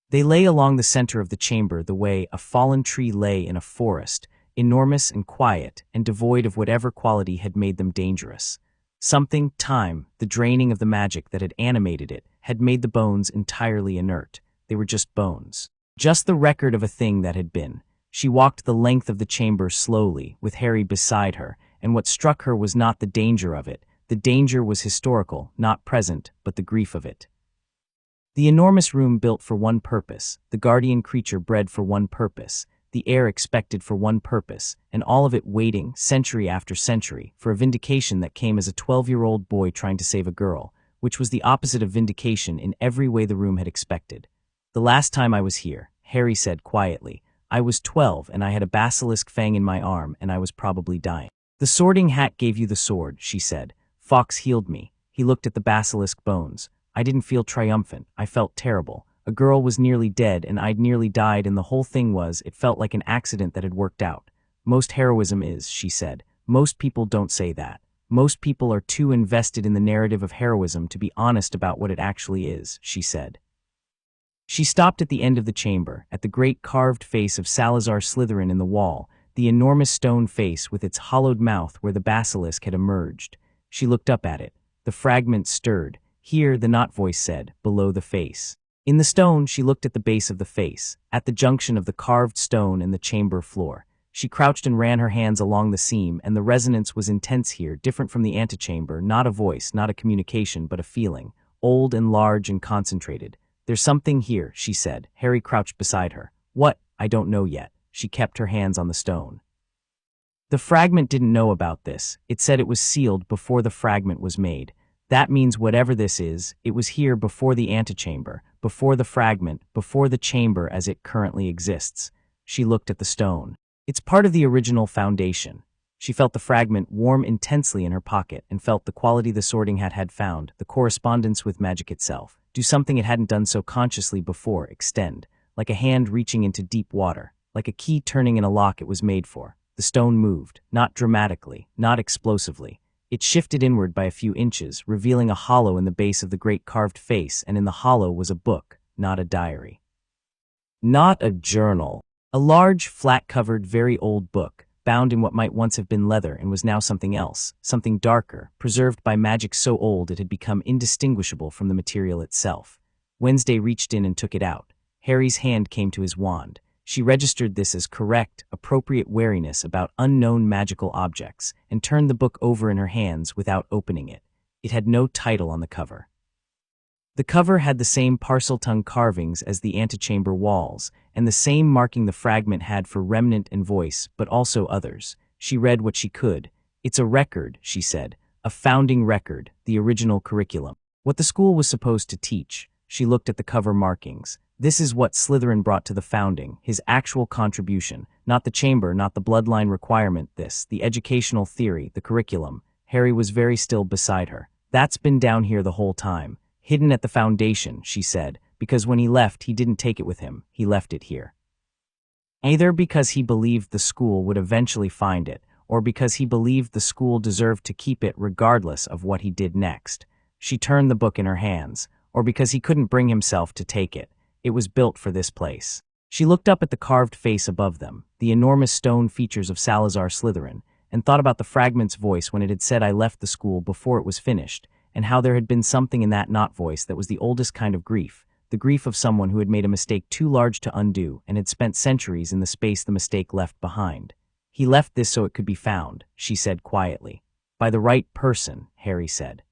They lay along the center of the chamber the way a fallen tree lay in a forest, enormous and quiet and devoid of whatever quality had made them dangerous. Something, time, the draining of the magic that had animated it, had made the bones entirely inert. They were just bones. Just the record of a thing that had been. She walked the length of the chamber slowly, with Harry beside her, and what struck her was not the danger of it. The danger was historical, not present, but the grief of it. The enormous room built for one purpose, the guardian creature bred for one purpose, the heir expected for one purpose, and all of it waiting, century after century, for a vindication that came as a 12-year-old boy trying to save a girl, which was the opposite of vindication in every way the room had expected. "The last time I was here," Harry said quietly, "I was 12 and I had a basilisk fang in my arm and I was probably dying." "The sorting hat gave you the sword," she said. "Fox healed me." He looked at the basilisk bones. "I didn't feel triumphant. I felt terrible. A girl was nearly dead and I'd nearly died, and the whole thing was, it felt like an accident that had worked out. Most heroism is," she said. "Most people don't say that. Most people are too invested in the narrative of heroism to be honest about what it actually is," she said. She stopped at the end of the chamber, at the great carved face of Salazar Slytherin in the wall, the enormous stone face with its hollowed mouth where the basilisk had emerged. She looked up at it. The fragment stirred. Here, the knot voice said, below the face. In the stone, she looked at the base of the face, at the junction of the carved stone and the chamber floor. She crouched and ran her hands along the seam, and the resonance was intense here, different from the antechamber, not a voice, not a communication, but a feeling, old and large and concentrated. "There's something here," she said. Harry crouched beside her. "What? I don't know yet." She kept her hands on the stone. The fragment didn't know about this. It said it was sealed before the fragment was made. That means whatever this is, it was here before the antechamber, before the fragment, before the chamber as it currently exists. She looked at the stone. It's part of the original foundation. She felt the fragment warm intensely in her pocket and felt the quality the sorting hat had found, the correspondence with magic itself. Do something it hadn't done so consciously before, extend, like a hand reaching into deep water, like a key turning in a lock it was made for. The stone moved, not dramatically, not explosively. It shifted inward by a few inches, revealing a hollow in the base of the great carved face, and in the hollow was a book, not a diary. Not a journal. A large, flat-covered, very old book, bound in what might once have been leather and was now something else, something darker, preserved by magic so old it had become indistinguishable from the material itself. Wednesday reached in and took it out. Harry's hand came to his wand. She registered this as correct, appropriate wariness about unknown magical objects, and turned the book over in her hands without opening it. It had no title on the cover. The cover had the same parcel-tongue carvings as the antechamber walls, and the same marking the fragment had for remnant and voice, but also others. She read what she could. "It's a record," she said. "A founding record, the original curriculum. What the school was supposed to teach." She looked at the cover markings. "This is what Slytherin brought to the founding, his actual contribution. Not the chamber, not the bloodline requirement, this, the educational theory, the curriculum." Harry was very still beside her. "That's been down here the whole time. Hidden at the foundation," she said, "because when he left, he didn't take it with him, he left it here. Either because he believed the school would eventually find it, or because he believed the school deserved to keep it regardless of what he did next." She turned the book in her hands. "Or because he couldn't bring himself to take it. It was built for this place." She looked up at the carved face above them, the enormous stone features of Salazar Slytherin, and thought about the fragment's voice when it had said, "I left the school before it was finished," and how there had been something in that not voice that was the oldest kind of grief, the grief of someone who had made a mistake too large to undo and had spent centuries in the space the mistake left behind. "He left this so it could be found," she said quietly. "By the right person," Harry said.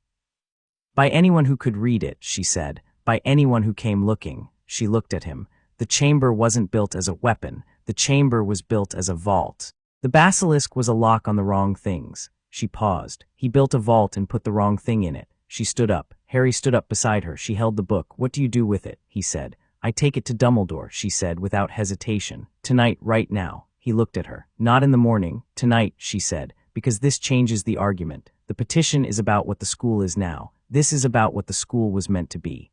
"By anyone who could read it," she said. "By anyone who came looking." She looked at him. "The chamber wasn't built as a weapon. The chamber was built as a vault. The basilisk was a lock on the wrong things." She paused. "He built a vault and put the wrong thing in it." She stood up. Harry stood up beside her. She held the book. "What do you do with it?" he said. "I take it to Dumbledore," she said without hesitation. "Tonight, right now." He looked at her. "Not in the morning. Tonight," she said, "because this changes the argument. The petition is about what the school is now. This is about what the school was meant to be.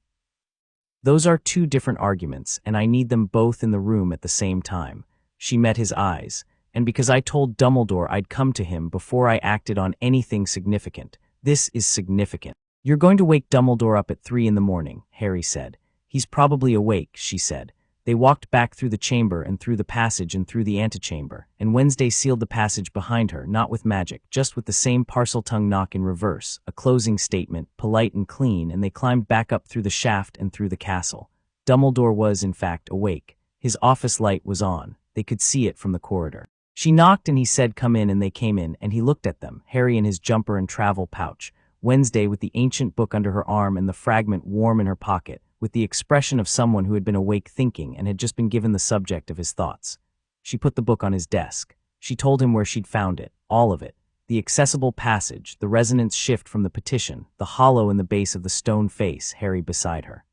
Those are two different arguments, and I need them both in the room at the same time." She met his eyes. "And because I told Dumbledore I'd come to him before I acted on anything significant. This is significant." "You're going to wake Dumbledore up at 3 in the morning," Harry said. "He's probably awake," she said. They walked back through the chamber and through the passage and through the antechamber, and Wednesday sealed the passage behind her, not with magic, just with the same parcel-tongue knock in reverse, a closing statement, polite and clean, and they climbed back up through the shaft and through the castle. Dumbledore was, in fact, awake. His office light was on. They could see it from the corridor. She knocked and he said, "Come in," and they came in, and he looked at them, Harry in his jumper and travel pouch, Wednesday with the ancient book under her arm and the fragment warm in her pocket, with the expression of someone who had been awake thinking and had just been given the subject of his thoughts. She put the book on his desk. She told him where she'd found it, all of it. The accessible passage, the resonance shift from the petition, the hollow in the base of the stone face, Harry beside her.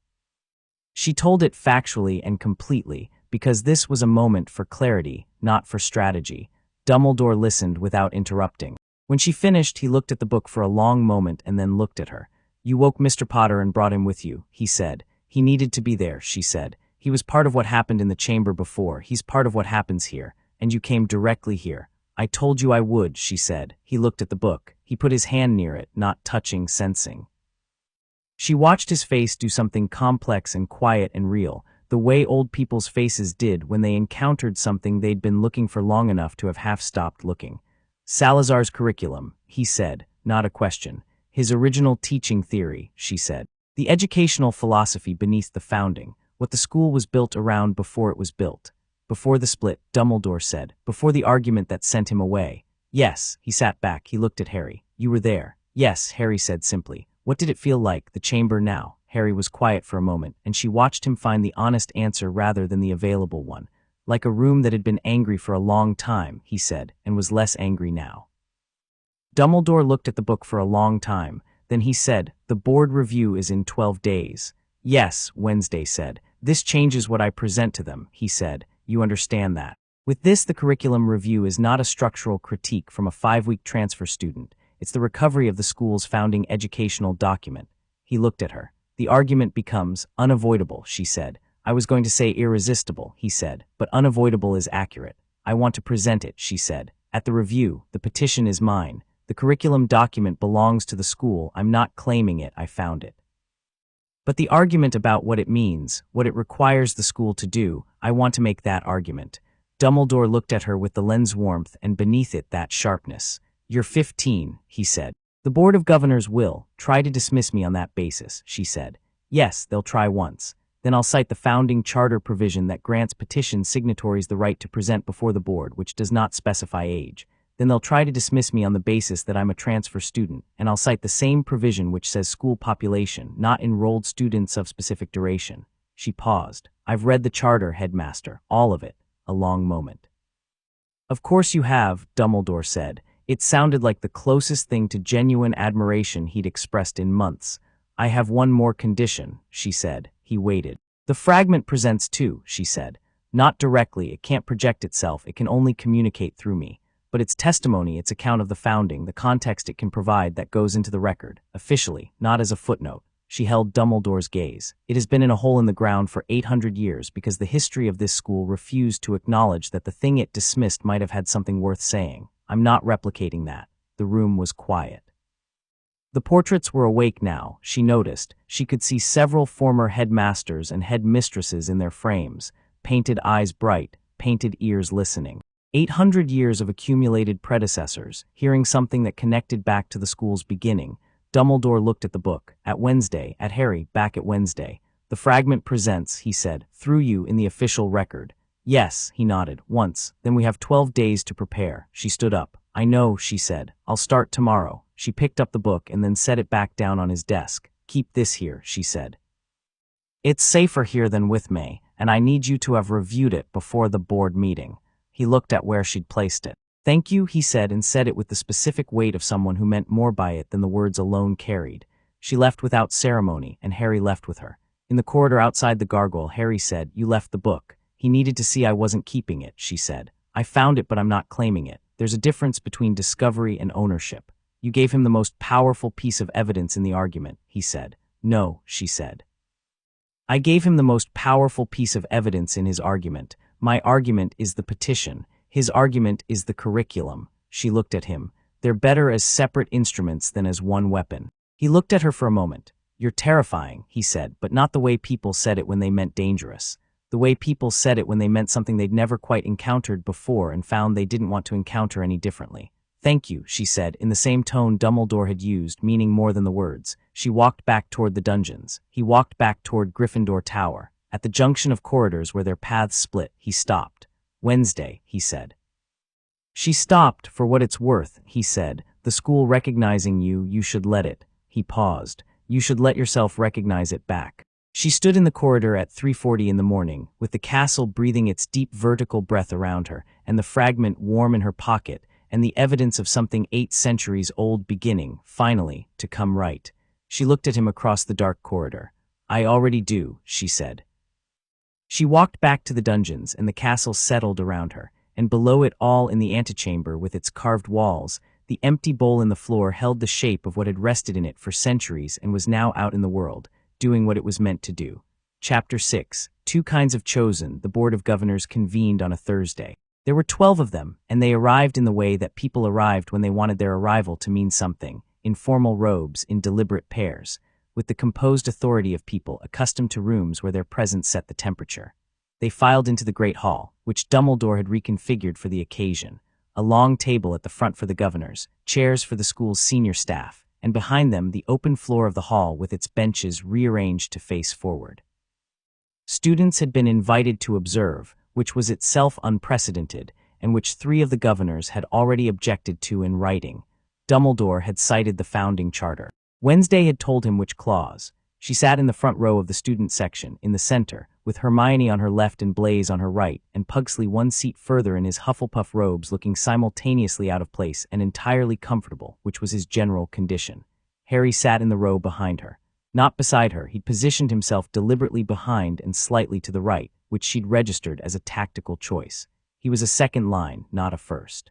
She told it factually and completely, because this was a moment for clarity, not for strategy. Dumbledore listened without interrupting. When she finished, he looked at the book for a long moment and then looked at her. "You woke Mr. Potter and brought him with you," he said. "He needed to be there," she said. "He was part of what happened in the chamber before. He's part of what happens here. And you came directly here." "I told you I would," she said. He looked at the book. He put his hand near it, not touching, sensing. She watched his face do something complex and quiet and real, the way old people's faces did when they encountered something they'd been looking for long enough to have half stopped looking. "Salazar's curriculum," he said, not a question. "His original teaching theory," she said. "The educational philosophy beneath the founding, what the school was built around before it was built. Before the split," Dumbledore said, "before the argument that sent him away." "Yes," he sat back, he looked at Harry. "You were there." "Yes," Harry said simply. "What did it feel like, the chamber now?" Harry was quiet for a moment, and she watched him find the honest answer rather than the available one. "Like a room that had been angry for a long time," he said, and was less angry now. Dumbledore looked at the book for a long time. Then he said, "The board review is in 12 days. "Yes," Wednesday said. "This changes what I present to them," he said. "You understand that. With this, the curriculum review is not a structural critique from a 5-week transfer student. It's the recovery of the school's founding educational document." He looked at her. "The argument becomes unavoidable," she said. "I was going to say irresistible," he said, "but unavoidable is accurate. I want to present it," she said. "At the review, the petition is mine. The curriculum document belongs to the school. I'm not claiming it, I found it. But the argument about what it means, what it requires the school to do, I want to make that argument." Dumbledore looked at her with the lens warmth and beneath it that sharpness. "You're 15, he said. "The Board of Governors will try to dismiss me on that basis," she said. "Yes, they'll try once. Then I'll cite the founding charter provision that grants petition signatories the right to present before the board, which does not specify age. Then they'll try to dismiss me on the basis that I'm a transfer student, and I'll cite the same provision which says school population, not enrolled students of specific duration. She paused. I've read the charter, headmaster, all of it. A long moment. Of course you have, Dumbledore said. It sounded like the closest thing to genuine admiration he'd expressed in months. I have one more condition, she said. He waited. The fragment presents too, she said. Not directly, it can't project itself, it can only communicate through me. But its testimony, its account of the founding, the context it can provide, that goes into the record, officially, not as a footnote. She held Dumbledore's gaze. It has been in a hole in the ground for 800 years because the history of this school refused to acknowledge that the thing it dismissed might have had something worth saying. I'm not replicating that. The room was quiet. The portraits were awake now, she noticed. She could see several former headmasters and headmistresses in their frames, painted eyes bright, painted ears listening. 800 years of accumulated predecessors, hearing something that connected back to the school's beginning. Dumbledore looked at the book, at Wednesday, at Harry, back at Wednesday. The fragment presents, he said, through you in the official record. Yes, he nodded, once. Then we have 12 days to prepare. She stood up. I know, she said. I'll start tomorrow. She picked up the book and then set it back down on his desk. Keep this here, she said. It's safer here than with me, and I need you to have reviewed it before the board meeting. He looked at where she'd placed it. Thank you, he said, and said it with the specific weight of someone who meant more by it than the words alone carried. She left without ceremony, and Harry left with her. In the corridor outside the gargoyle, Harry said, You left the book. He needed to see I wasn't keeping it, she said. I found it, but I'm not claiming it. There's a difference between discovery and ownership. You gave him the most powerful piece of evidence in the argument, he said. No, she said. I gave him the most powerful piece of evidence in his argument. My argument is the petition. His argument is the curriculum. She looked at him. They're better as separate instruments than as one weapon. He looked at her for a moment. You're terrifying, he said, but not the way people said it when they meant dangerous. The way people said it when they meant something they'd never quite encountered before and found they didn't want to encounter any differently. Thank you, she said, in the same tone Dumbledore had used, meaning more than the words. She walked back toward the dungeons. He walked back toward Gryffindor Tower. At the junction of corridors where their paths split, he stopped. Wednesday, he said. She stopped. For what it's worth, he said. The school recognizing you, you should let it. He paused. You should let yourself recognize it back. She stood in the corridor at 3:40 in the morning, with the castle breathing its deep vertical breath around her, and the fragment warm in her pocket, and the evidence of something 8 centuries old beginning, finally, to come right. She looked at him across the dark corridor. I already do, she said. She walked back to the dungeons, and the castle settled around her, and below it all in the antechamber with its carved walls, the empty bowl in the floor held the shape of what had rested in it for centuries and was now out in the world, doing what it was meant to do. Chapter 6. 2 Kinds of Chosen. The Board of Governors convened on a Thursday. There were 12 of them, and they arrived in the way that people arrived when they wanted their arrival to mean something, in formal robes, in deliberate pairs, with the composed authority of people accustomed to rooms where their presence set the temperature. They filed into the great hall, which Dumbledore had reconfigured for the occasion, a long table at the front for the governors, chairs for the school's senior staff, and behind them the open floor of the hall with its benches rearranged to face forward. Students had been invited to observe, which was itself unprecedented, and which 3 of the governors had already objected to in writing. Dumbledore had cited the founding charter. Wednesday had told him which clause. She sat in the front row of the student section, in the center, with Hermione on her left and Blaise on her right, and Pugsley 1 seat further in his Hufflepuff robes looking simultaneously out of place and entirely comfortable, which was his general condition. Harry sat in the row behind her. Not beside her, he'd positioned himself deliberately behind and slightly to the right, which she'd registered as a tactical choice. He was a second line, not a first.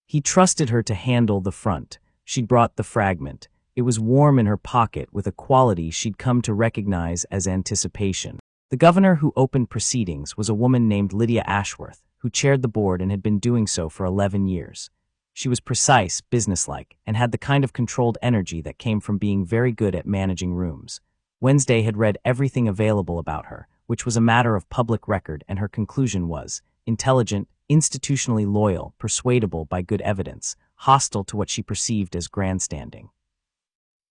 He trusted her to handle the front. She'd brought the fragment. It was warm in her pocket with a quality she'd come to recognize as anticipation. The governor who opened proceedings was a woman named Lydia Ashworth, who chaired the board and had been doing so for 11 years. She was precise, businesslike, and had the kind of controlled energy that came from being very good at managing rooms. Wednesday had read everything available about her, which was a matter of public record, and her conclusion was intelligent, institutionally loyal, persuadable by good evidence, hostile to what she perceived as grandstanding.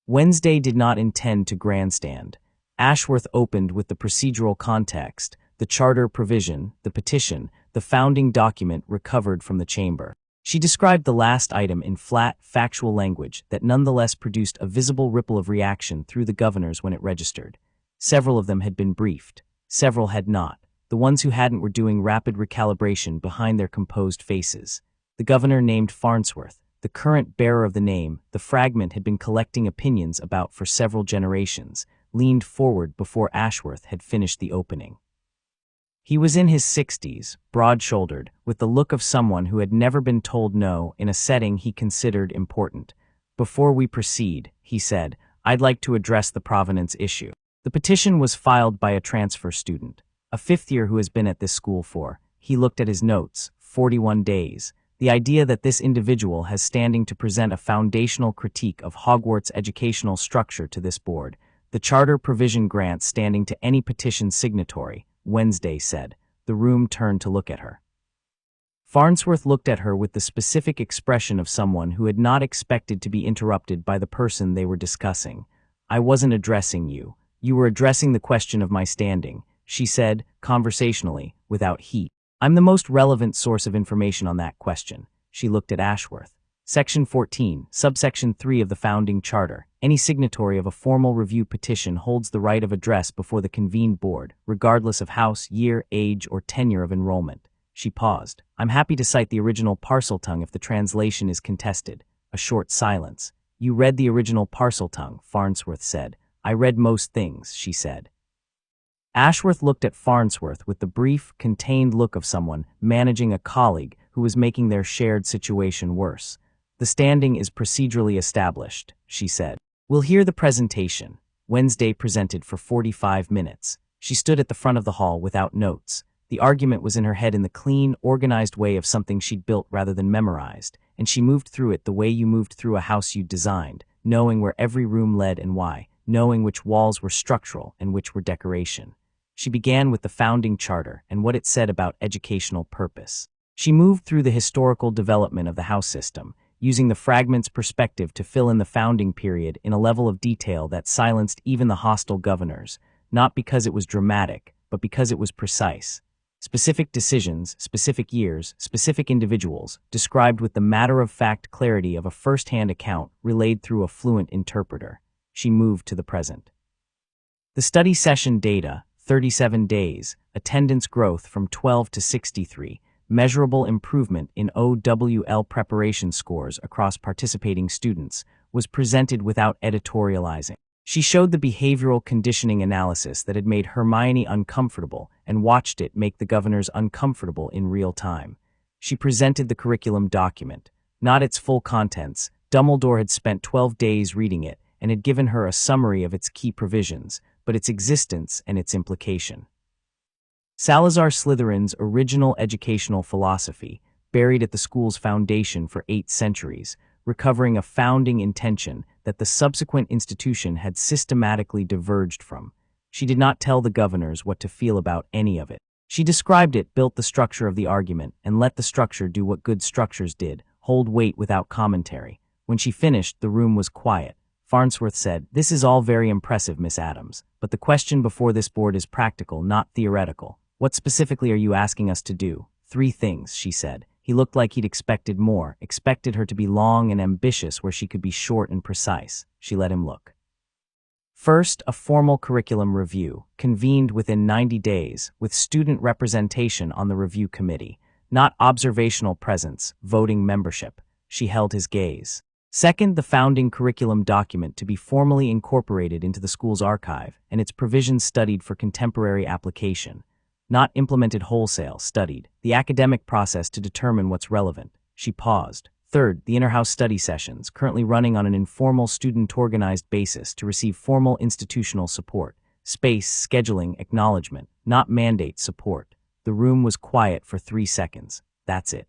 Wednesday did not intend to grandstand. Ashworth opened with the procedural context, the charter provision, the petition, the founding document recovered from the chamber. She described the last item in flat, factual language that nonetheless produced a visible ripple of reaction through the governors when it registered. Several of them had been briefed. Several had not. The ones who hadn't were doing rapid recalibration behind their composed faces. The governor named Farnsworth, the current bearer of the name the fragment had been collecting opinions about for several generations, leaned forward before Ashworth had finished the opening. He was in his 60s, broad-shouldered, with the look of someone who had never been told no in a setting he considered important. "Before we proceed," he said, "I'd like to address the provenance issue." The petition was filed by a transfer student, a fifth-year who has been at this school for, he looked at his notes, 41 days. The idea that this individual has standing to present a foundational critique of Hogwarts' educational structure to this board, the charter provision grants standing to any petition signatory, Wednesday said. The room turned to look at her. Farnsworth looked at her with the specific expression of someone who had not expected to be interrupted by the person they were discussing. "I wasn't addressing you. You were addressing the question of my standing," she said, conversationally, without heat. "I'm the most relevant source of information on that question." She looked at Ashworth. Section 14, subsection 3 of the founding charter. Any signatory of a formal review petition holds the right of address before the convened board, regardless of house, year, age, or tenure of enrollment. She paused. "I'm happy to cite the original Parseltongue if the translation is contested." A short silence. "You read the original Parseltongue," Farnsworth said. "I read most things," she said. Ashworth looked at Farnsworth with the brief, contained look of someone managing a colleague who was making their shared situation worse. "The standing is procedurally established," she said. "We'll hear the presentation." Wednesday presented for 45 minutes. She stood at the front of the hall without notes. The argument was in her head in the clean, organized way of something she'd built rather than memorized, and she moved through it the way you moved through a house you'd designed, knowing where every room led and why, knowing which walls were structural and which were decoration. She began with the founding charter and what it said about educational purpose. She moved through the historical development of the house system, using the fragment's perspective to fill in the founding period in a level of detail that silenced even the hostile governors, not because it was dramatic, but because it was precise. Specific decisions, specific years, specific individuals, described with the matter-of-fact clarity of a first-hand account relayed through a fluent interpreter. She moved to the present. The study session data, 37 days, attendance growth from 12 to 63, measurable improvement in OWL preparation scores across participating students, was presented without editorializing. She showed the behavioral conditioning analysis that had made Hermione uncomfortable and watched it make the governors uncomfortable in real time. She presented the curriculum document, not its full contents. Dumbledore had spent 12 days reading it and had given her a summary of its key provisions, but its existence and its implication. Salazar Slytherin's original educational philosophy, buried at the school's foundation for 8 centuries, recovering a founding intention that the subsequent institution had systematically diverged from. She did not tell the governors what to feel about any of it. She described it, built the structure of the argument, and let the structure do what good structures did, hold weight without commentary. When she finished, the room was quiet. Farnsworth said, "This is all very impressive, Miss Addams, but the question before this board is practical, not theoretical. What specifically are you asking us to do?" 3 things, she said. He looked like he'd expected more, expected her to be long and ambitious where she could be short and precise. She let him look. First, a formal curriculum review, convened within 90 days, with student representation on the review committee, not observational presence, voting membership. She held his gaze. Second, the founding curriculum document to be formally incorporated into the school's archive and its provisions studied for contemporary application. Not implemented wholesale, studied, the academic process to determine what's relevant. She paused. Third, the inter-house study sessions, currently running on an informal student-organized basis to receive formal institutional support. Space, scheduling, acknowledgement, not mandate support. The room was quiet for 3 seconds. "That's it,"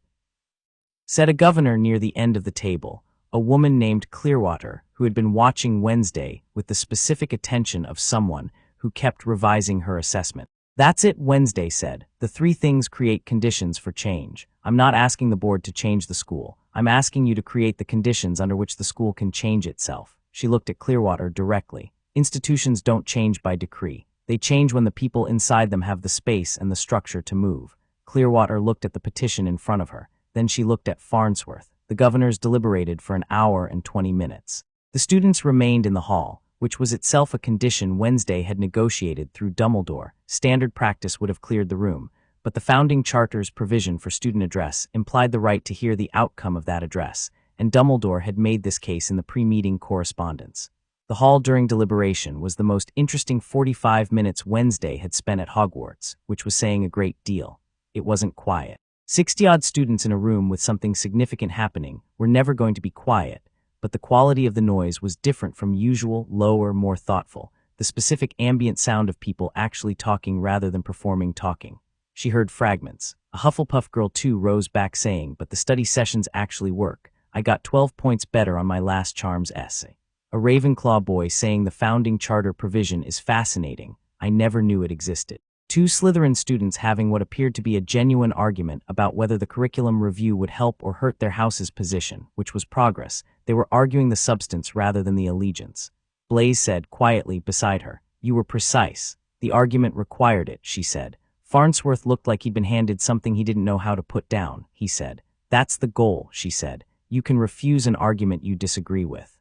said a governor near the end of the table, a woman named Clearwater, who had been watching Wednesday with the specific attention of someone who kept revising her assessment. "That's it," Wednesday said. "The 3 things create conditions for change. I'm not asking the board to change the school. I'm asking you to create the conditions under which the school can change itself." She looked at Clearwater directly. "Institutions don't change by decree. They change when the people inside them have the space and the structure to move." Clearwater looked at the petition in front of her. Then she looked at Farnsworth. The governors deliberated for an hour and 20 minutes. The students remained in the hall, which was itself a condition Wednesday had negotiated through Dumbledore. Standard practice would have cleared the room, but the founding charter's provision for student address implied the right to hear the outcome of that address, and Dumbledore had made this case in the pre-meeting correspondence. The hall during deliberation was the most interesting 45 minutes Wednesday had spent at Hogwarts, which was saying a great deal. It wasn't quiet. 60-odd students in a room with something significant happening were never going to be quiet, but the quality of the noise was different from usual, lower, more thoughtful, the specific ambient sound of people actually talking rather than performing talking. She heard fragments. A Hufflepuff girl too rose back saying, "But the study sessions actually work. I got 12 points better on my last charms essay." A Ravenclaw boy saying the founding charter provision is fascinating. I never knew it existed. Two Slytherin students having what appeared to be a genuine argument about whether the curriculum review would help or hurt their house's position, which was progress. They were arguing the substance rather than the allegiance. Blaise said quietly beside her, "You were precise. The argument required it," she said. Farnsworth looked like he'd been handed something he didn't know how to put down, he said. "That's the goal," she said. "You can refuse an argument you disagree with.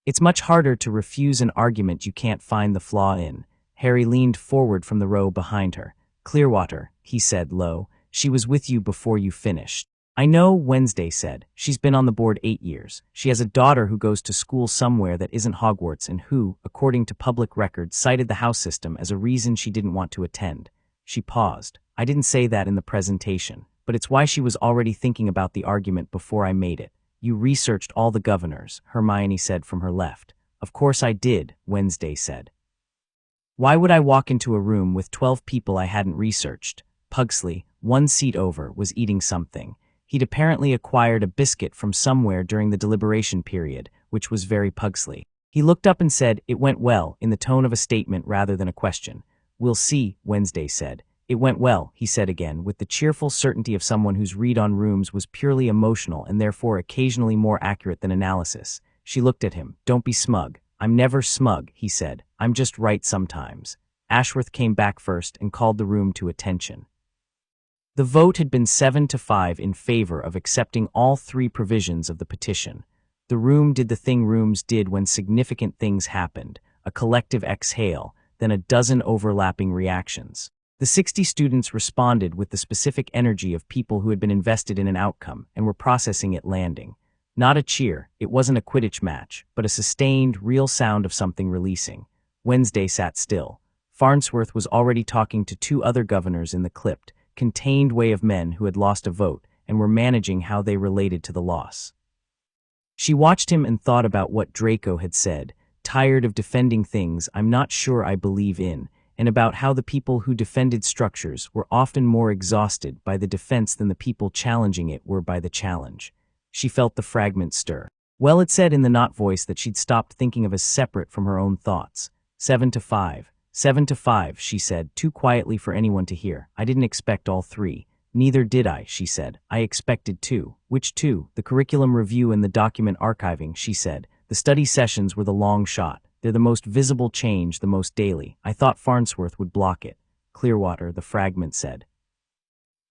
It's much harder to refuse an argument you can't find the flaw in." Harry leaned forward from the row behind her. "Clearwater," he said low, "she was with you before you finished." "I know," Wednesday said. "She's been on the board 8 years. She has a daughter who goes to school somewhere that isn't Hogwarts and who, according to public records, cited the house system as a reason she didn't want to attend." She paused. "I didn't say that in the presentation, but it's why she was already thinking about the argument before I made it." "You researched all the governors," Hermione said from her left. "Of course I did," Wednesday said. "Why would I walk into a room with 12 people I hadn't researched?" Pugsley, one seat over, was eating something. He'd apparently acquired a biscuit from somewhere during the deliberation period, which was very Pugsley. He looked up and said, "It went well," in the tone of a statement rather than a question. "We'll see," Wednesday said. "It went well," he said again, with the cheerful certainty of someone whose read on rooms was purely emotional and therefore occasionally more accurate than analysis. She looked at him. "Don't be smug." "I'm never smug," he said. "I'm just right sometimes." Ashworth came back first and called the room to attention. The vote had been 7-5 in favor of accepting all 3 provisions of the petition. The room did the thing rooms did when significant things happened, a collective exhale, then a dozen overlapping reactions. The 60 students responded with the specific energy of people who had been invested in an outcome and were processing it landing. Not a cheer, it wasn't a Quidditch match, but a sustained, real sound of something releasing. Wednesday sat still. Farnsworth was already talking to 2 other governors in the clipped, contained way of men who had lost a vote and were managing how they related to the loss. She watched him and thought about what Draco had said, tired of defending things I'm not sure I believe in, and about how the people who defended structures were often more exhausted by the defense than the people challenging it were by the challenge. She felt the fragment stir. Well, it said in the not voice that she'd stopped thinking of as separate from her own thoughts. 7-5. 7-5, she said, too quietly for anyone to hear. "I didn't expect all 3. "Neither did I," she said. "I expected 2. "Which 2? "The curriculum review and the document archiving," she said. "The study sessions were the long shot. They're the most visible change, the most daily. I thought Farnsworth would block it." "Clearwater," the fragment said.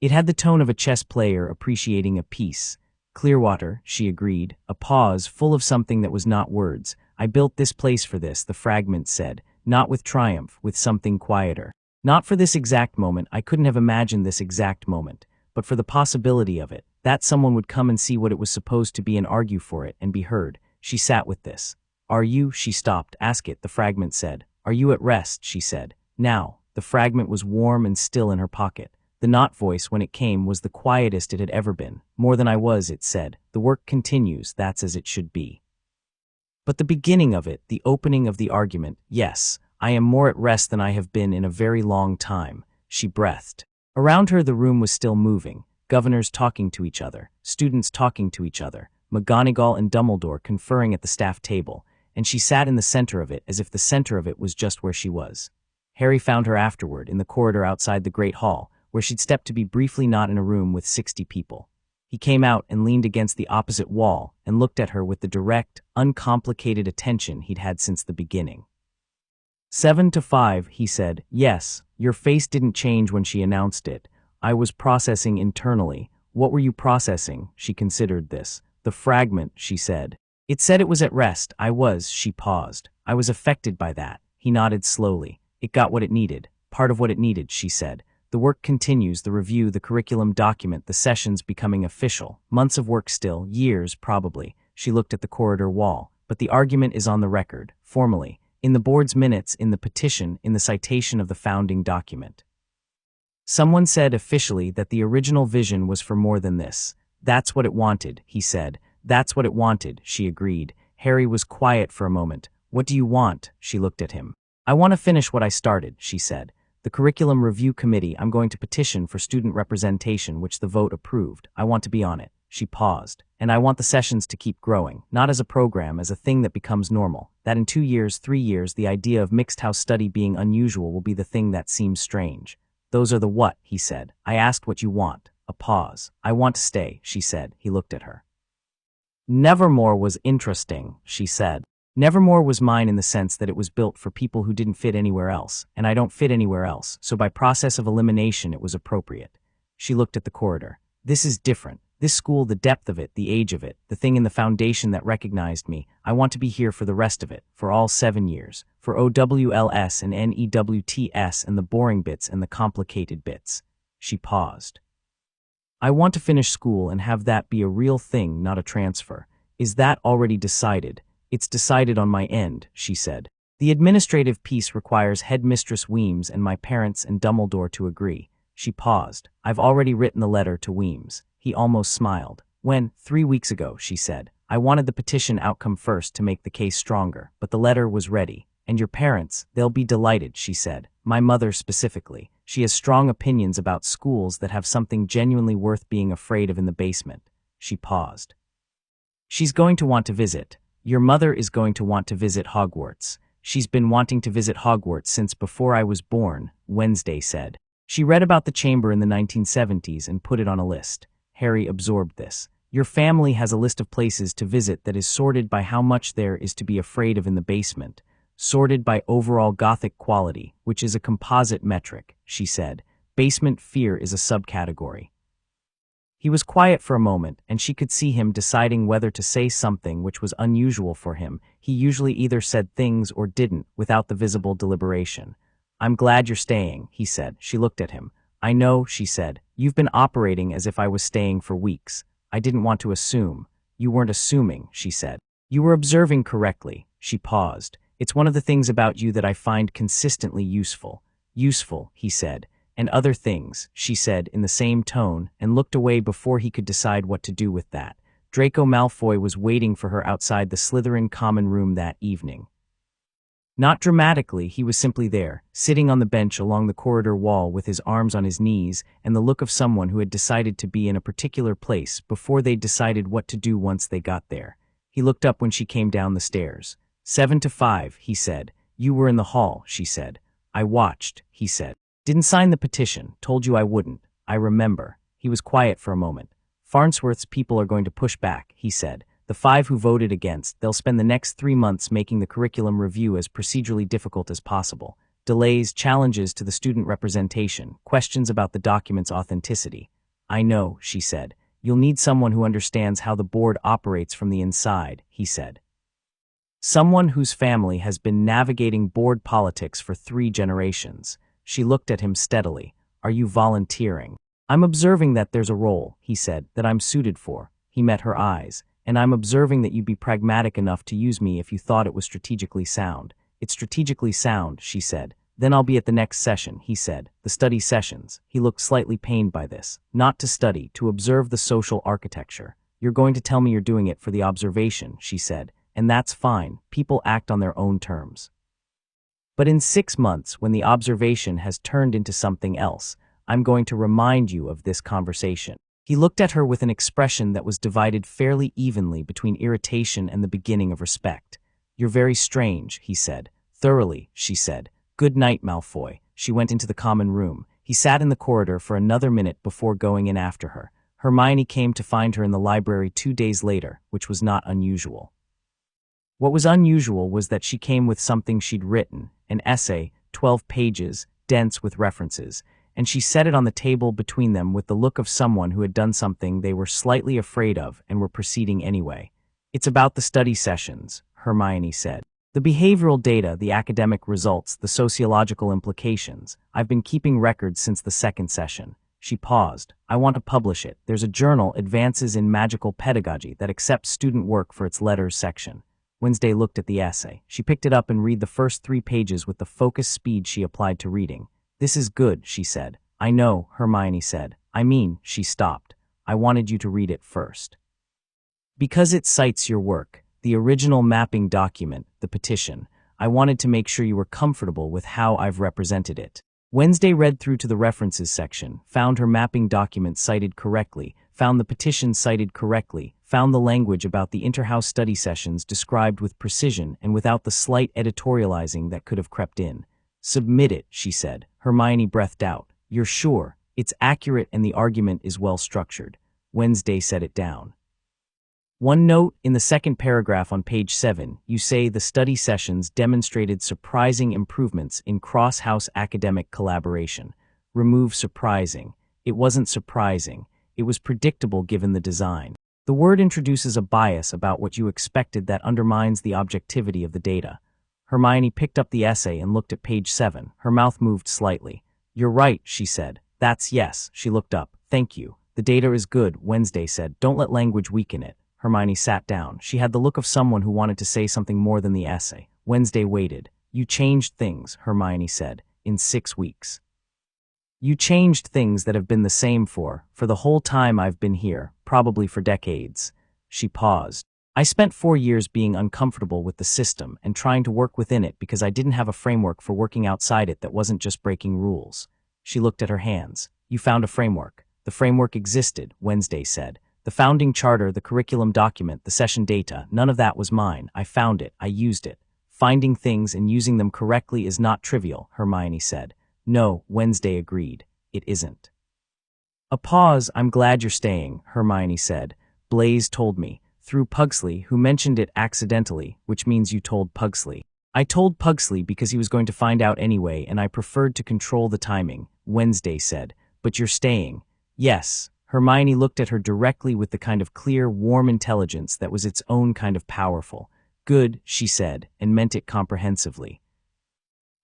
It had the tone of a chess player appreciating a piece. "Clearwater," she agreed, a pause full of something that was not words. "I built this place for this," the fragment said, not with triumph, with something quieter. "Not for this exact moment, I couldn't have imagined this exact moment, but for the possibility of it, that someone would come and see what it was supposed to be and argue for it and be heard." She sat with this. "Are you?" She stopped. "Ask it," the fragment said. "Are you at rest?" she said. "Now." The fragment was warm and still in her pocket. The not voice, when it came, was the quietest it had ever been. "More than I was," it said. "The work continues, that's as it should be. But the beginning of it, the opening of the argument, yes, I am more at rest than I have been in a very long time," she breathed. Around her the room was still moving, governors talking to each other, students talking to each other, McGonagall and Dumbledore conferring at the staff table, and she sat in the center of it as if the center of it was just where she was. Harry found her afterward in the corridor outside the Great Hall, where she'd stepped to be briefly not in a room with 60 people. He came out and leaned against the opposite wall and looked at her with the direct, uncomplicated attention he'd had since the beginning. 7-5, he said. "Yes, your face didn't change when she announced it. I was processing internally. What were you processing? She considered this. The fragment, she said. It said it was at rest. She paused. I was affected by that. He nodded slowly. It got what it needed. Part of what it needed, she said. The work continues, the review, the curriculum document, the sessions becoming official. Months of work still, years probably. She looked at the corridor wall. But the argument is on the record, formally, in the board's minutes, in the petition, in the citation of the founding document. Someone said officially that the original vision was for more than this. That's what it wanted, he said. That's what it wanted, she agreed. Harry was quiet for a moment. What do you want? She looked at him. I want to finish what I started, she said. The Curriculum Review Committee, I'm going to petition for student representation, which the vote approved. I want to be on it. She paused. And I want the sessions to keep growing, not as a program, as a thing that becomes normal. That in 2 years, 3 years, the idea of mixed house study being unusual will be the thing that seems strange. Those are the what, he said. I asked what you want. A pause. I want to stay, she said. He looked at her. Nevermore was interesting, she said. Nevermore was mine in the sense that it was built for people who didn't fit anywhere else, and I don't fit anywhere else, so by process of elimination it was appropriate. She looked at the corridor. This is different. This school, the depth of it, the age of it, the thing in the foundation that recognized me, I want to be here for the rest of it, for all 7 years, for OWLS and NEWTS and the boring bits and the complicated bits. She paused. I want to finish school and have that be a real thing, not a transfer. Is that already decided? It's decided on my end, she said. The administrative piece requires Headmistress Weems and my parents and Dumbledore to agree. She paused. I've already written the letter to Weems. He almost smiled. When, 3 weeks ago, she said. I wanted the petition outcome first to make the case stronger, but the letter was ready. And your parents, they'll be delighted, she said. My mother specifically. She has strong opinions about schools that have something genuinely worth being afraid of in the basement. She paused. She's going to want to visit. Your mother is going to want to visit Hogwarts. She's been wanting to visit Hogwarts since before I was born, Wednesday said. She read about the chamber in the 1970s and put it on a list. Harry absorbed this. Your family has a list of places to visit that is sorted by how much there is to be afraid of in the basement, sorted by overall Gothic quality, which is a composite metric, she said. Basement fear is a subcategory. He was quiet for a moment, and she could see him deciding whether to say something which was unusual for him. He usually either said things or didn't, without the visible deliberation. I'm glad you're staying, he said. She looked at him. I know, she said. You've been operating as if I was staying for weeks. I didn't want to assume. You weren't assuming, she said. You were observing correctly. She paused. It's one of the things about you that I find consistently useful. Useful, he said. And other things, she said in the same tone, and looked away before he could decide what to do with that. Draco Malfoy was waiting for her outside the Slytherin common room that evening. Not dramatically, he was simply there, sitting on the bench along the corridor wall with his arms on his knees and the look of someone who had decided to be in a particular place before they'd decided what to do once they got there. He looked up when she came down the stairs. 7 to 5, he said. You were in the hall, she said. I watched, he said. Didn't sign the petition, told you I wouldn't. I remember. He was quiet for a moment. Farnsworth's people are going to push back, he said. The 5 who voted against, they'll spend the next 3 months making the curriculum review as procedurally difficult as possible. Delays, challenges to the student representation, questions about the document's authenticity. I know, she said. You'll need someone who understands how the board operates from the inside, he said. Someone whose family has been navigating board politics for 3 generations. She looked at him steadily. Are you volunteering? I'm observing that there's a role, he said, that I'm suited for. He met her eyes. And I'm observing that you'd be pragmatic enough to use me if you thought it was strategically sound. It's strategically sound, she said. Then I'll be at the next session, he said. The study sessions. He looked slightly pained by this. Not to study, to observe the social architecture. You're going to tell me you're doing it for the observation, she said. And that's fine. People act on their own terms. But in 6 months, when the observation has turned into something else, I'm going to remind you of this conversation. He looked at her with an expression that was divided fairly evenly between irritation and the beginning of respect. You're very strange, he said. Thoroughly, she said. Good night, Malfoy. She went into the common room. He sat in the corridor for another minute before going in after her. Hermione came to find her in the library 2 days later, which was not unusual. What was unusual was that she came with something she'd written, an essay, 12 pages, dense with references, and she set it on the table between them with the look of someone who had done something they were slightly afraid of and were proceeding anyway. "It's about the study sessions," Hermione said. "The behavioral data, the academic results, the sociological implications. I've been keeping records since the second session." She paused. "I want to publish it. There's a journal, Advances in Magical Pedagogy, that accepts student work for its letters section." Wednesday looked at the essay. She picked it up and read the first 3 pages with the focused speed she applied to reading. "This is good," she said. "I know," Hermione said. "I mean," she stopped. "I wanted you to read it first. Because it cites your work, the original mapping document, the petition. I wanted to make sure you were comfortable with how I've represented it." Wednesday read through to the references section, found her mapping document cited correctly, found the petition cited correctly, found the language about the interhouse study sessions described with precision and without the slight editorializing that could have crept in. "Submit it," she said. Hermione breathed out. "You're sure? It's accurate and the argument is well structured." Wednesday set it down. "One note, in the second paragraph on page 7, you say the study sessions demonstrated surprising improvements in cross-house academic collaboration. Remove surprising. It wasn't surprising. It was predictable given the design. The word introduces a bias about what you expected that undermines the objectivity of the data." Hermione picked up the essay and looked at page 7. Her mouth moved slightly. "You're right," she said. "That's yes." She looked up. "Thank you. The data is good," Wednesday said. "Don't let language weaken it." Hermione sat down. She had the look of someone who wanted to say something more than the essay. Wednesday waited. "You changed things," Hermione said, "in 6 weeks. You changed things that have been the same for the whole time I've been here, probably for decades." She paused. "I spent 4 years being uncomfortable with the system and trying to work within it because I didn't have a framework for working outside it that wasn't just breaking rules." She looked at her hands. "You found a framework." "The framework existed," Wednesday said. "The founding charter, the curriculum document, the session data, none of that was mine. I found it. I used it. Finding things and using them correctly is not trivial," Hermione said. "No," Wednesday agreed. "It isn't." A pause. "I'm glad you're staying," Hermione said. "Blaise told me. Through Pugsley, who mentioned it accidentally, which means you told Pugsley." "I told Pugsley because he was going to find out anyway and I preferred to control the timing," Wednesday said. "But you're staying." "Yes." Hermione looked at her directly with the kind of clear, warm intelligence that was its own kind of powerful. "Good," she said, and meant it comprehensively.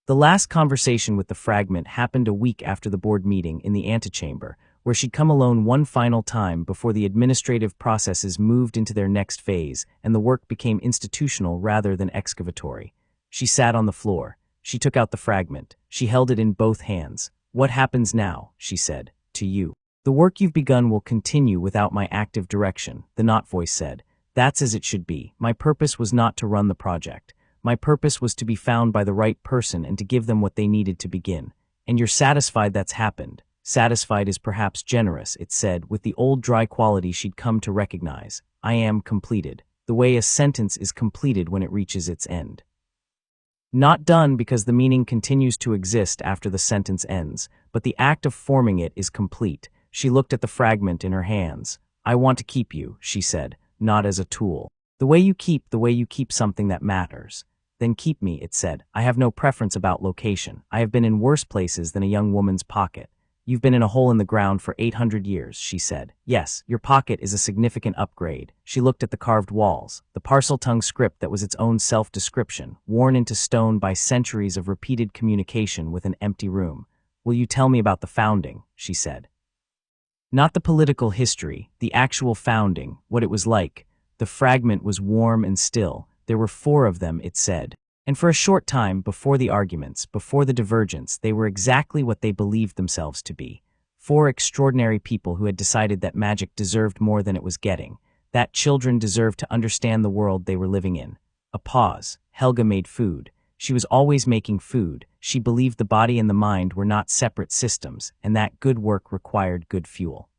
The last conversation with the fragment happened a week after the board meeting in the antechamber, where she'd come alone one final time before the administrative processes moved into their next phase and the work became institutional rather than excavatory. She sat on the floor. She took out the fragment. She held it in both hands. "What happens now?" she said. "To you. The work you've begun will continue without my active direction," the not voice said. "That's as it should be. My purpose was not to run the project. My purpose was to be found by the right person and to give them what they needed to begin. And you're satisfied that's happened." "Satisfied is perhaps generous," it said, with the old dry quality she'd come to recognize. "I am completed. The way a sentence is completed when it reaches its end. Not done because the meaning continues to exist after the sentence ends, but the act of forming it is complete." She looked at the fragment in her hands. "I want to keep you," she said, "not as a tool. The way you keep something that matters." "Then keep me," it said. "I have no preference about location. I have been in worse places than a young woman's pocket." "You've been in a hole in the ground for 800 years, she said. "Yes, your pocket is a significant upgrade." She looked at the carved walls, the Parseltongue script that was its own self-description, worn into stone by centuries of repeated communication with an empty room. "Will you tell me about the founding?" she said. "Not the political history, the actual founding, what it was like." The fragment was warm and still. There were 4 of them, it said. And for a short time, before the arguments, before the divergence, they were exactly what they believed themselves to be. 4 extraordinary people who had decided that magic deserved more than it was getting, that children deserved to understand the world they were living in. A pause. Helga made food. She was always making food. She believed the body and the mind were not separate systems, and that good work required good fuel.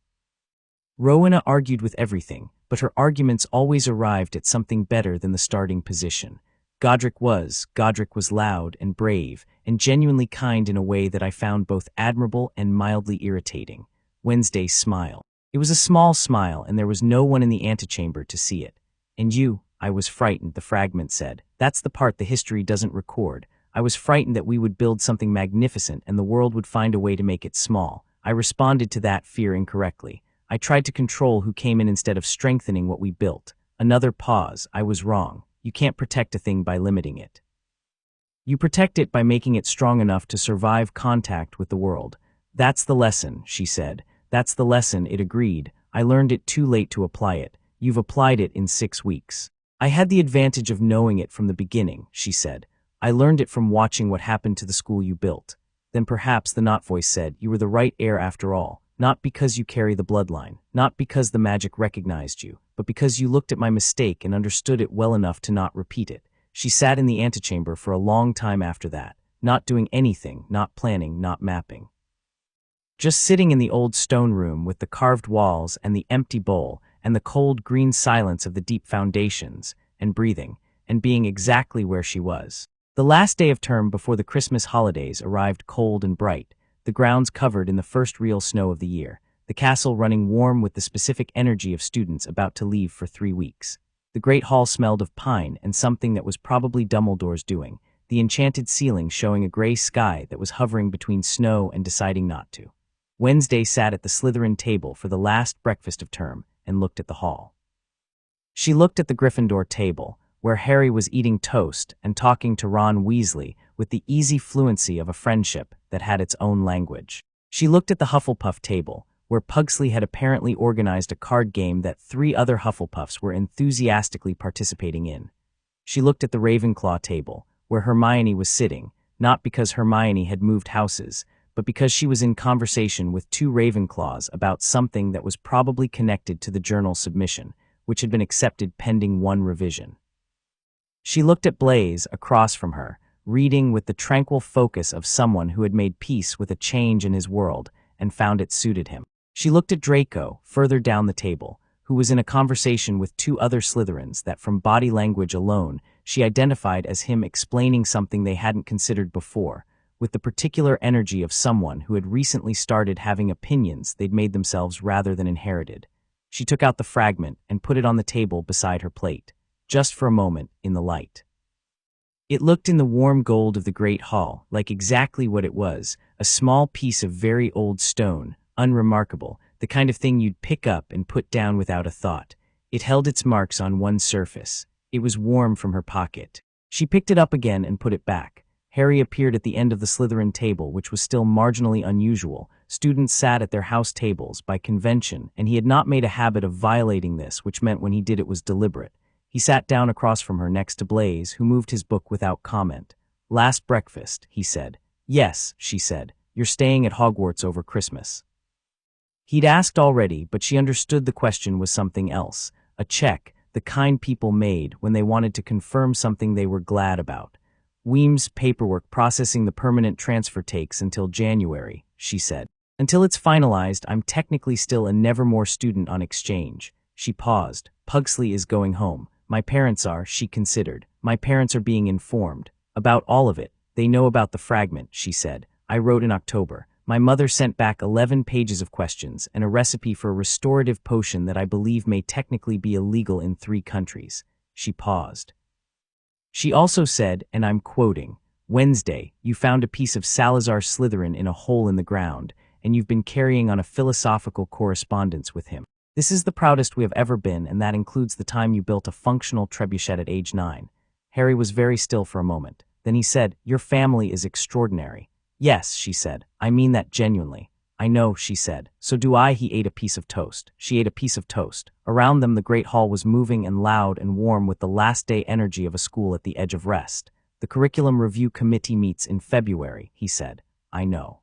Rowena argued with everything, but her arguments always arrived at something better than the starting position. Godric was loud and brave, and genuinely kind in a way that I found both admirable and mildly irritating. Wednesday smiled. It was a small smile, and there was no one in the antechamber to see it. "And you?" "I was frightened," the fragment said. "That's the part the history doesn't record. I was frightened that we would build something magnificent and the world would find a way to make it small. I responded to that fear incorrectly. I tried to control who came in instead of strengthening what we built. Another pause. I was wrong. You can't protect a thing by limiting it. You protect it by making it strong enough to survive contact with the world. That's the lesson, she said. That's the lesson, it agreed. I learned it too late to apply it. You've applied it in 6 weeks. I had the advantage of knowing it from the beginning, she said. I learned it from watching what happened to the school you built. Then perhaps the not voice said, you were the right heir after all, not because you carry the bloodline, not because the magic recognized you, but because you looked at my mistake and understood it well enough to not repeat it. She sat in the antechamber for a long time after that, not doing anything, not planning, not mapping. Just sitting in the old stone room with the carved walls and the empty bowl and the cold green silence of the deep foundations, and breathing, and being exactly where she was. The last day of term before the Christmas holidays arrived cold and bright, the grounds covered in the first real snow of the year, the castle running warm with the specific energy of students about to leave for 3 weeks. The great hall smelled of pine and something that was probably Dumbledore's doing, the enchanted ceiling showing a gray sky that was hovering between snow and deciding not to. Wednesday sat at the Slytherin table for the last breakfast of term and looked at the hall. She looked at the Gryffindor table, where Harry was eating toast and talking to Ron Weasley with the easy fluency of a friendship that had its own language. She looked at the Hufflepuff table, where Pugsley had apparently organized a card game that 3 other Hufflepuffs were enthusiastically participating in. She looked at the Ravenclaw table, where Hermione was sitting, not because Hermione had moved houses, but because she was in conversation with 2 Ravenclaws about something that was probably connected to the journal submission, which had been accepted pending 1 revision. She looked at Blaise across from her, reading with the tranquil focus of someone who had made peace with a change in his world and found it suited him. She looked at Draco, further down the table, who was in a conversation with 2 other Slytherins that from body language alone she identified as him explaining something they hadn't considered before, with the particular energy of someone who had recently started having opinions they'd made themselves rather than inherited. She took out the fragment and put it on the table beside her plate, just for a moment, in the light. It looked in the warm gold of the great hall like exactly what it was, a small piece of very old stone, unremarkable, the kind of thing you'd pick up and put down without a thought. It held its marks on one surface. It was warm from her pocket. She picked it up again and put it back. Harry appeared at the end of the Slytherin table, which was still marginally unusual. Students sat at their house tables by convention, and he had not made a habit of violating this, which meant when he did it was deliberate. He sat down across from her next to Blaise, who moved his book without comment. "Last breakfast," he said. "Yes," she said. "You're staying at Hogwarts over Christmas." He'd asked already, but she understood the question was something else. A check, the kind people made when they wanted to confirm something they were glad about. "Weem's paperwork processing the permanent transfer takes until January," she said. "Until it's finalized, I'm technically still a Nevermore student on exchange." She paused. "Pugsley is going home. My parents are," she considered. "My parents are being informed. About all of it. They know about the fragment," she said. "I wrote in October. My mother sent back 11 pages of questions and a recipe for a restorative potion that I believe may technically be illegal in 3 countries. She paused. She also said, and I'm quoting, "Wednesday, you found a piece of Salazar Slytherin in a hole in the ground, and you've been carrying on a philosophical correspondence with him. This is the proudest we have ever been, and that includes the time you built a functional trebuchet at age 9. Harry was very still for a moment. Then he said, "Your family is extraordinary." "Yes," she said. "I mean that genuinely." "I know," she said. "So do I." He ate a piece of toast. She ate a piece of toast. Around them the great hall was moving and loud and warm with the last day energy of a school at the edge of rest. "The curriculum review committee meets in February," he said. "I know."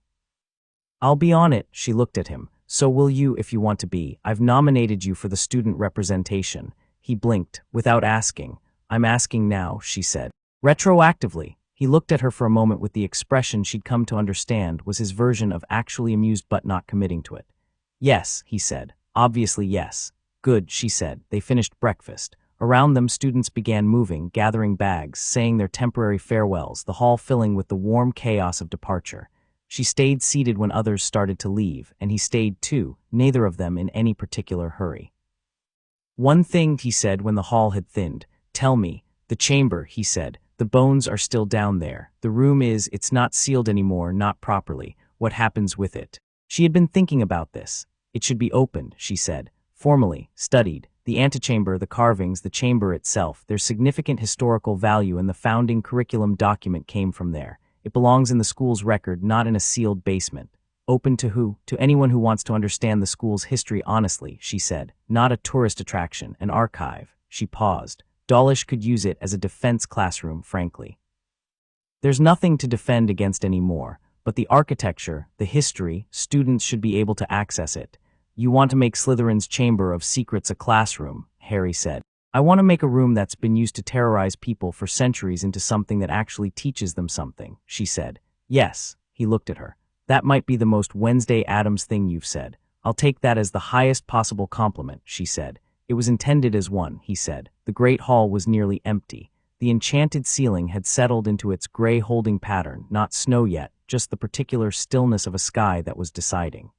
"I'll be on it." She looked at him. "So will you if you want to be. I've nominated you for the student representation." He blinked, without asking. "I'm asking now," she said. "Retroactively." He looked at her for a moment with the expression she'd come to understand was his version of actually amused but not committing to it. "Yes," he said. "Obviously yes." "Good," she said. They finished breakfast. Around them students began moving, gathering bags, saying their temporary farewells, the hall filling with the warm chaos of departure. She stayed seated when others started to leave, and he stayed too, neither of them in any particular hurry. "One thing," he said when the hall had thinned. "Tell me." "The chamber," he said. The bones are still down there. The room it's not sealed anymore, not properly. What happens with it? She had been thinking about this. It should be opened, she said. Formally, studied. The antechamber, the carvings, the chamber itself. There's significant historical value, and the founding curriculum document came from there. It belongs in the school's record, not in a sealed basement. Open to who? To anyone who wants to understand the school's history honestly, she said. Not a tourist attraction, an archive. She paused. Dawlish could use it as a defense classroom, frankly. There's nothing to defend against anymore, but the architecture, the history, students should be able to access it. You want to make Slytherin's Chamber of Secrets a classroom, Harry said. I want to make a room that's been used to terrorize people for centuries into something that actually teaches them something, she said. Yes, he looked at her. That might be the most Wednesday Addams thing you've said. I'll take that as the highest possible compliment, she said. It was intended as one, he said. The great hall was nearly empty. The enchanted ceiling had settled into its gray holding pattern, not snow yet, just the particular stillness of a sky that was deciding.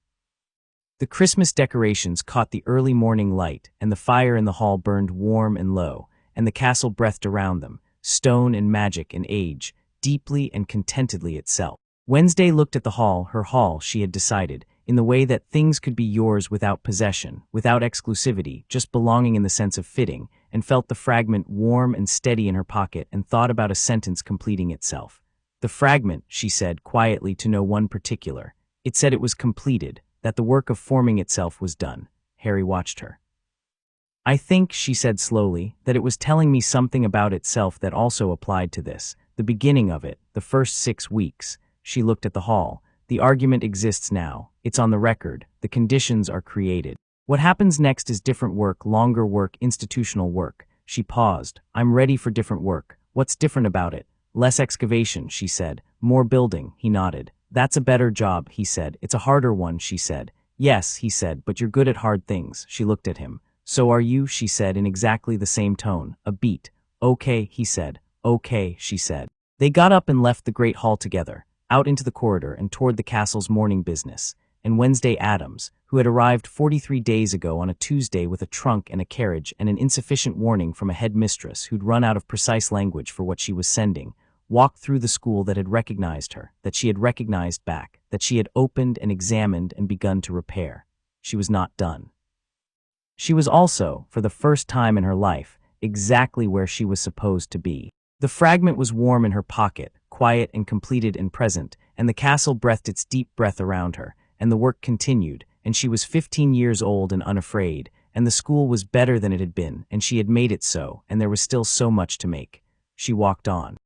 The Christmas decorations caught the early morning light, and the fire in the hall burned warm and low, and the castle breathed around them, stone and magic and age, deeply and contentedly itself. Wednesday looked at the hall, her hall, she had decided, in the way that things could be yours without possession, without exclusivity, just belonging in the sense of fitting, and felt the fragment warm and steady in her pocket and thought about a sentence completing itself. The fragment, she said quietly to no one particular. It said it was completed, that the work of forming itself was done. Harry watched her. I think, she said slowly, that it was telling me something about itself that also applied to this. The beginning of it, the first 6 weeks. She looked at the hall. The argument exists now. It's on the record. The conditions are created. What happens next is different work, longer work, institutional work. She paused. I'm ready for different work. What's different about it? Less excavation, she said. More building, he nodded. That's a better job, he said. It's a harder one, she said. Yes, he said, but you're good at hard things. She looked at him. So are you, she said in exactly the same tone, a beat. Okay, he said. Okay, she said. They got up and left the great hall together, out into the corridor and toward the castle's morning business. And Wednesday Addams, who had arrived 43 days ago on a Tuesday with a trunk and a carriage and an insufficient warning from a headmistress who'd run out of precise language for what she was sending, walked through the school that had recognized her, that she had recognized back, that she had opened and examined and begun to repair. She was not done. She was also, for the first time in her life, exactly where she was supposed to be. The fragment was warm in her pocket, quiet and completed and present, and the castle breathed its deep breath around her, and the work continued, and she was 15 years old and unafraid, and the school was better than it had been, and she had made it so, and there was still so much to make. She walked on.